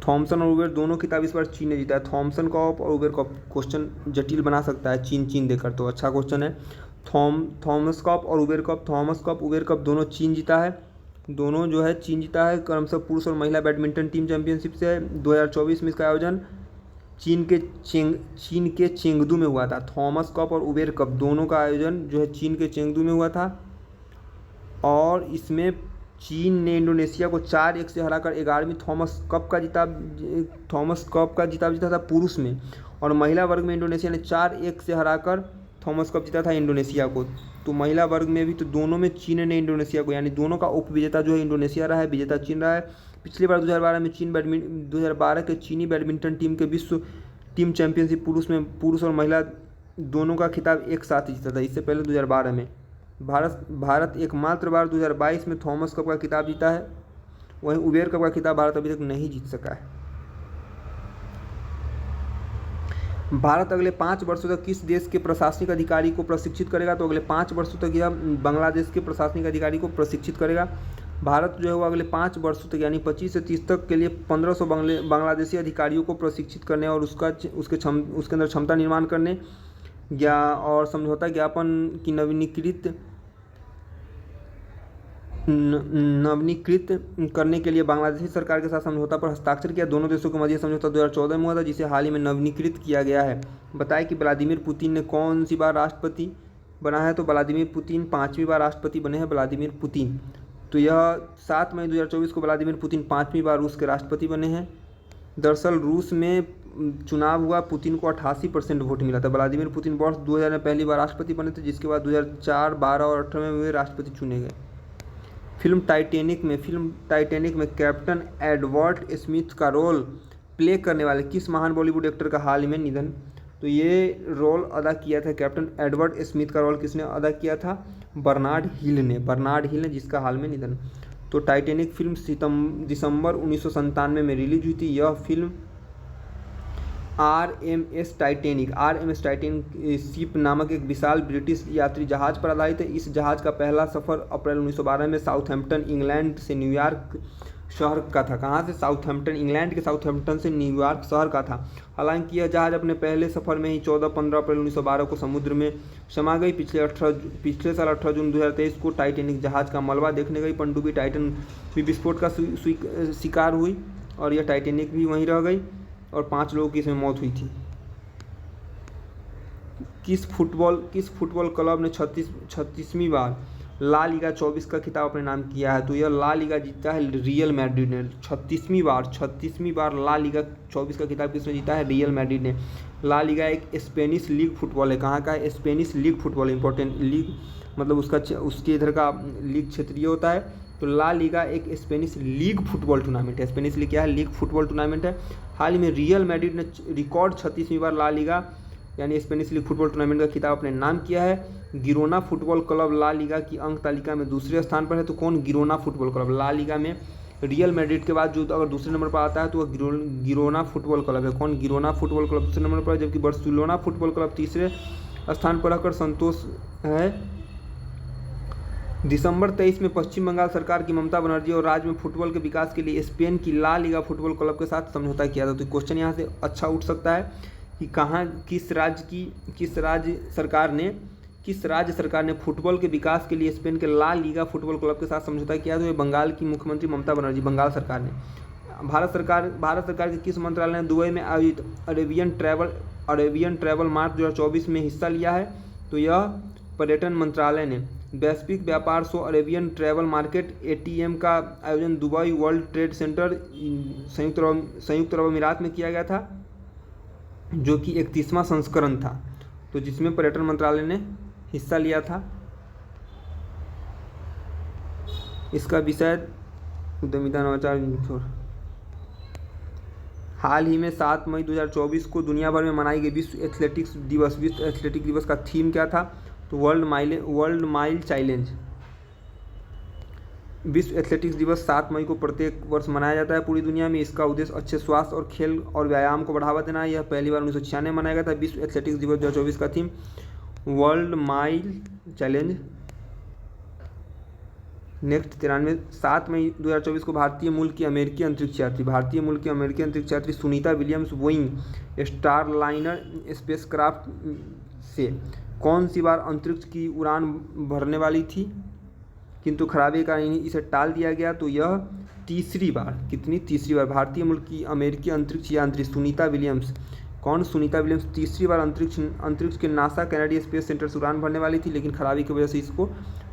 थॉमसन और उबेर दोनों खिताब इस बार चीन ने जीता है। थॉमसन कप और उबेर कप क्वेश्चन जटिल बना सकता है चीन देकर, तो अच्छा क्वेश्चन है। थॉमस कप और Uber cup, Thomas cup Uber cup दोनों चीन जीता है। दोनों जो है चीन जीता है। क्रमशः पुरुष और महिला बैडमिंटन टीम चैंपियनशिप से है। 2024 में इसका आयोजन चीन के चेंगदू में हुआ था। थॉमस कप और उबेर कप दोनों का आयोजन जो है चीन के चेंगदू में हुआ था और इसमें चीन ने इंडोनेशिया को 4-1 से हराकर 11वीं थॉमस कप का खिताब जीता था पुरुष में, और महिला वर्ग में इंडोनेशिया ने 4-1 से हराकर थॉमस कप जीता था इंडोनेशिया को। तो महिला वर्ग में भी तो दोनों में चीन ने इंडोनेशिया को, यानी दोनों का उपविजेता जो है इंडोनेशिया रहा है, विजेता चीन रहा है। पिछली बार 2012 में 2012 के चीनी बैडमिंटन टीम के विश्व टीम चैंपियनशिप पुरुष और महिला दोनों का खिताब एक साथ जीता था। इससे पहले 2012 में भारत एकमात्र बार 2022 में थॉमस कप का खिताब जीता है। वहीं उबेर कप का खिताब भारत अभी तक नहीं जीत सका है। भारत अगले 5 वर्षों तक किस देश के प्रशासनिक अधिकारी को प्रशिक्षित करेगा? तो अगले 5 वर्षों तक यह बांग्लादेश के प्रशासनिक अधिकारी को प्रशिक्षित करेगा। भारत जो है वो अगले 5 वर्षों तक यानी 25 से 30 तक के लिए 1500 बांग्लादेशी अधिकारियों को प्रशिक्षित करने और उसके अंदर क्षमता निर्माण करने और समझौता ज्ञापन की नवीनीकृत करने के लिए बांग्लादेशी सरकार के साथ समझौता पर हस्ताक्षर किया। दोनों देशों के मध्य समझौता 2014 में हुआ था, जिसे हाल ही में नवीनीकृत किया गया है। बताएं कि व्लादिमीर पुतिन ने कौन सी बार राष्ट्रपति बना है? तो व्लादिमीर पुतिन 5वीं बार राष्ट्रपति बने हैं व्लादिमीर पुतिन। तो यह 7 मई 2024 को व्लादिमीर पुतिन 5वीं बार रूस के राष्ट्रपति बने हैं। दरअसल रूस में चुनाव हुआ, पुतिन को 88% वोट मिला था। व्लादिमीर पुतिन वर्ष 2000 में पहली बार राष्ट्रपति बने थे, जिसके बाद 2004, 12 और 18 में वे राष्ट्रपति चुने गए। फिल्म टाइटैनिक में कैप्टन एडवर्ड स्मिथ का रोल प्ले करने वाले किस महान बॉलीवुड एक्टर का हाल ही में निधन? तो ये रोल अदा किया था कैप्टन एडवर्ड स्मिथ का रोल किसने अदा किया था? बर्नार्ड हिल ने, जिसका हाल में निधन। तो टाइटैनिक फिल्म दिसंबर 1997 में रिलीज हुई थी। यह फिल्म RMS टाइटैनिक शिप नामक एक विशाल ब्रिटिश यात्री जहाज पर आधारित है। इस जहाज का पहला सफ़र अप्रैल 1912 में साउथहैम्पटन इंग्लैंड से न्यूयॉर्क शहर का था। कहाँ से? साउथहैम्पटन, इंग्लैंड के साउथहैम्पटन से न्यूयॉर्क शहर का था। हालांकि यह जहाज अपने पहले सफ़र में ही 14-15 अप्रैल 1912 को समुद्र में समा गई। पिछले साल 18 जून 2023 को टाइटैनिक जहाज का मलबा देखने गई पनडुब्बी टाइटन भी विस्फोट का शिकार हुई और यह टाइटैनिक भी वहीं रह गई और 5 लोगों की इसमें मौत हुई थी। किस फुटबॉल क्लब ने 36वीं बार ला लीगा 24 का खिताब अपने नाम किया है? तो यह ला लीगा जीता है रियल मैड्रिड ने। 36वीं बार ला लीगा 24 का खिताब किसने जीता है? रियल मैड्रिड ने। ला लीगा एक स्पेनिश लीग फुटबॉल है। कहाँ का है? Spanish league football, important league, मतलब उसके इधर का लीग क्षेत्रीय होता है। तो ला लीगा एक स्पेनिश लीग फुटबॉल टूर्नामेंट है। स्पेनिश लीग क्या है? लीग फुटबॉल टूर्नामेंट है। हाल ही में रियल मैड्रिड ने रिकॉर्ड 36वीं बार ला लीगा यानी स्पेनिश लीग फुटबॉल टूर्नामेंट का खिताब अपने नाम किया है। Girona football club La Liga की अंक तालिका में दूसरे स्थान पर है। तो कौन? Girona football club. La Liga में रियल मैड्रिड के बाद जो अगर दूसरे नंबर पर आता है तो वह गिरोना फुटबॉल क्लब है। कौन? गिरोना फुटबॉल क्लब दूसरे नंबर पर है, जबकि बार्सिलोना फुटबॉल क्लब तीसरे स्थान पर रहकर संतोष है। दिसंबर 23 में पश्चिम बंगाल सरकार की ममता बनर्जी और राज्य में फुटबॉल के विकास के लिए स्पेन की ला लीगा फुटबॉल क्लब के साथ समझौता किया था। तो क्वेश्चन यहाँ से अच्छा उठ सकता है कि किस राज्य सरकार ने फुटबॉल के विकास के लिए स्पेन के ला लीगा फुटबॉल क्लब के साथ समझौता किया? तो ये बंगाल की मुख्यमंत्री ममता बनर्जी, बंगाल सरकार ने। भारत सरकार के किस मंत्रालय ने दुबई में आयोजित अरेबियन ट्रैवल मार्च 2024 में हिस्सा लिया है? तो यह पर्यटन मंत्रालय ने। वैश्विक व्यापार show Arabian travel market ATM का आयोजन दुबई वर्ल्ड ट्रेड सेंटर संयुक्त अरब अमीरात में किया गया था, जो कि 31वां संस्करण था, तो जिसमें पर्यटन मंत्रालय ने हिस्सा लिया था। इसका विषय उद्यमिता नवाचार। हाल ही में 7 मई 2024 को दुनिया भर में मनाई गई विश्व एथलेटिक्स दिवस का थीम क्या था? तो वर्ल्ड माइल चैलेंज। विश्व एथलेटिक्स दिवस 7 मई को प्रत्येक वर्ष मनाया जाता है पूरी दुनिया में। इसका उद्देश्य अच्छे स्वास्थ्य और खेल और व्यायाम को बढ़ावा देना है। यह पहली बार 1996 में मनाया गया था। विश्व एथलेटिक्स दिवस 2024 का theme world mile challenge. Next 93 7 मई 2024 को भारतीय मूल की अमेरिकी अंतरिक्ष यात्री Sunita Williams Boeing Starliner spacecraft से कौन सी बार अंतरिक्ष की उड़ान भरने वाली थी, किंतु खराबी के कारण इसे टाल दिया गया? तो यह तीसरी बार। कितनी? तीसरी बार। भारतीय मूल की अमेरिकी अंतरिक्ष यात्री सुनीता विलियम्स। कौन? सुनीता विलियम्स तीसरी बार अंतरिक्ष के नासा कैनेडी स्पेस सेंटर से उड़ान भरने वाली थी, लेकिन खराबी की वजह से इसको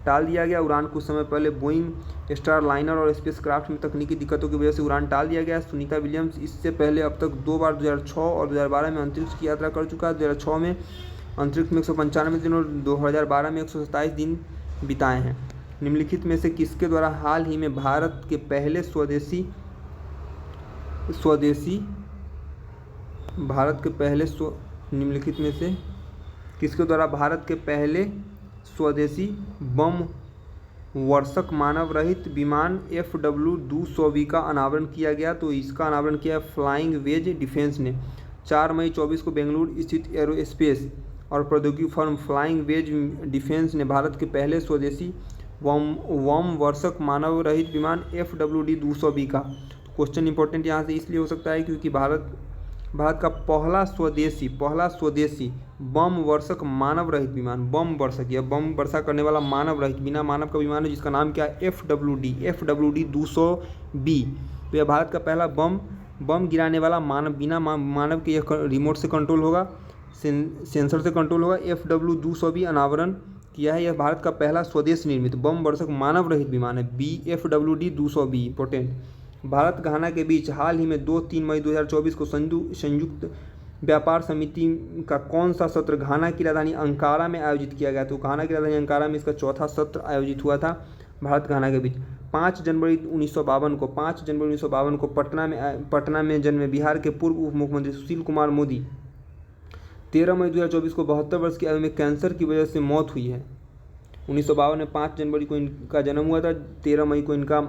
टाल दिया गया। उड़ान कुछ समय पहले बोइंग स्टारलाइनर और स्पेसक्राफ्ट में तकनीकी दिक्कतों की वजह से उड़ान टाल दिया गया। सुनीता विलियम्स इससे पहले अब तक 2 बार 2006 और 2012 में अंतरिक्ष की यात्रा कर चुका है। 2006 में अंतरिक्ष में 195 दिन और 2012 में 127 दिन बिताए हैं। निम्नलिखित में से किसके द्वारा हाल ही में भारत के पहले निम्नलिखित में से किसके द्वारा भारत के पहले स्वदेशी बम वर्षक मानव रहित विमान FW-200V का अनावरण किया गया? तो इसका अनावरण किया फ्लाइंग वेज डिफेंस ने। 4 मई 24 को बेंगलुरु स्थित एरोस्पेस और प्रौद्योगिकी फर्म फ्लाइंग वेज डिफेंस ने भारत के पहले स्वदेशी वाम वर्षक मानव रहित विमान FWD-200B का। क्वेश्चन इंपॉर्टेंट यहाँ से इसलिए हो सकता है क्योंकि भारत का पहला स्वदेशी बम वर्षक मानव रहित विमान, बम वर्षक या बम वर्षा करने वाला मानव रहित बिना मानव का विमान है जिसका नाम क्या है FWD-200B। तो यह भारत का पहला बम गिराने वाला मानव बिना मानव के, यह रिमोट से कंट्रोल होगा, सेंसर से कंट्रोल होगा। FW-200B अनावरण किया है। यह भारत का पहला स्वदेश निर्मित बम वर्षक मानव रहित विमान है FWD-200B। इंपॉर्टेंट। भारत घाना के बीच हाल ही में 2-3 मई 2024 को संयुक्त व्यापार समिति का कौन सा सत्र घाना की राजधानी अंकारा में आयोजित किया गया? तो घाना की राजधानी अंकारा में इसका चौथा सत्र आयोजित हुआ था भारत घाना के बीच। 5 जनवरी 1952 को पटना में जन्मे बिहार के पूर्व उप मुख्यमंत्री सुशील कुमार मोदी 13 मई 2024 को 72 वर्ष की आयु में कैंसर की वजह से मौत हुई है। 1952 में 5 जनवरी को इनका जन्म हुआ था, 13 मई को इनका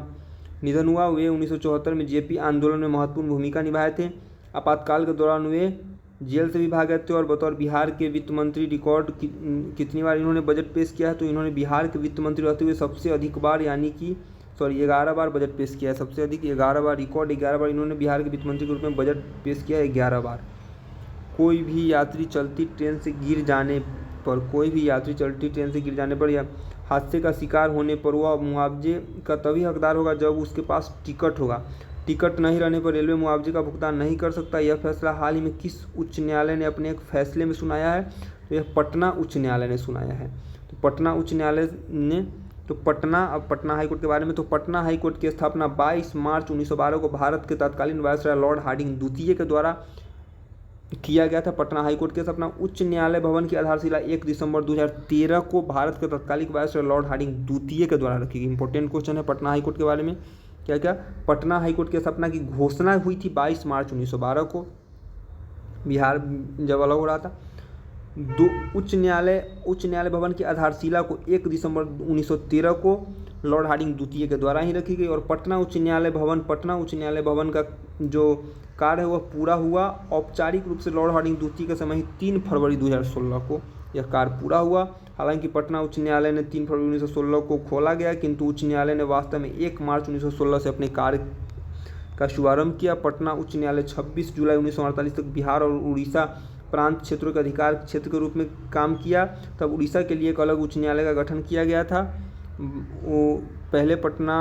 निधन हुआ। वे 1974 में जेपी आंदोलन में महत्वपूर्ण भूमिका निभाए थे। आपातकाल के दौरान वे जेल से भी भाग गए थे और बतौर बिहार के वित्त मंत्री रिकॉर्ड कितनी बार इन्होंने बजट पेश किया है? तो इन्होंने बिहार के वित्त मंत्री रहते हुए सबसे अधिक बार 11 बार बजट पेश किया है। सबसे अधिक 11 बार, रिकॉर्ड 11 बार इन्होंने बिहार के वित्त मंत्री के रूप में बजट पेश किया है, 11 बार। कोई भी यात्री चलती ट्रेन से गिर जाने पर या हादसे का शिकार होने पर वह मुआवजे का तभी हकदार होगा जब उसके पास टिकट होगा। टिकट नहीं रहने पर रेलवे मुआवजे का भुगतान नहीं कर सकता। यह फैसला हाल ही में किस उच्च न्यायालय ने अपने एक फैसले में सुनाया है? तो यह पटना उच्च न्यायालय ने सुनाया है। तो पटना उच्च न्यायालय ने पटना हाईकोर्ट के बारे में, तो पटना हाईकोर्ट की स्थापना 22 मार्च 1912 को भारत के तत्कालीन वायसराय लॉर्ड हार्डिंग द्वितीय के द्वारा किया गया था। पटना हाईकोर्ट के स्थापना उच्च न्यायालय भवन की आधारशिला 1 दिसंबर 2013 को भारत के तत्कालीन वायसराय लॉर्ड हार्डिंग द्वितीय के द्वारा रखी गई। इंपॉर्टेंट क्वेश्चन है पटना हाईकोर्ट के बारे में। क्या पटना हाईकोर्ट की स्थापना की घोषणा हुई थी 22 मार्च 1912 को, बिहार जब अलग हो रहा था। उच्च न्यायालय भवन की आधारशिला को 1 दिसंबर 1913 को लॉर्ड हार्डिंग द्वितीय के द्वारा ही रखी गई। और पटना उच्च न्यायालय भवन का जो कार्य है वह पूरा हुआ औपचारिक रूप से लॉर्ड हार्डिंग द्वितीय के समय ही 3 फरवरी 2016 को यह कार्य पूरा हुआ। हालांकि पटना उच्च न्यायालय ने 3 फरवरी 1916 को खोला गया, किंतु उच्च न्यायालय ने वास्तव में 1 मार्च 1916 से अपने कार्य का शुभारंभ किया। पटना उच्च न्यायालय 26 जुलाई 1948 तक बिहार और उड़ीसा प्रांत क्षेत्रों के अधिकार क्षेत्र के रूप में काम किया। तब उड़ीसा के लिए एक अलग उच्च न्यायालय का गठन किया गया था। वो पहले पटना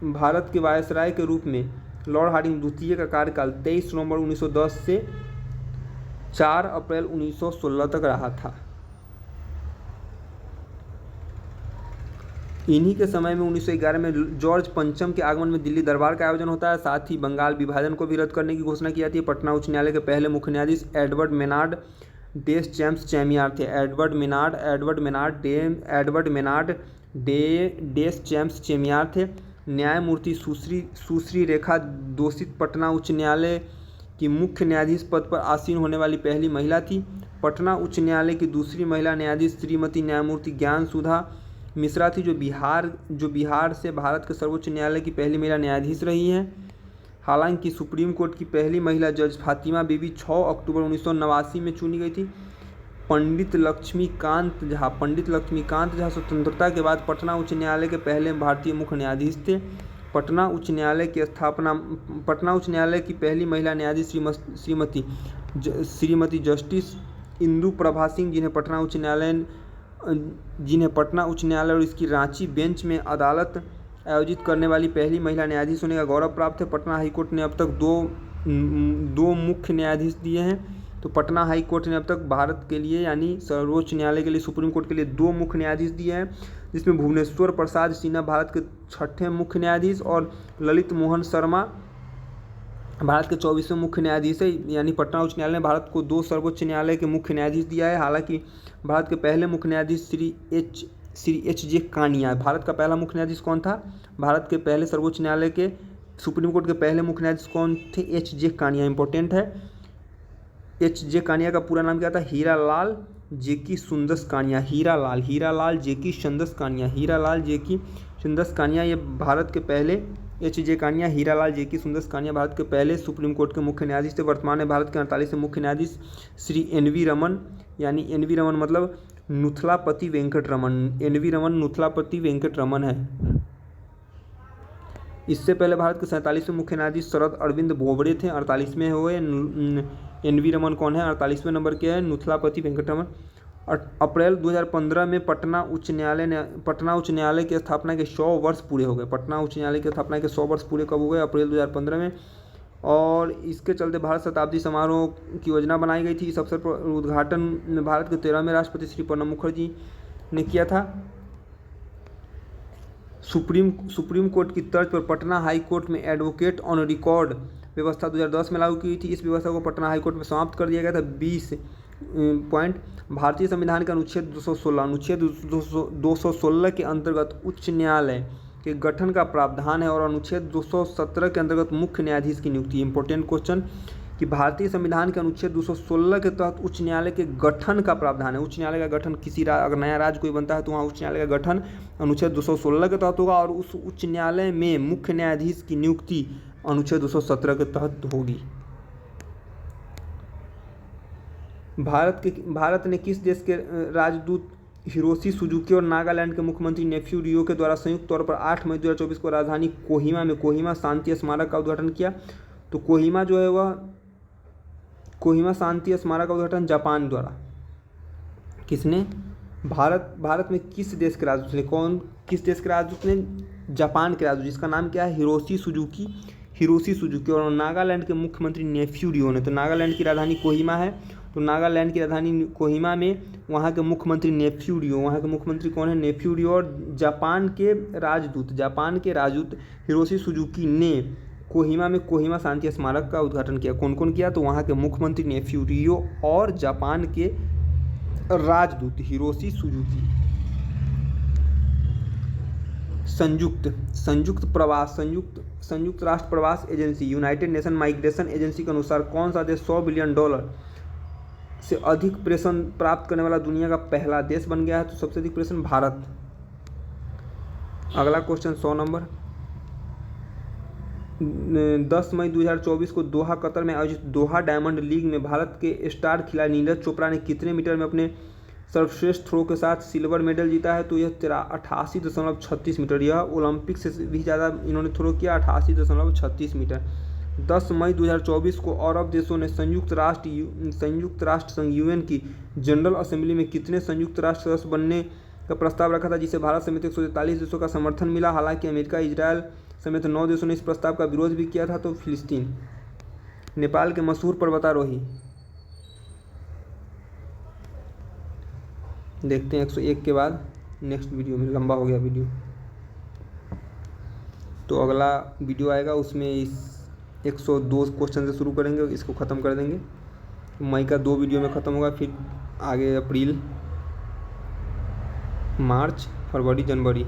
भारत के वायसराय के रूप में लॉर्ड हार्डिंग द्वितीय का कार्यकाल 23 नवंबर 1910 से 4 अप्रैल 1916 तक रहा था। इन्हीं के समय में 1911 में जॉर्ज पंचम के आगमन में दिल्ली दरबार का आयोजन होता है। साथ ही बंगाल विभाजन को भी रद्द करने की घोषणा की जाती है। पटना उच्च न्यायालय के पहले मुख्य न्यायाधीश एडवर्ड मेनार्ड डेस चैम्प्स चैमियार थे। एडवर्ड मेनार्ड डेस चैम्प्स चैमियार थे। न्यायमूर्ति सुश्री रेखा दोषित पटना उच्च न्यायालय की मुख्य न्यायाधीश पद पर आसीन होने वाली पहली महिला थी। पटना उच्च न्यायालय की दूसरी महिला न्यायाधीश श्रीमती न्यायमूर्ति ज्ञान सुधा मिश्रा थी, जो बिहार से भारत के सर्वोच्च न्यायालय की पहली महिला न्यायाधीश रही हैं। हालांकि सुप्रीम कोर्ट की पहली महिला जज फातिमा बीबी 6 अक्टूबर 1989 में चुनी गई थी। पंडित लक्ष्मीकांत झा स्वतंत्रता के बाद पटना उच्च न्यायालय के पहले भारतीय मुख्य न्यायाधीश थे। पटना उच्च न्यायालय की पहली महिला न्यायाधीश श्रीमती जस्टिस इंदु प्रभा सिंह, जिन्हें पटना उच्च न्यायालय और इसकी रांची बेंच में अदालत आयोजित करने वाली पहली महिला न्यायाधीश होने का गौरव प्राप्त है। पटना हाईकोर्ट ने अब तक दो मुख्य न्यायाधीश दिए हैं। तो पटना हाई कोर्ट ने अब तक भारत के लिए यानी सर्वोच्च न्यायालय के लिए सुप्रीम कोर्ट के लिए 2 मुख्य न्यायाधीश दिए हैं, जिसमें भुवनेश्वर प्रसाद सिन्हा भारत के 6ठे मुख्य न्यायाधीश और ललित मोहन शर्मा भारत के 24वें मुख्य न्यायाधीश है। यानी पटना उच्च न्यायालय ने भारत को 2 सर्वोच्च न्यायालय के मुख्य न्यायाधीश दिया है। हालांकि भारत के पहले मुख्य न्यायाधीश श्री एच.जे. कानिया। भारत का पहला मुख्य न्यायाधीश कौन था? भारत के पहले सर्वोच्च न्यायालय के सुप्रीम कोर्ट के पहले मुख्य न्यायाधीश कौन थे? एच.जे. कानिया। इंपॉर्टेंट है। एच.जे. कानिया का पूरा नाम क्या था? हीरालाल जेकी सुंदस कानिया। हीरालाल जेकी सुंदस कानिया। ये भारत के पहले H.J. कानिया, हीरालाल J.K. सुंदर कानिया भारत के पहले सुप्रीम कोर्ट के मुख्य न्यायाधीश थे। वर्तमान में भारत के 48वें मुख्य न्यायाधीश श्री N.V. रमन, यानी N.V. रमन मतलब नुथलापति वेंकट रमन, N.V. रमन नुथलापति वेंकट रमन है। इससे पहले भारत के 47वें मुख्य न्यायाधीश शरद अरविंद बोबड़े थे, 48वें हुए। N.V. रमन कौन है? 48वें नंबर के है नुथलापति वेंकट रमन। अप्रैल 2015 में पटना उच्च न्यायालय की स्थापना के 100 वर्ष पूरे हो गए। पटना उच्च न्यायालय की स्थापना के 100 वर्ष पूरे कब हो गए? अप्रैल 2015 में। और इसके चलते भारत शताब्दी समारोह की योजना बनाई गई थी। इस अवसर पर उद्घाटन भारत के 13वें राष्ट्रपति श्री प्रणब मुखर्जी ने किया था। सुप्रीम कोर्ट की तर्ज पर पटना हाई कोर्ट में एडवोकेट ऑन रिकॉर्ड व्यवस्था 2010 में लागू की गई थी। इस व्यवस्था को पटना हाई कोर्ट में समाप्त कर दिया गया था। 20 पॉइंट भारतीय संविधान के अनुच्छेद 216 के अंतर्गत उच्च न्यायालय के गठन का प्रावधान है और अनुच्छेद 217 के अंतर्गत मुख्य न्यायाधीश की नियुक्ति। इंपॉर्टेंट क्वेश्चन कि भारतीय संविधान के अनुच्छेद 216 के तहत उच्च न्यायालय के गठन का प्रावधान है। उच्च न्यायालय का गठन अगर नया राज्य कोई बनता है तो वहाँ उच्च न्यायालय का गठन अनुच्छेद 216 के तहत होगा और उस उच्च न्यायालय में मुख्य न्यायाधीश की नियुक्ति अनुच्छेद 217 के तहत होगी। भारत ने किस देश के राजदूत हिरोशी सुजुकी और नागालैंड के मुख्यमंत्री नेफ्यू रियो के द्वारा संयुक्त तौर पर 8 मई 2024 को राजधानी कोहिमा में कोहिमा शांति स्मारक का उद्घाटन किया? तो कोहिमा जो है वह कोहिमा शांति स्मारक का उद्घाटन जापान द्वारा। किसने? भारत में किस देश के राजदूत ने? किस देश के राजदूत ने? जापान के राजदूत, जिसका नाम क्या है? Hiroshi Suzuki. और नागालैंड के मुख्यमंत्री नेफ्यू रियो ने। तो नागालैंड की राजधानी कोहिमा है, तो नागालैंड की राजधानी कोहिमा में वहाँ के मुख्यमंत्री नेफ्यू रियो। वहाँ के मुख्यमंत्री कौन है? नेफ्यू रियो। और जापान के राजदूत हिरोशी सुजुकी ने कोहिमा में कोहिमा शांति स्मारक का उद्घाटन किया। कौन कौन किया? तो वहाँ के मुख्यमंत्री नेफ्यू रियो और जापान के राजदूत हिरोशी सुजुकी। संयुक्त राष्ट्र प्रवास agency United nation migration agency के अनुसार कौन सा देश $100 बिलियन से अधिक प्रेषण प्राप्त करने वाला दुनिया का पहला देश बन गया है? तो सबसे अधिक प्रेषण भारत। अगला क्वेश्चन 100 नंबर। 10 मई 2024 को दोहा कतर में आयोजित दोहा डायमंड लीग में भारत के स्टार खिलाड़ी नीरज चोपड़ा ने कितने मीटर में अपने सर्वश्रेष्ठ थ्रो के साथ सिल्वर मेडल जीता है? तो यह 88.36 मीटर। यह ओलंपिक से भी ज़्यादा इन्होंने थ्रो किया, 88.36 मीटर। 10 मई 2024 को अरब देशों ने संयुक्त राष्ट्र संघ यूएन की जनरल असेंबली में कितने संयुक्त राष्ट्र सदस्य बनने का प्रस्ताव रखा था, जिसे भारत समेत 143 देशों का समर्थन मिला? हालांकि अमेरिका, इजरायल समेत 9 देशों ने इस प्रस्ताव का विरोध भी किया था। तो फिलिस्तीन। नेपाल के मशहूर पर्वतारोही। देखते हैं 101 के बाद नेक्स्ट वीडियो में। लंबा हो गया वीडियो, तो अगला वीडियो आएगा उसमें इस 102 क्वेश्चन से शुरू करेंगे, इसको ख़त्म कर देंगे। मई का 2 वीडियो में ख़त्म होगा, फिर आगे अप्रैल, मार्च, फरवरी, जनवरी